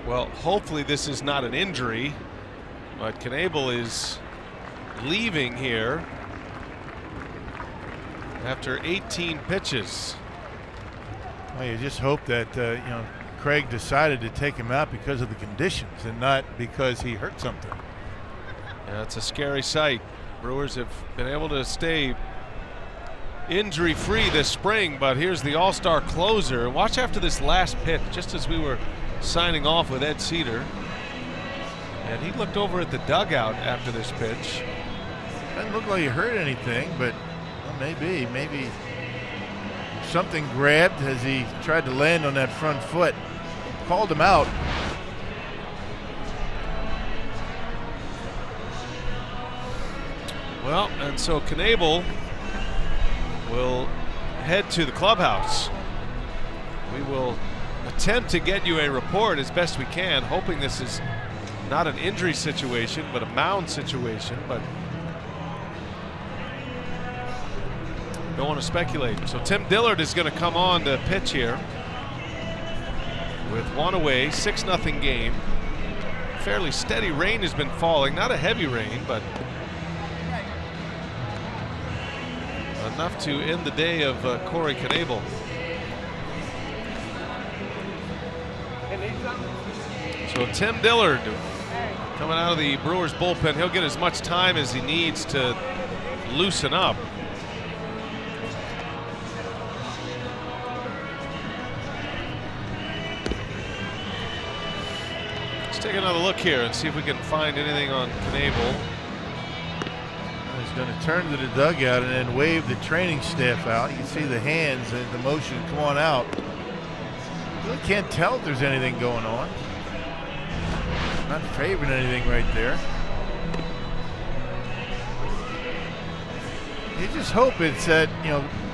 Well, hopefully this is not an injury, but Knebel is leaving here after 18 pitches. Well, you just hope that Craig decided to take him out because of the conditions and not because he hurt something. Yeah, it's a scary sight. Brewers have been able to stay injury-free this spring, but here's the all-star closer. Watch after this last pitch, just as we were signing off with Ed Cedar. And he looked over at the dugout after this pitch. Doesn't look like he hurt anything, but maybe something grabbed as he tried to land on that front foot. Called him out. Well, and so Knebel will head to the clubhouse. We will attempt to get you a report as best we can, hoping this is not an injury situation, but a mound situation, but don't want to speculate. So Tim Dillard is going to come on to pitch here with 1 away, 6-0 game. Fairly steady rain has been falling, not a heavy rain, but enough to end the day of Corey Knebel. So Tim Dillard coming out of the Brewers bullpen. He'll get as much time as he needs to loosen up. Let's take another look here and see if we can find anything on Knebel. He's going to turn to the dugout and then wave the training staff out. You can see the hands and the motion, come on out. Really can't tell if there's anything going on. Not favoring anything right there. You just hope it's that,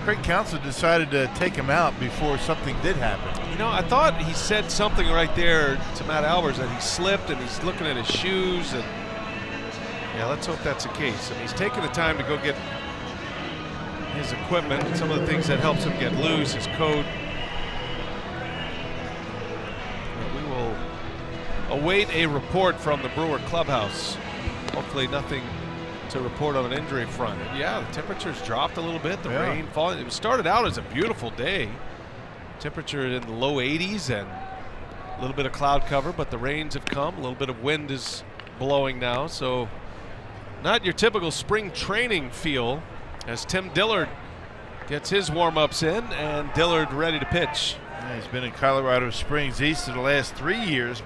Craig Counsell decided to take him out before something did happen. I thought he said something right there to Matt Albers that he slipped and he's looking at his shoes. And yeah, let's hope that's the case. And he's taking the time to go get his equipment and some of the things that helps him get loose, his coat. And we will await a report from the Brewer clubhouse. Hopefully nothing to report on an injury front. And yeah, the temperatures dropped a little bit, the rain falling. It started out as a beautiful day. Temperature in the low 80s and a little bit of cloud cover, but the rains have come. A little bit of wind is blowing now, so not your typical spring training feel as Tim Dillard gets his warm-ups in, and Dillard ready to pitch. Yeah, he's been in Colorado Springs East for the last 3 years.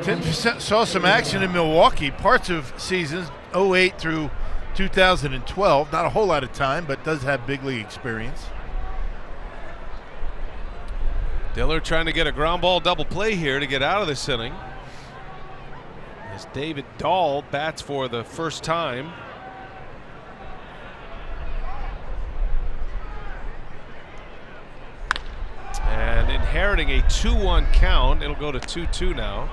Tim saw some action in Milwaukee, parts of seasons 08 through 2012. Not a whole lot of time, but does have big league experience. Dillard trying to get a ground ball double play here to get out of this inning. As David Dahl bats for the first time. And inheriting a 2-1 count, it'll go to 2-2 now.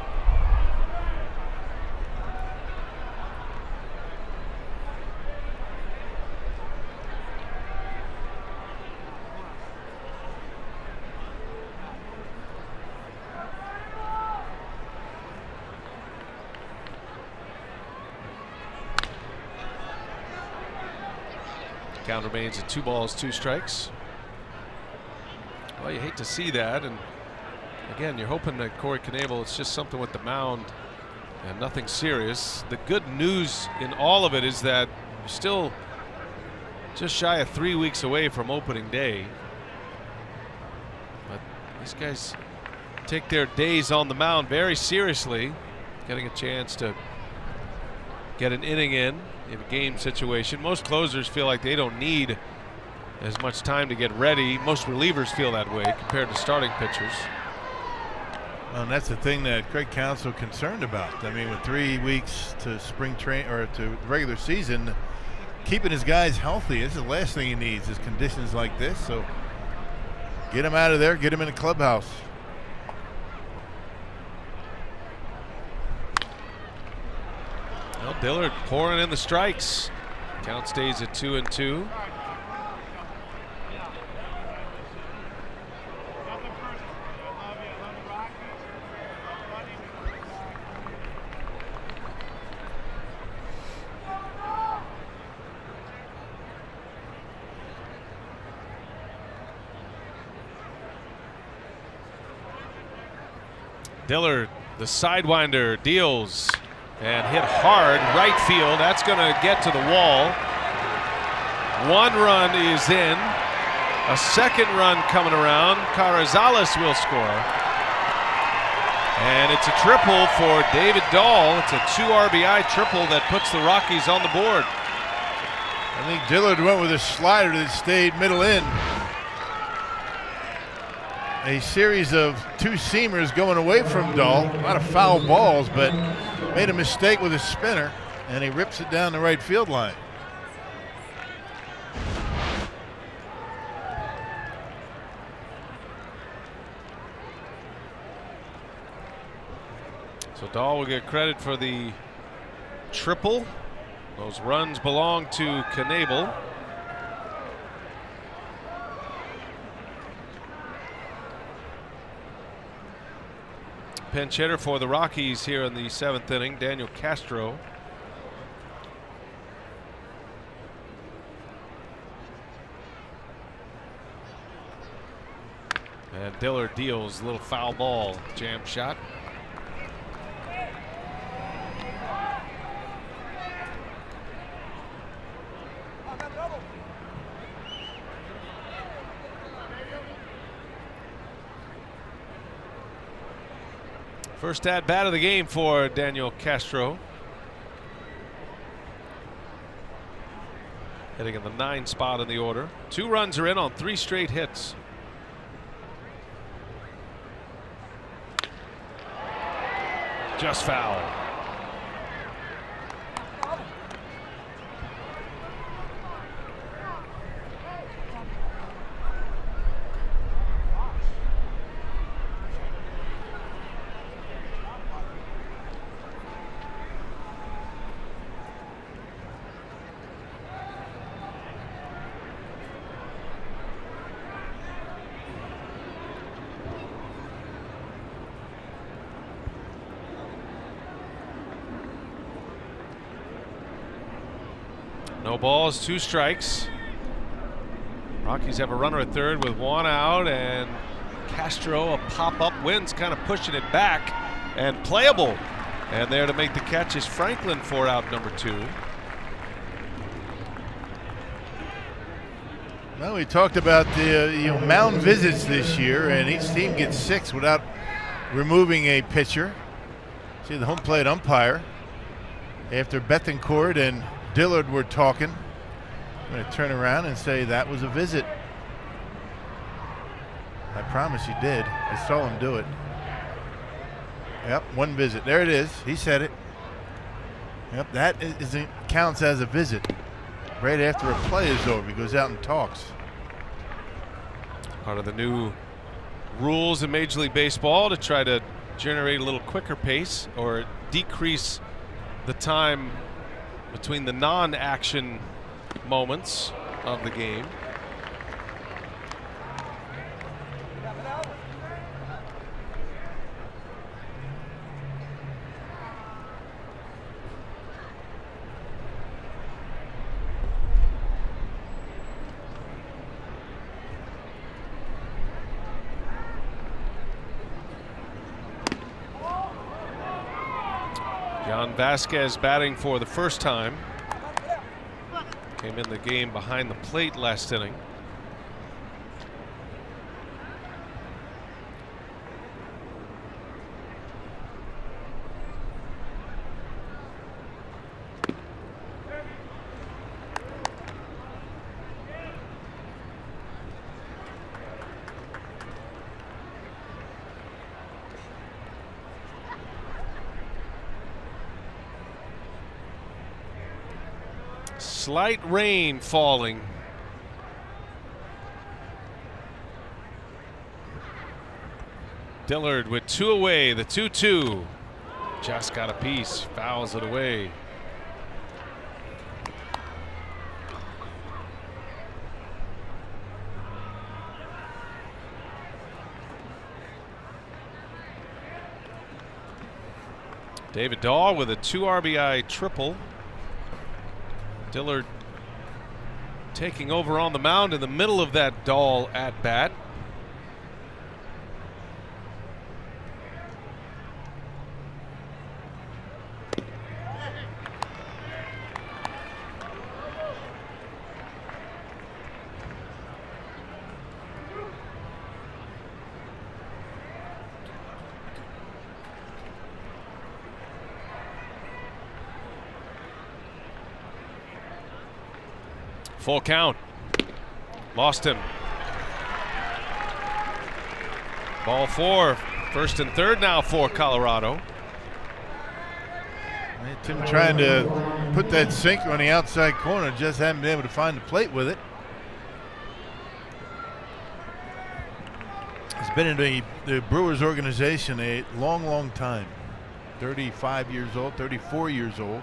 Count remains at 2 balls, 2 strikes. Well, you hate to see that, and again, you're hoping that Corey Knebel, it's just something with the mound and nothing serious. The good news in all of it is that you're still just shy of 3 weeks away from opening day. But these guys take their days on the mound very seriously, getting a chance to get an inning in a game situation. Most closers feel like they don't need as much time to get ready. Most relievers feel that way compared to starting pitchers. Well, and that's the thing that Craig Counsell concerned about. I mean, with 3 weeks to spring train or to regular season, keeping his guys healthy, this is the last thing he needs is conditions like this. So get him out of there, get him in the clubhouse. Well, Dillard pouring in the strikes. Count stays at 2-2. Dillard, the sidewinder, deals and hit hard right field. That's going to get to the wall. 1 run is in. A second run coming around. Carrizales will score. And it's a triple for David Dahl. It's a 2 RBI triple that puts the Rockies on the board. I think Dillard went with a slider that stayed middle in. A series of 2-seamers going away from Dahl. A lot of foul balls, but made a mistake with his spinner, and he rips it down the right field line. So Dahl will get credit for the triple. Those runs belong to Knebel. Pinch hitter for the Rockies here in the 7th inning, Daniel Castro. And Dillard deals a little foul ball, jam shot. First at bat of the game for Daniel Castro. Hitting in the 9 spot in the order. 2 runs are in on 3 straight hits. Just foul. No balls, 2 strikes. Rockies have a runner at third with 1 out, and Castro, a pop-up, wins, kind of pushing it back and playable. And there to make the catch is Franklin for out number 2. Well, we talked about the mound visits this year, and each team gets 6 without removing a pitcher. See the home plate umpire after Bethancourt and Dillard were talking. I'm going to turn around and say that was a visit. I promise he did. I saw him do it. Yep, 1 visit. There it is. He said it. Yep, that counts as a visit. Right after a play is over, he goes out and talks. Part of the new rules in Major League Baseball to try to generate a little quicker pace or decrease the time between the non-action moments of the game. John Vasquez batting for the first time. Came in the game behind the plate last inning. Slight rain falling. Dillard with 2 away, the 2-2. Just got a piece, fouls it away. David Dahl with a 2 RBI triple. Dillard taking over on the mound in the middle of that Dahl at bat. Full count. Lost him. Ball 4. First and third now for Colorado. Tim trying to put that sinker on the outside corner, just haven't been able to find the plate with it. He's been in the Brewers organization a long time. 35 years old, 34 years old.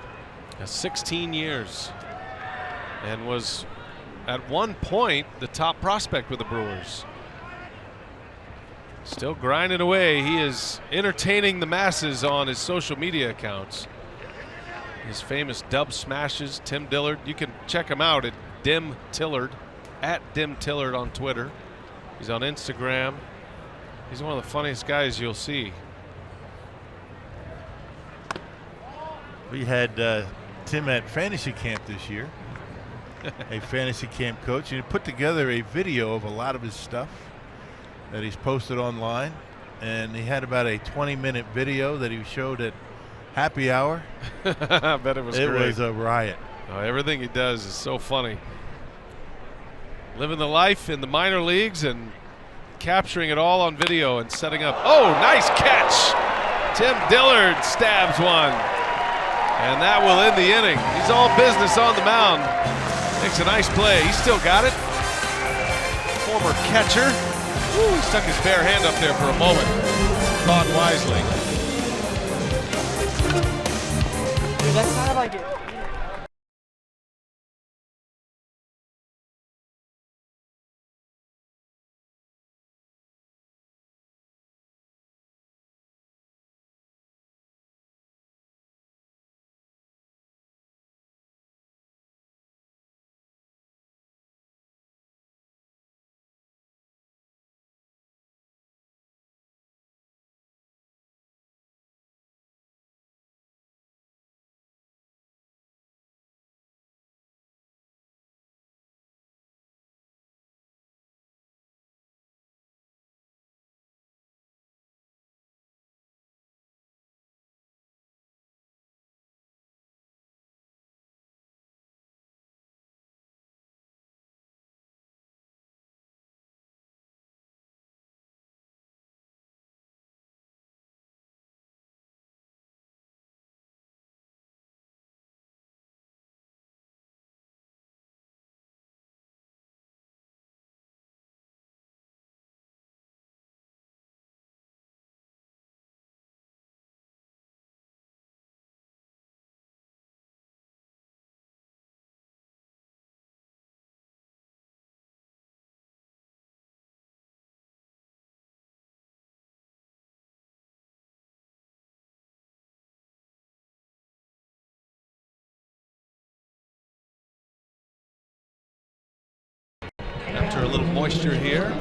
16 years. And was at one point the top prospect with the Brewers. Still grinding away. He is entertaining the masses on his social media accounts. His famous dub smashes, Tim Dillard. You can check him out at Dim Tillard, at Dim Tillard on Twitter. He's on Instagram. He's one of the funniest guys you'll see. We had Tim at fantasy camp this year. A fantasy camp coach, and he put together a video of a lot of his stuff that he's posted online, and he had about a 20-minute video that he showed at happy hour. I bet it was great. It was a riot. Oh, everything he does is so funny. Living the life in the minor leagues and capturing it all on video and setting up. Oh, nice catch Tim Dillard stabs one. And that will end the inning. He's all business on the mound. Makes a nice play. He's still got it. Former catcher. Woo, he stuck his bare hand up there for a moment. Thought wisely. That's kind of like it. After a little moisture here,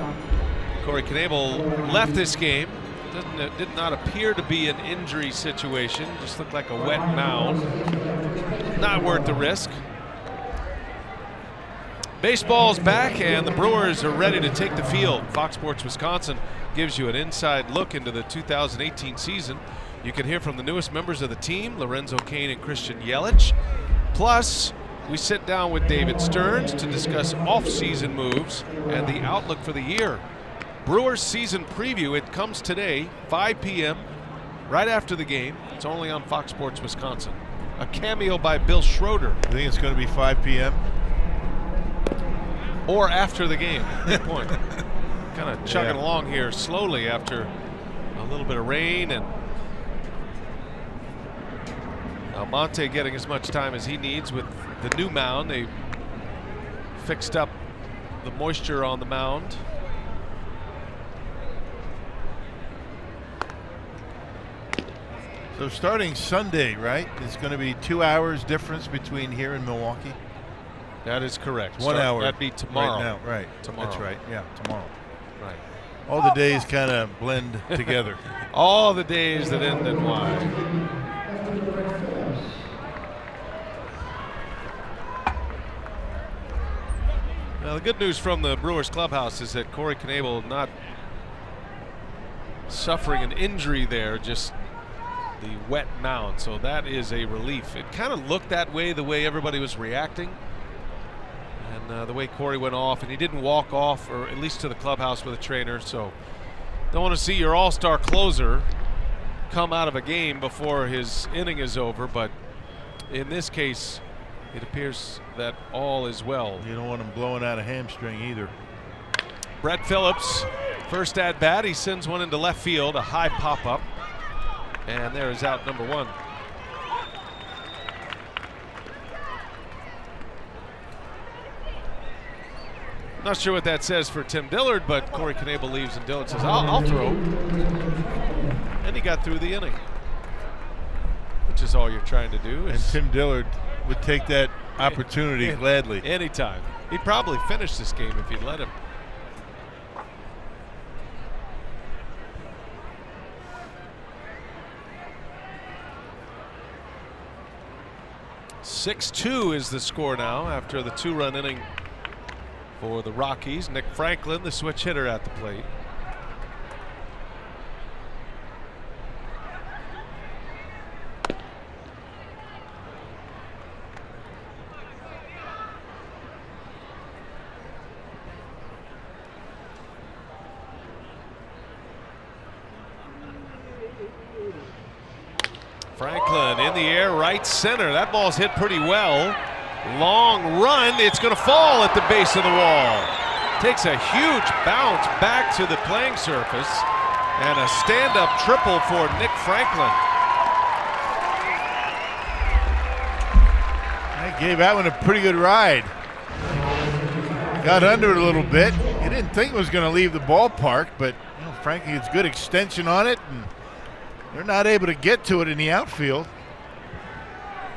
Corey Knebel left this game. Did not appear to be an injury situation. Just looked like a wet mound. Not worth the risk. Baseball's back and the Brewers are ready to take the field. Fox Sports Wisconsin gives you an inside look into the 2018 season. You can hear from the newest members of the team, Lorenzo Cain and Christian Yelich. Plus, we sit down with David Stearns to discuss off-season moves and the outlook for the year. Brewers season preview, it comes today, 5 p.m., right after the game. It's only on Fox Sports Wisconsin. A cameo by Bill Schroeder. I think it's going to be 5 p.m. Or after the game. Good point. Kind of chugging along here slowly after a little bit of rain, and Almonte getting as much time as he needs with the new mound. They fixed up the moisture on the mound. So starting Sunday, right? It's going to be 2 hours difference between here and Milwaukee. That is correct. 1 hour. That'd be tomorrow. Right now, right. Tomorrow. That's right. Yeah, tomorrow. Right. All the days kind of blend together. All the days that end in Y. Now, the good news from the Brewers clubhouse is that Corey Knebel not suffering an injury there, just the wet mound. So that is a relief. It kind of looked that way, the way everybody was reacting. And the way Corey went off, and he didn't walk off, or at least to the clubhouse with a trainer. So don't want to see your all-star closer come out of a game before his inning is over. But in this case, it appears that all is well. You don't want him blowing out a hamstring either. Brett Phillips, first at bat, he sends one into left field, a high pop-up. And there is out number one. Not sure what that says for Tim Dillard, but Corey Knebel leaves and Dillard says, I'll throw. And he got through the inning, which is all you're trying to do. And Tim Dillard would take that opportunity gladly. Anytime. He'd probably finish this game if you'd let him. (6-2) is the score now after the 2-run inning for the Rockies. Nick Franklin, the switch hitter, at the plate. Franklin in the air, right center. That ball's hit pretty well. Long run. It's going to fall at the base of the wall. Takes a huge bounce back to the playing surface. And a stand-up triple for Nick Franklin. That gave that one a pretty good ride. Got under it a little bit. You didn't think it was going to leave the ballpark, but Franklin gets good extension on it, and they're not able to get to it in the outfield.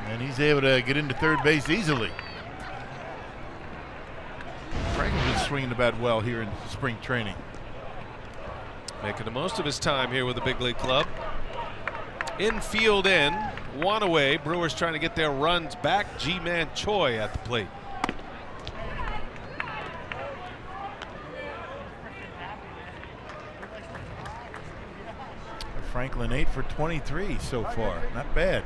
And he's able to get into third base easily. Franklin's been swinging the bat well here in spring training. Making the most of his time here with the big league club. Infield in, one away. Brewers trying to get their runs back. G-Man Choi at the plate. Franklin 8 for 23 so far. Not bad.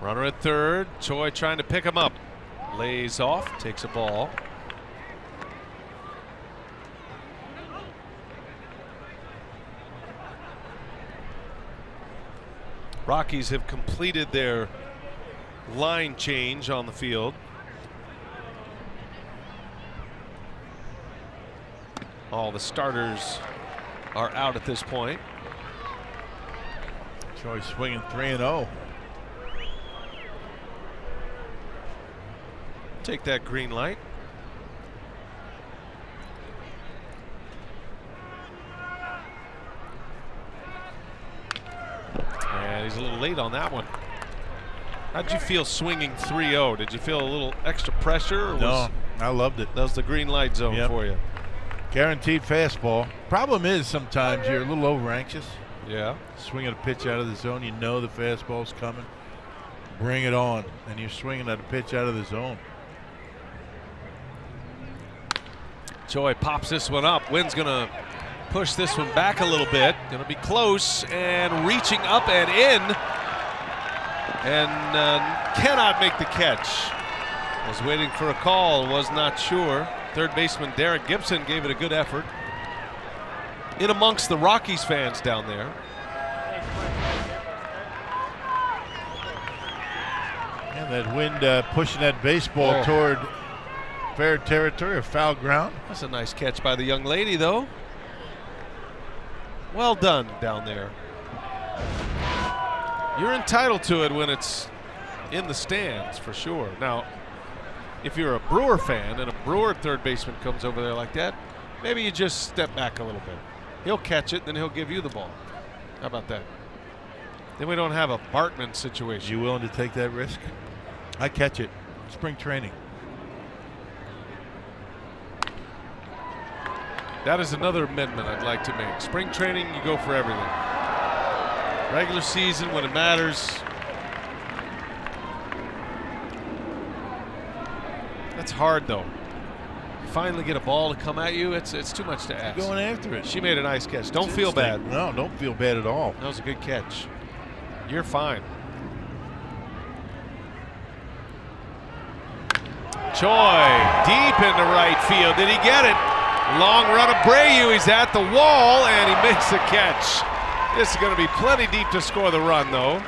Runner at third. Choi trying to pick him up. Lays off, takes a ball. Rockies have completed their line change on the field. All the starters are out at this point. Choi swinging 3-0. Take that green light. And he's a little late on that one. How'd you feel swinging 3-0? Did you feel a little extra pressure? Or No, I loved it. That was the green light zone for you. Guaranteed fastball. Problem is sometimes you're a little over anxious. Yeah. Swinging a pitch out of the zone, you know the fastball's coming. Bring it on. And you're swinging at a pitch out of the zone. Choi pops this one up. Wynn's going to push this one back a little bit. Going to be close and reaching up and in. And cannot make the catch. Was waiting for a call, was not sure. Third baseman Derek Gibson gave it a good effort. In amongst the Rockies fans down there. And that wind pushing that baseball toward fair territory or foul ground. That's a nice catch by the young lady, though. Well done down there. You're entitled to it when it's in the stands, for sure. Now, if you're a Brewer fan and a Brewer third baseman comes over there like that, maybe you just step back a little bit. He'll catch it, then he'll give you the ball. How about that? Then we don't have a Bartman situation. You willing to take that risk? I catch it. Spring training. That is another amendment I'd like to make. Spring training, you go for everything. Regular season, when it matters. That's hard, though. Finally get a ball to come at you, it's too much to ask. You're going after it. She made a nice catch. Don't feel bad. No, don't feel bad at all. That was a good catch. You're fine. Choi, deep into right field. Did he get it? Long run of Brayu. He's at the wall, and he makes the catch. This is going to be plenty deep to score the run, though.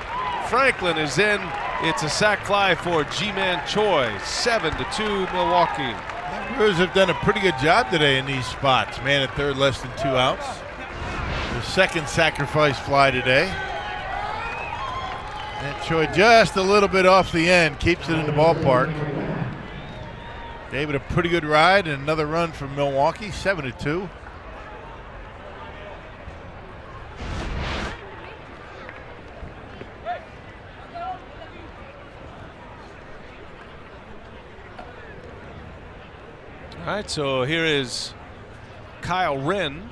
Franklin is in. It's a sac fly for G-Man Choi. 7-2 Milwaukee. The Brewers have done a pretty good job today in these spots. Man at third, less than 2 outs. The second sacrifice fly today. And Choi just a little bit off the end, keeps it in the ballpark. Gave it a pretty good ride, and another run from Milwaukee, 7-2. All right, so here is Kyle Wren.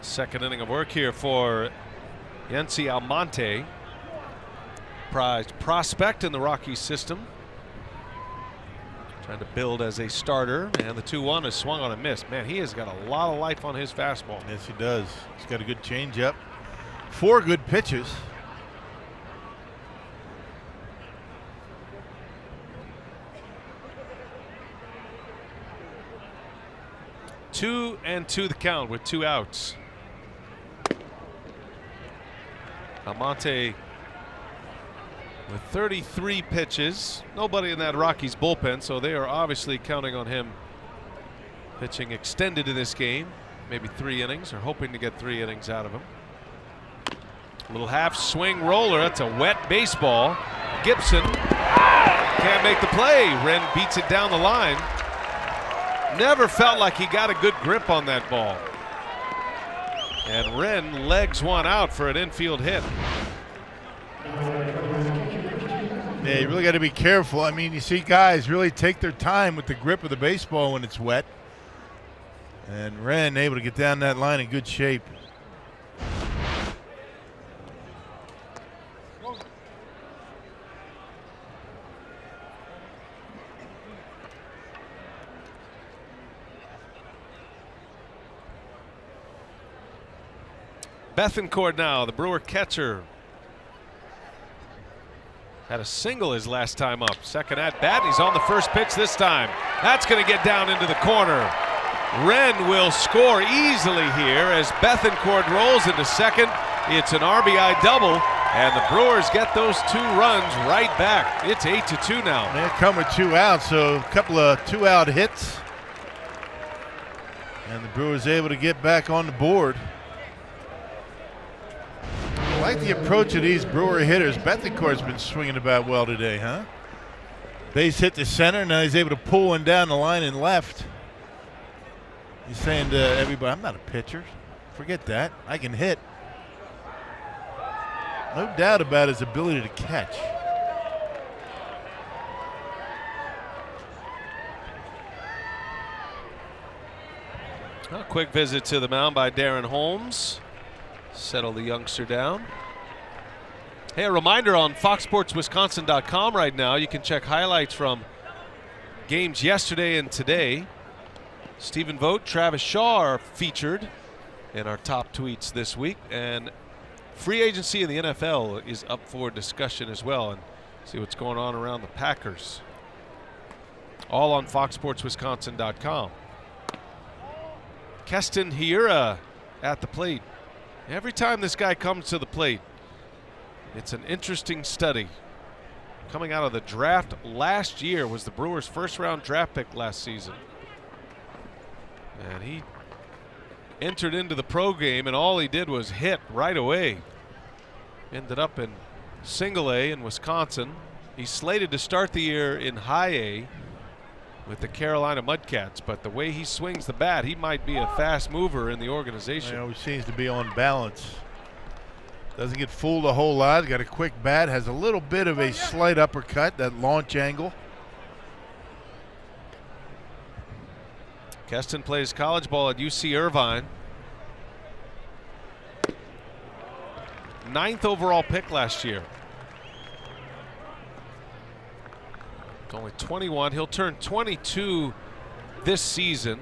Second inning of work here for Yency Almonte, prized prospect in the Rockies system. Trying to build as a starter, and the 2-1 is swung on a miss. Man, he has got a lot of life on his fastball. Yes, he does. He's got a good changeup. 4 good pitches. Two and 2 the count with 2 outs. Almonte with 33 pitches. Nobody in that Rockies bullpen, so they are obviously counting on him pitching extended in this game. Maybe 3 innings, or hoping to get 3 innings out of him. A little half swing roller. That's a wet baseball. Gibson can't make the play. Wren beats it down the line. Never felt like he got a good grip on that ball. And Wren legs one out for an infield hit. Yeah, you really got to be careful. I mean, you see guys really take their time with the grip of the baseball when it's wet. And Wren able to get down that line in good shape. Bethancourt now, the Brewer catcher. Had a single his last time up. Second at bat, he's on the first pitch this time. That's going to get down into the corner. Wren will score easily here as Bethancourt rolls into second. It's an RBI double, and the Brewers get those 2 runs right back. It's 8-2 now. They come with 2 outs, so a couple of 2-out hits. And the Brewers able to get back on the board. I like the approach of these Brewer hitters. Bethancourt's been swinging about well today, huh? Base hit to center. Now he's able to pull one down the line and left. He's saying to everybody, I'm not a pitcher. Forget that. I can hit. No doubt about his ability to catch. A quick visit to the mound by Darren Holmes. Settle the youngster down. Hey, a reminder on FoxSportsWisconsin.com right now. You can check highlights from games yesterday and today. Stephen Vogt, Travis Shaw are featured in our top tweets this week. And free agency in the NFL is up for discussion as well. And see what's going on around the Packers. All on FoxSportsWisconsin.com. Keston Hiura at the plate. Every time this guy comes to the plate, it's an interesting study. Coming out of the draft last year, was the Brewers' first-round draft pick last season. And he entered into the pro game, and all he did was hit right away. Ended up in single A in Wisconsin. He's slated to start the year in high A with the Carolina Mudcats, but the way he swings the bat, he might be a fast mover in the organization. He always seems to be on balance. Doesn't get fooled a whole lot. Got a quick bat, has a little bit of a slight uppercut, that launch angle. Keston plays college ball at UC Irvine. 9th overall pick last year. He's only 21. He'll turn 22 this season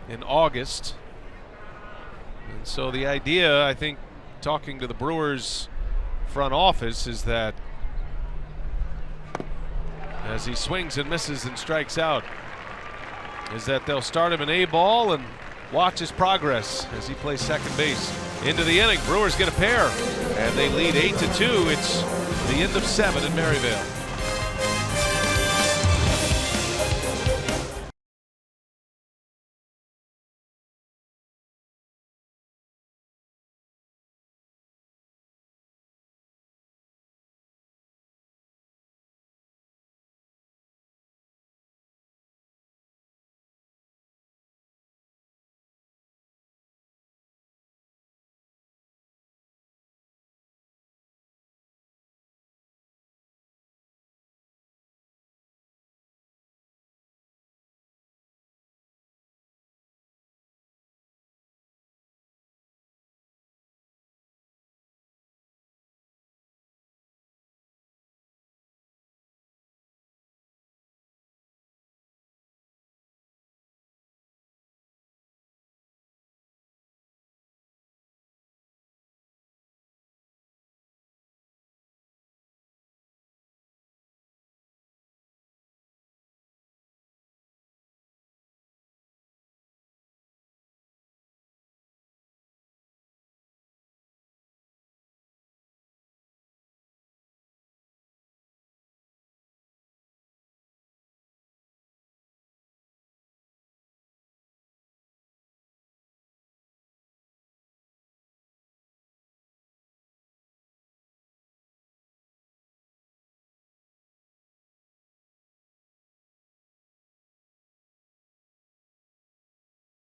in August. And so the idea, I think, talking to the Brewers front office, is that as he swings and misses and strikes out, is that they'll start him in A ball and watch his progress as he plays second base. Into the inning, Brewers get a pair, and they lead 8-2. It's the end of 7 in Maryvale.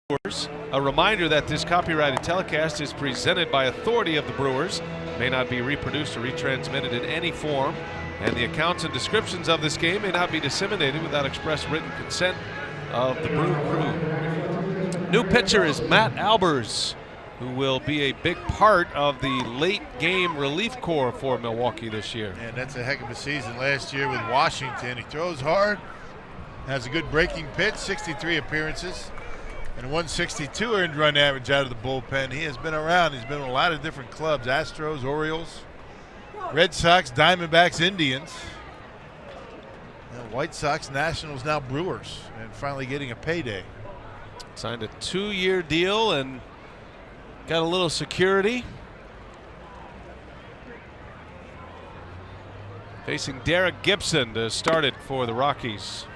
Brewers. A reminder that this copyrighted telecast is presented by authority of the Brewers, may not be reproduced or retransmitted in any form, and the accounts and descriptions of this game may not be disseminated without express written consent of the Brew Crew. New pitcher is Matt Albers, who will be a big part of the late game relief corps for Milwaukee this year. And that's a heck of a season last year with Washington. He throws hard, has a good breaking pitch, 63 appearances, and a 162 earned run average out of the bullpen. He has been around. He's been in a lot of different clubs: Astros, Orioles, Red Sox, Diamondbacks, Indians, White Sox, Nationals, now Brewers, and finally getting a payday. Signed a 2-year deal and got a little security. Facing Derek Gibson to start it for the Rockies.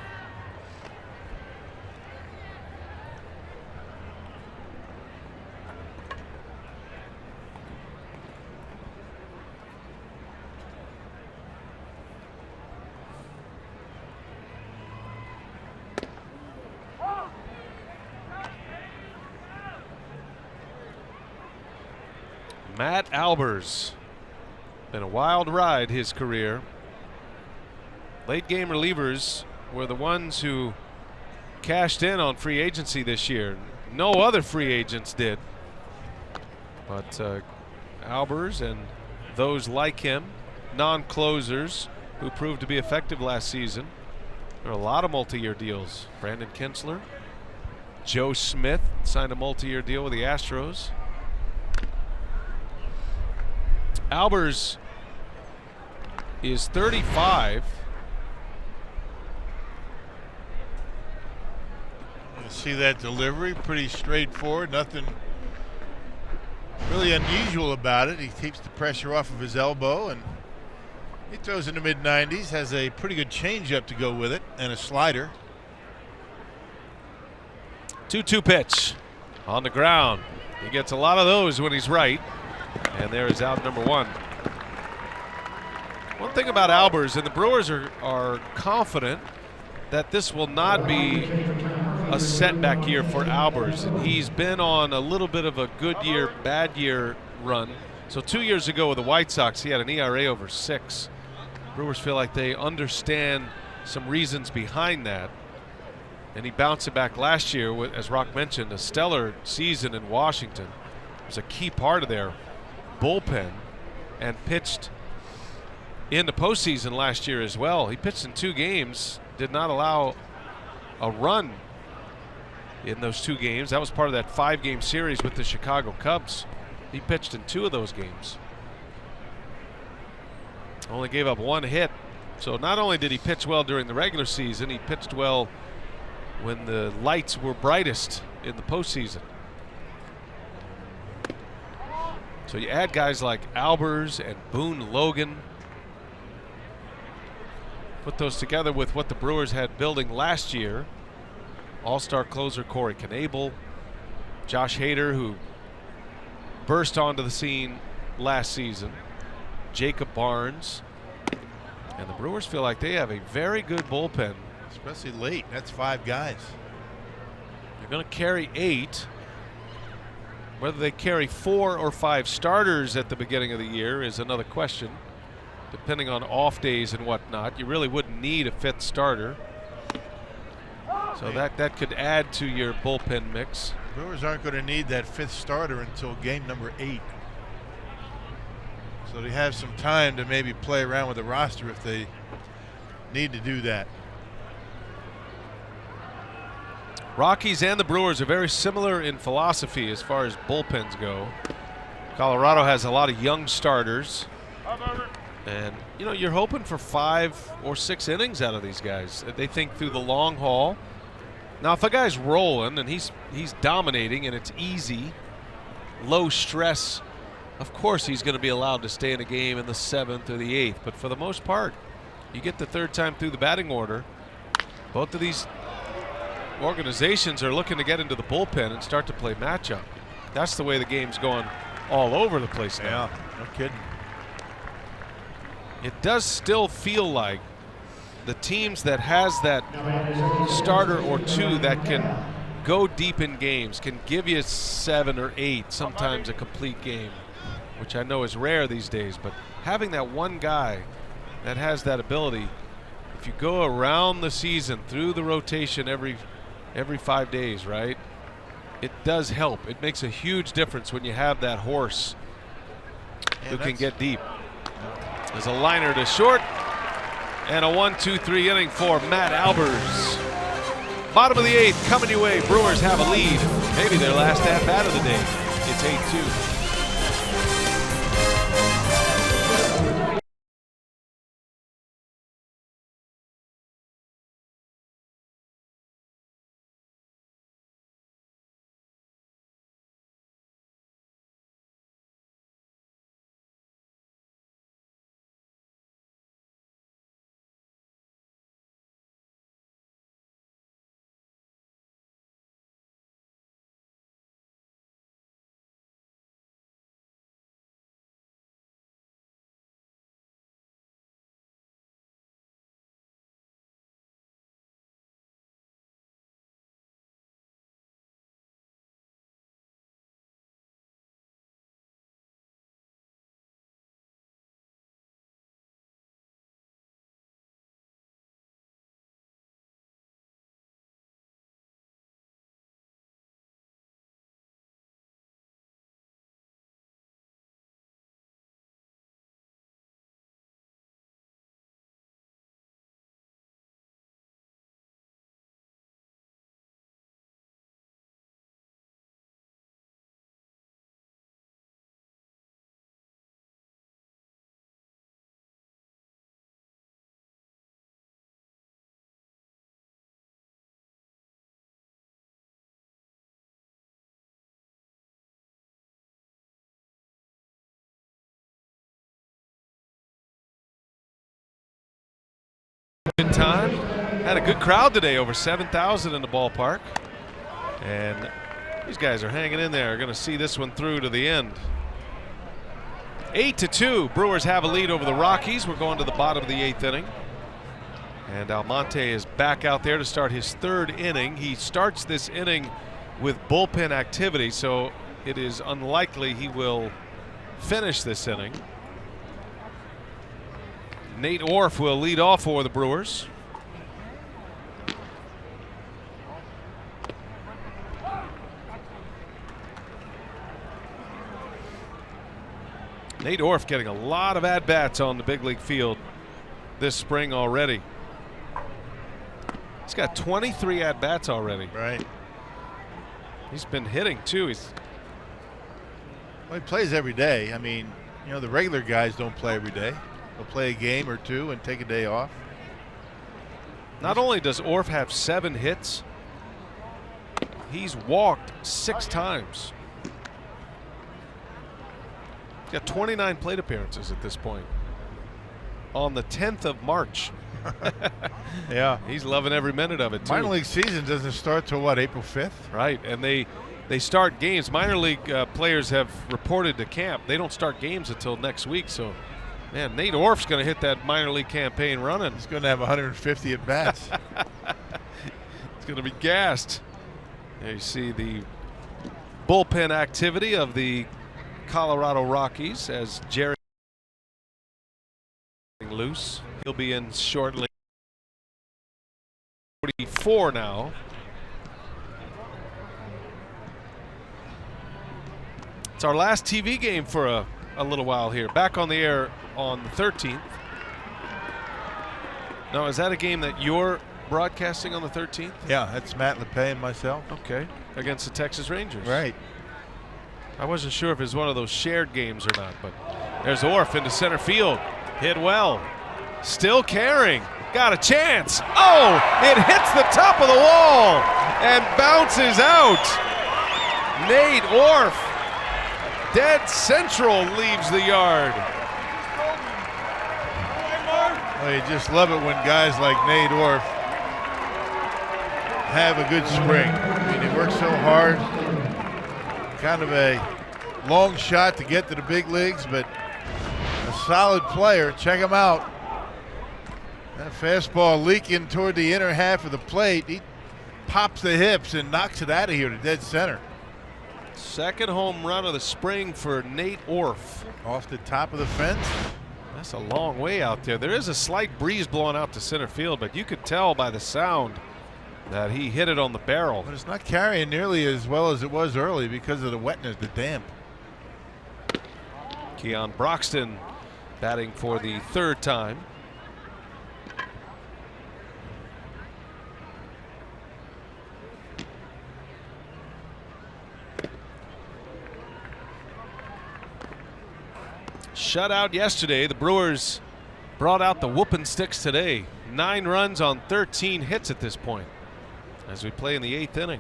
Matt Albers, been a wild ride his career. Late game relievers were the ones who cashed in on free agency this year. No other free agents did. But Albers and those like him, non-closers who proved to be effective last season. There are a lot of multi-year deals. Brandon Kinsler, Joe Smith signed a multi-year deal with the Astros. Albers is 35. You see that delivery, pretty straightforward, nothing really unusual about it. He keeps the pressure off of his elbow, and he throws in the mid-90s, has a pretty good changeup to go with it, and a slider. 2-2 pitch on the ground. He gets a lot of those when he's right. And there is out number one. One thing about Albers, and the Brewers are confident that this will not be a setback year for Albers. And he's been on a little bit of a good year, bad year run. So 2 years ago with the White Sox, he had an ERA over 6. Brewers feel like they understand some reasons behind that. And he bounced it back last year with, as Rock mentioned, a stellar season in Washington. It was a key part of their bullpen and pitched in the postseason last year as well. He pitched in 2 games, did not allow a run in those 2 games. That was part of that 5-game series with the Chicago Cubs. He pitched in 2 of those games. Only gave up 1 hit. So not only did he pitch well during the regular season, he pitched well when the lights were brightest in the postseason. So you add guys like Albers and Boone Logan, put those together with what the Brewers had building last year. All-star closer Corey Knebel, Josh Hader, who burst onto the scene last season, Jacob Barnes, and the Brewers feel like they have a very good bullpen. Especially late, that's 5 guys. They're going to carry 8. Whether they carry 4 or 5 starters at the beginning of the year is another question. Depending on off days and whatnot, you really wouldn't need a 5th starter. So that could add to your bullpen mix. Brewers aren't going to need that 5th starter until game number 8. So they have some time to maybe play around with the roster if they need to do that. Rockies and the Brewers are very similar in philosophy as far as bullpens go. Colorado has a lot of young starters. And, you know, you're hoping for 5 or 6 innings out of these guys. They think through the long haul. Now, if a guy's rolling and he's dominating and it's easy, low stress, of course he's going to be allowed to stay in a game in the 7th or the 8th. But for the most part, you get the 3rd time through the batting order. Both of these organizations are looking to get into the bullpen and start to play matchup. That's the way the game's going all over the place now. Yeah, no kidding. It does still feel like the teams that has that starter or 2 that can go deep in games, can give you 7 or 8, sometimes a complete game, which I know is rare these days, but having that one guy that has that ability, if you go around the season through the rotation every 5 days, right, it does help. It makes a huge difference when you have that horse who can get deep. There's a liner to short, and a 1-2-3 inning for Matt Albers. Bottom of the 8th, coming your way. Brewers have a lead. Maybe their last at-bat of the day. It's 8-2. Good time. Had a good crowd today, over 7,000 in the ballpark. And these guys are hanging in there. Going to see this one through to the end. 8-2. Brewers have a lead over the Rockies. We're going to the bottom of the 8th inning. And Almonte is back out there to start his 3rd inning. He starts this inning with bullpen activity, so it is unlikely he will finish this inning. Nate Orff will lead off for the Brewers. Nate Orff getting a lot of at-bats on the big league field this spring already. He's got 23 at-bats already. Right. He's been hitting too. Well, he plays every day. I mean, you know, the regular guys don't play every day. They'll play a game or two and take a day off. Not only does Orff have 7 hits, he's walked 6 times. He's got 29 plate appearances at this point. On the 10th of March. Yeah. He's loving every minute of it too. Minor league season doesn't start till what, April 5th? Right, and they start games. Minor league players have reported to camp. They don't start games until next week, so man, Nate Orff's going to hit that minor league campaign running. He's going to have 150 at bats. It's going to be gassed. There you see the bullpen activity of the Colorado Rockies as Jerry loose. He'll be in shortly. 44 now. It's our last TV game for a little while here. Back on the air on the 13th. Now, is that a game that you're broadcasting on the 13th? Yeah, that's Matt LePay and myself. Okay, against the Texas Rangers. Right. I wasn't sure if it's one of those shared games or not, but there's Orff into center field. Hit well. Still carrying. Got a chance. Oh, it hits the top of the wall and bounces out. Nate Orff, dead central, leaves the yard. Well, you just love it when guys like Nate Orff have a good spring. I mean, he works so hard. Kind of a long shot to get to the big leagues, but a solid player. Check him out. That fastball leaking toward the inner half of the plate. He pops the hips and knocks it out of here to dead center. Second home run of the spring for Nate Orf. Off the top of the fence. That's a long way out there. There is a slight breeze blowing out to center field, but you could tell by the sound that he hit it on the barrel. But it's not carrying nearly as well as it was early because of the wetness, the damp. Keon Broxton batting for the third time. Shutout yesterday. The Brewers brought out the whooping sticks today. 9 runs on 13 hits at this point as we play in the 8th inning.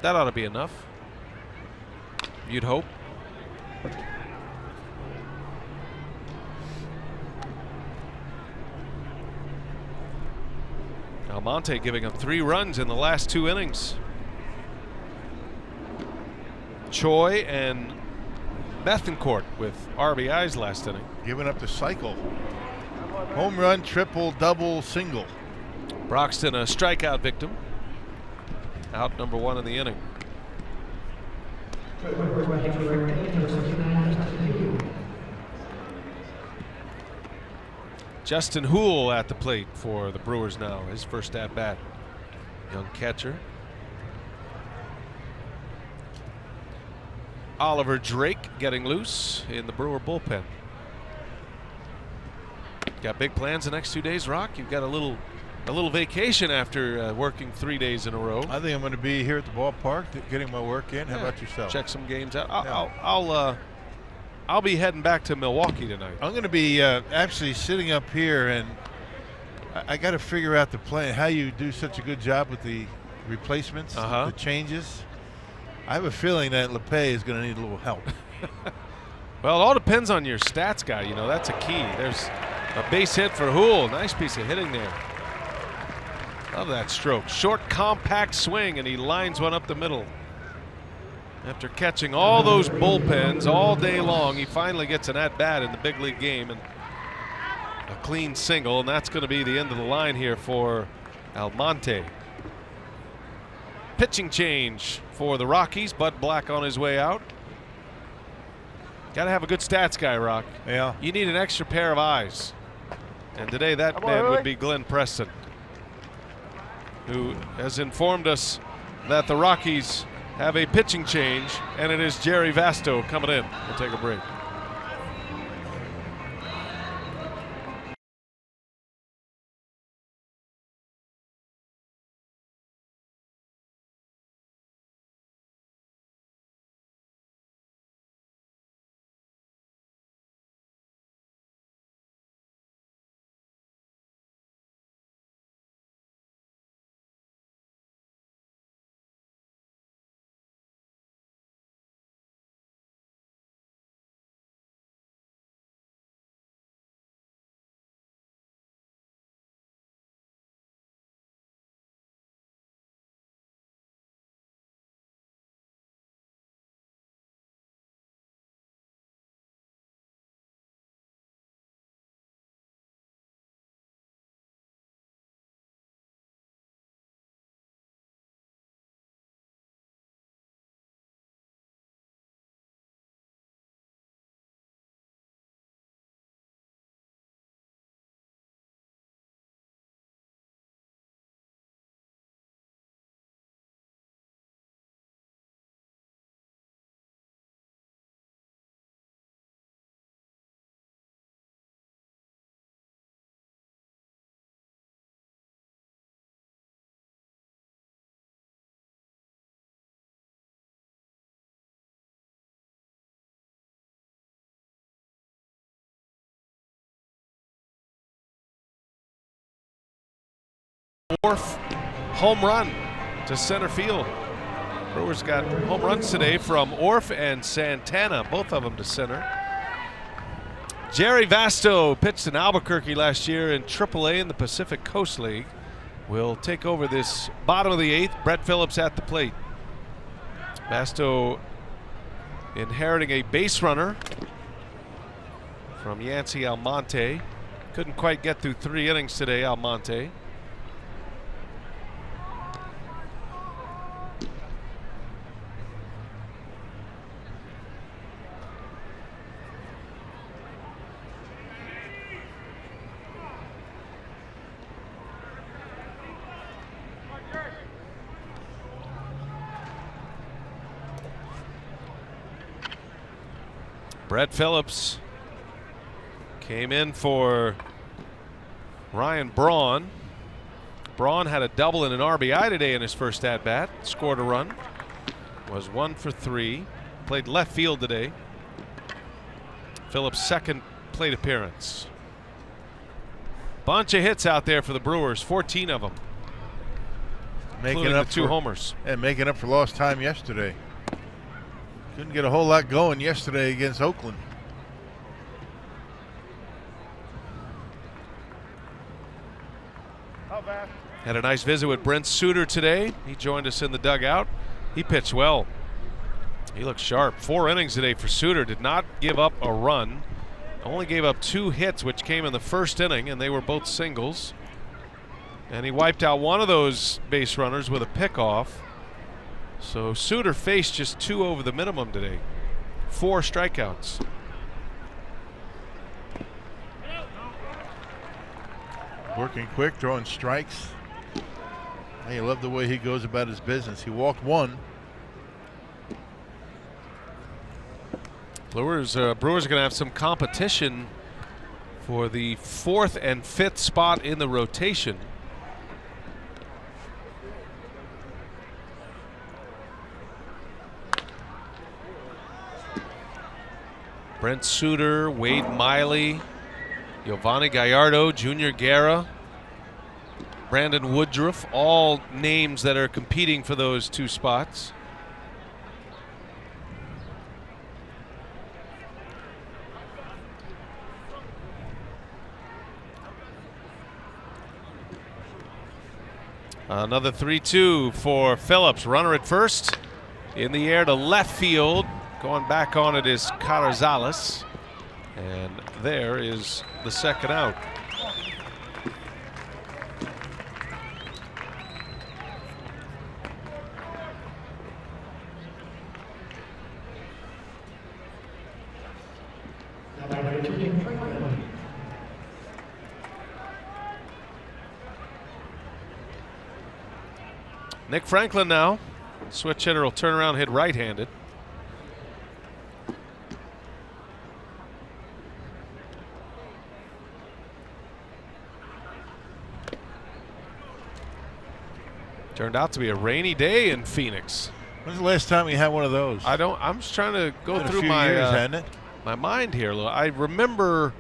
That ought to be enough, you'd hope. Almonte giving up 3 runs in the last 2 innings. Choi and Bethencourt with RBIs last inning. Giving up the cycle. Home run, triple, double, single. Broxton a strikeout victim. Out number 1 in the inning. Justin Houle at the plate for the Brewers now. His first at bat. Young catcher. Oliver Drake getting loose in the Brewer bullpen. Got big plans the next 2 days, Rock? You've got a little vacation after working 3 days in a row. I think I'm going to be here at the ballpark getting my work in. Yeah. How about yourself? Check some games out. I'll be heading back to Milwaukee tonight. I'm going to be actually sitting up here, and I got to figure out the plan, how you do such a good job with the replacements, the changes. I have a feeling that LePay is going to need a little help. Well, it all depends on your stats guy. You know, that's a key. There's a base hit for Houle. Nice piece of hitting there. Love that stroke. Short, compact swing, and he lines one up the middle. After catching all those bullpens all day long, he finally gets an at-bat in the big league game, and a clean single, and that's going to be the end of the line here for Almonte. Pitching change for the Rockies. Bud Black on his way out. Got to have a good stats guy, Rock. Yeah. You need an extra pair of eyes. And today that man would be Glenn Preston, who has informed us that the Rockies have a pitching change, and it is Jerry Vasto coming in. We'll take a break. Fourth home run to center field. Brewers got home runs today from Orf and Santana, both of them to center. Jerry Vasto pitched in Albuquerque last year in AAA in the Pacific Coast League. Will take over this bottom of the 8th. Brett Phillips at the plate. Vasto inheriting a base runner from Yancy Almonte. Couldn't quite get through 3 innings today, Almonte. Brett Phillips came in for Ryan Braun. Braun had a double and an RBI today in his first at-bat. Scored a run. Was 1 for 3. Played left field today. Phillips' second plate appearance. Bunch of hits out there for the Brewers. 14 of them. Making up the 2 homers. And making up for lost time yesterday. Couldn't get a whole lot going yesterday against Oakland. Had a nice visit with Brent Suter today. He joined us in the dugout. He pitched well. He looked sharp. 4 innings today for Suter. Did not give up a run. Only gave up 2 hits, which came in the first inning, and they were both singles. And he wiped out one of those base runners with a pickoff. So Suter faced just 2 over the minimum today. 4 strikeouts. Working quick, throwing strikes. I love the way he goes about his business. He walked 1. Brewers are going to have some competition for the 4th and 5th spot in the rotation. Brent Suter, Wade Miley, Giovanni Gallardo, Junior Guerra, Brandon Woodruff, all names that are competing for those 2 spots. Another 3-2 for Phillips. Runner at first. In the air to left field. Going back on it is Carrizales. And there is the second out. Nick Franklin now. Switch hitter will turn around, hit right-handed. Turned out to be a rainy day in Phoenix. When's the last time you had one of those? I'm just trying to go through my years, hasn't it? My mind here. I remember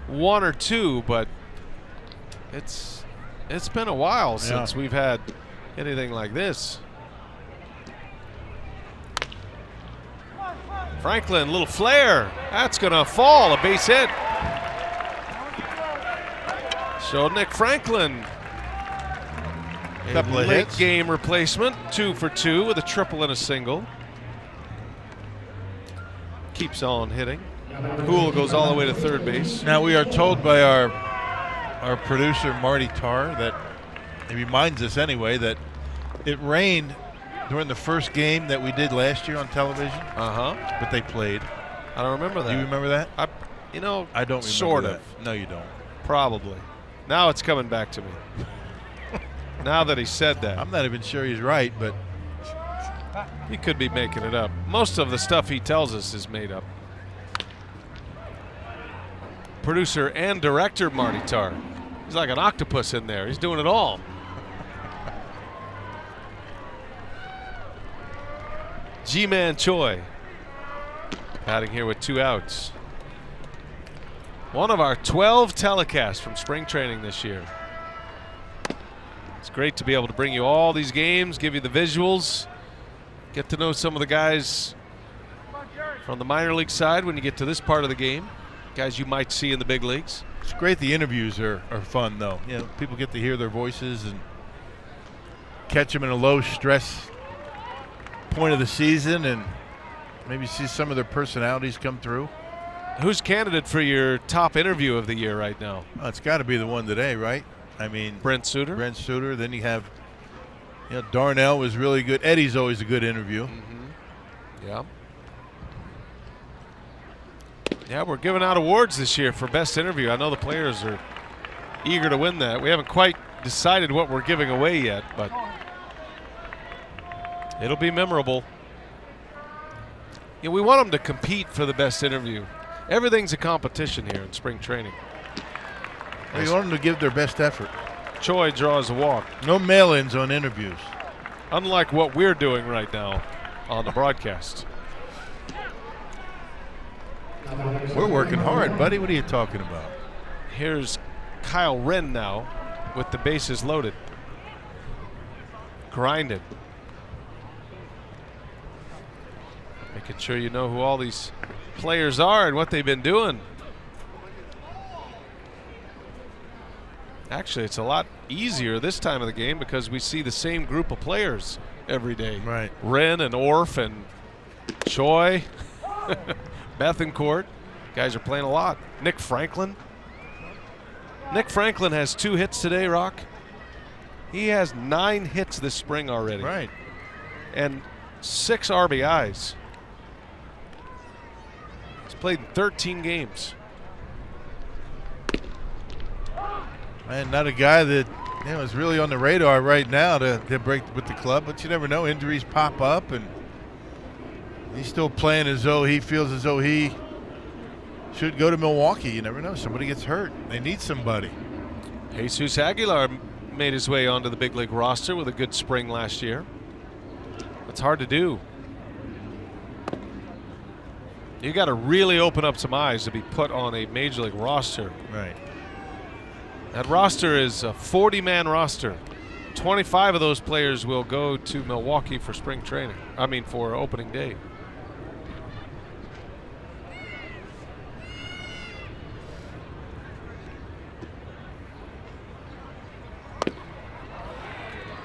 1 or 2, but it's been a while since we've had anything like this. Franklin, little flare. That's going to fall. A base hit. So Nick Franklin, couple of late hits. Game replacement, 2 for 2 with a triple and a single. Keeps on hitting. Poole goes all the way to third base. Now we are told by our producer Marty Tarr that he reminds us anyway that it rained during the first game that we did last year on television. But they played. I don't remember that. Do you remember that? I don't remember sort that. of. No, you don't. Probably. Now it's coming back to me. Now that he said that. I'm not even sure he's right, but he could be making it up. Most of the stuff he tells us is made up. Producer and director Marty Tarr. He's like an octopus in there. He's doing it all. G-Man Choi batting here with 2 outs. One of our 12 telecasts from spring training this year. It's great to be able to bring you all these games, give you the visuals, get to know some of the guys from the minor league side when you get to this part of the game, guys you might see in the big leagues. it's great. The interviews are fun, though. You know, people get to hear their voices and catch them in a low stress point of the season and maybe see some of their personalities come through. Who's candidate for your top interview of the year right now? It's got to be the one today, right? I mean, Brent Suter. Brent Suter. Then you have, Darnell was really good. Eddie's always a good interview. Yeah. Yeah, we're giving out awards this year for best interview. I know the players are eager to win that. We haven't quite decided what we're giving away yet, but it'll be memorable. Yeah, we want them to compete for the best interview. Everything's a competition here in spring training. We want them to give their best effort. Choi draws a walk. No mail-ins on interviews. Unlike what we're doing right now on the broadcast. We're working hard, buddy. What are you talking about? Here's Kyle Wren now with the bases loaded. Grinded. Making sure you know who all these players are and what they've been doing. Actually, it's a lot easier this time of the game because we see the same group of players every day. Right. Wren and Orf and Choi, Bethencourt. Guys are playing a lot. Nick Franklin. Nick Franklin has 2 hits today, Rock. He has 9 hits this spring already. Right. And 6 RBIs. He's played in 13 games. And not a guy that is really on the radar right now to break with the club, but you never know. Injuries pop up, and he's still playing as though he feels as though he should go to Milwaukee. You never know. Somebody gets hurt. They need somebody. Jesus Aguilar made his way onto the big league roster with a good spring last year. That's hard to do. You got to really open up some eyes to be put on a major league roster. Right. That roster is a 40-man roster. 25 of those players will go to Milwaukee for spring training. I mean, for opening day.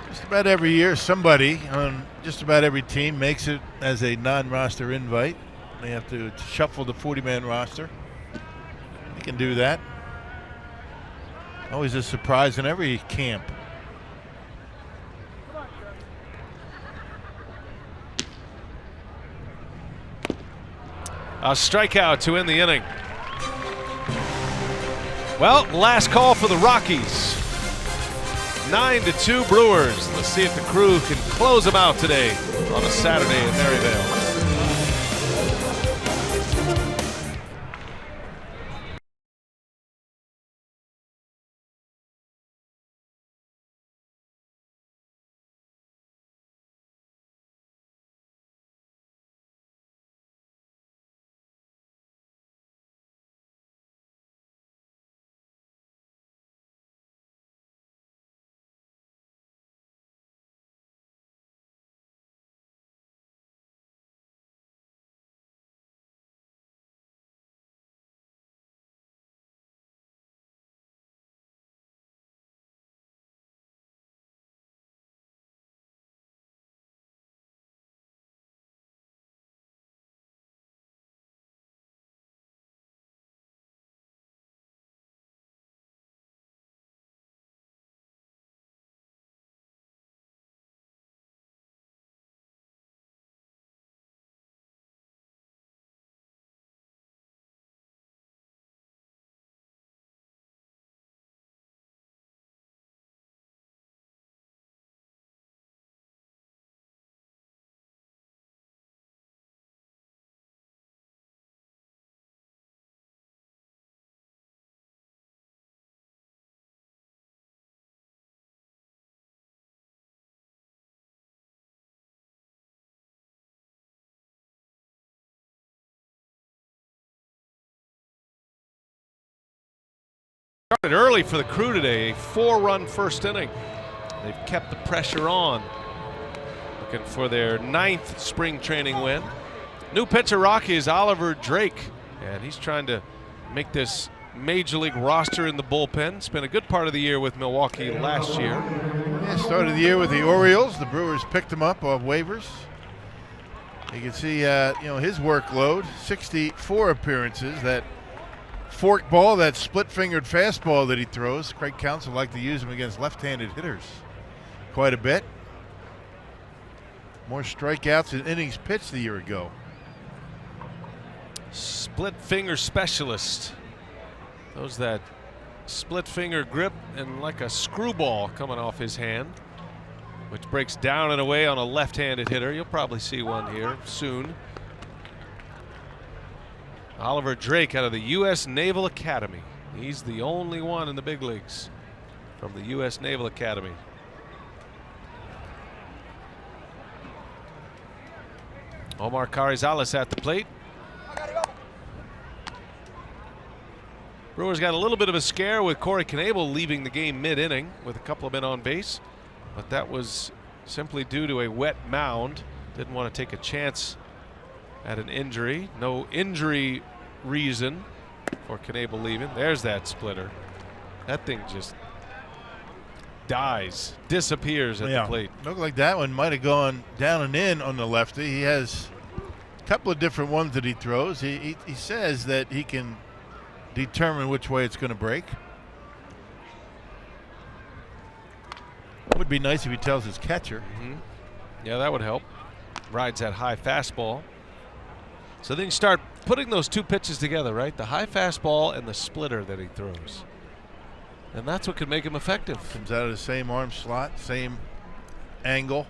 Just about every year, somebody on just about every team makes it as a non-roster invite. They have to shuffle the 40-man roster. They can do that. Always a surprise in every camp. A strikeout to end the inning. Well, last call for the Rockies. 9-2 Brewers. Let's see if the crew can close them out today on a Saturday in Maryvale. Started early for the crew today, a 4-run first inning. They've kept the pressure on. Looking for their 9th spring training win. New pitcher Rockies, Oliver Drake. And he's trying to make this major league roster in the bullpen. Spent a good part of the year with Milwaukee last year. Yeah, started the year with the Orioles. The Brewers picked him up off waivers. You can see, his workload, 64 appearances. That fork ball, that split-fingered fastball that he throws. Craig Counsell like to use him against left-handed hitters quite a bit. More strikeouts than innings pitched the year ago. Split finger specialist. Those that split finger grip and like a screwball coming off his hand, which breaks down and away on a left-handed hitter. You'll probably see one here soon. Oliver Drake out of the U.S. Naval Academy. He's the only one in the big leagues from the U.S. Naval Academy. Omar Carrizales at the plate. Brewers got a little bit of a scare with Corey Knebel leaving the game mid-inning with a couple of men on base, but that was simply due to a wet mound. Didn't want to take a chance at an injury. No injury reason for Knebel leaving. There's that splitter. That thing just dies, disappears at the plate. Looked like that one might have gone down and in on the lefty. He has a couple of different ones that he throws. He says that he can determine which way it's going to break. It would be nice if he tells his catcher. Yeah, that would help. Rides that high fastball. So then you start putting those two pitches together, right? The high fastball and the splitter that he throws. And that's what could make him effective. Comes out of the same arm slot, same angle.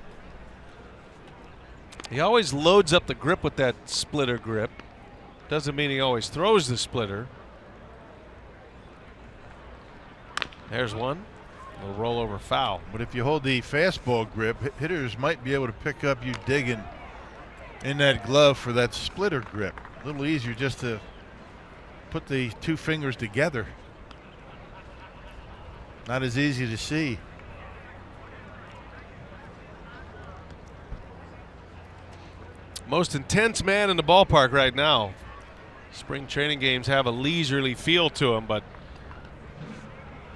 He always loads up the grip with that splitter grip. Doesn't mean he always throws the splitter. There's one. A little rollover foul. But if you hold the fastball grip, hitters might be able to pick up you digging in that glove for that splitter grip. A little easier just to put the two fingers together. Not as easy to see. Most intense man in the ballpark right now. Spring training games have a leisurely feel to them, but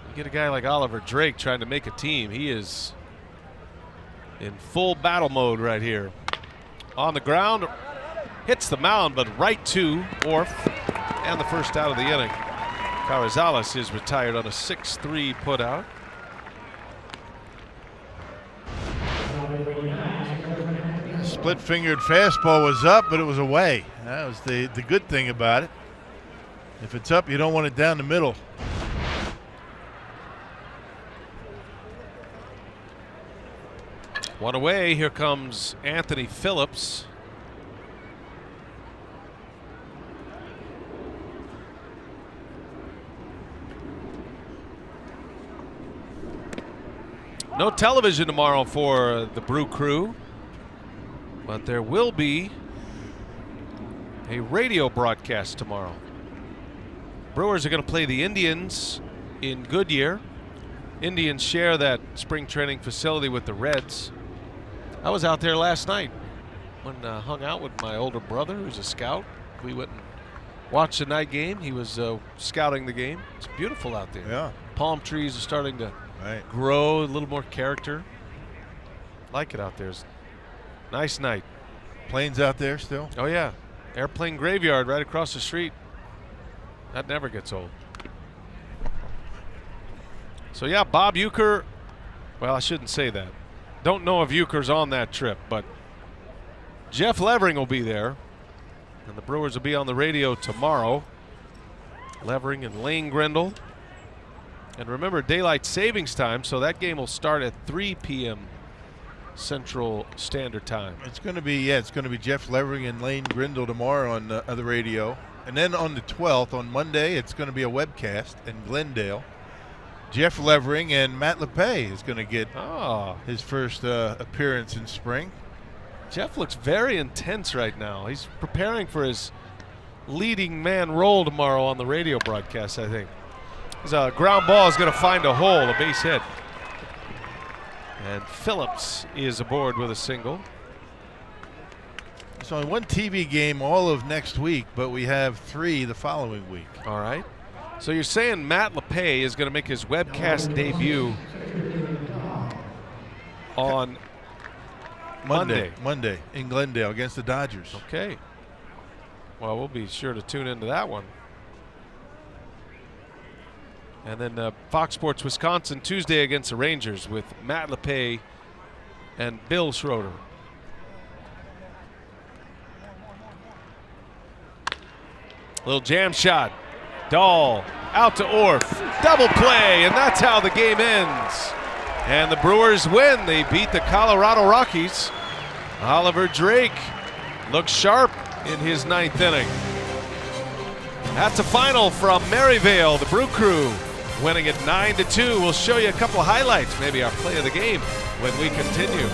you get a guy like Oliver Drake trying to make a team. He is in full battle mode right here. On the ground, hits the mound, but right to Orf, and the first out of the inning. Carrizales is retired on a 6-3 putout. Split-fingered fastball was up, but it was away. That was the good thing about it. If it's up, you don't want it down the middle. One away. Here comes Anthony Phillips. No television tomorrow for the Brew Crew, but there will be a radio broadcast tomorrow. Brewers are going to play the Indians in Goodyear. Indians share that spring training facility with the Reds. I was out there last night when hung out with my older brother, who's a scout. We went and watched the night game. He was scouting the game. It's beautiful out there. Yeah. Palm trees are starting to grow, a little more character. Like it out there. It's a nice night. Planes out there still? Oh, yeah. Airplane graveyard right across the street. That never gets old. So, yeah, Bob Uecker. Well, I shouldn't say that. Don't know if Euchre's on that trip, but Jeff Levering will be there. And the Brewers will be on the radio tomorrow. Levering and Lane Grindle. And remember, daylight savings time, so that game will start at 3 p.m. Central Standard Time. It's going to be, it's going to be Jeff Levering and Lane Grindle tomorrow on the radio. And then on the 12th, on Monday, it's going to be a webcast in Glendale. Jeff Levering and Matt LePay is going to get his first appearance in spring. Jeff looks very intense right now. He's preparing for his leading man role tomorrow on the radio broadcast, I think. His ground ball is going to find a hole, a base hit. And Phillips is aboard with a single. There's only one TV game all of next week, but we have 3 the following week. All right. So you're saying Matt LePay is going to make his webcast debut on Monday in Glendale against the Dodgers. Okay. Well, we'll be sure to tune into that one. And then Fox Sports Wisconsin Tuesday against the Rangers with Matt LePay and Bill Schroeder. Little jam shot. Dahl out to Orf. Double play, and that's how the game ends. And the Brewers win. They beat the Colorado Rockies. Oliver Drake looks sharp in his 9th inning. That's a final from Maryvale. The Brew Crew winning it 9-2. We'll show you a couple of highlights, maybe our play of the game, when we continue.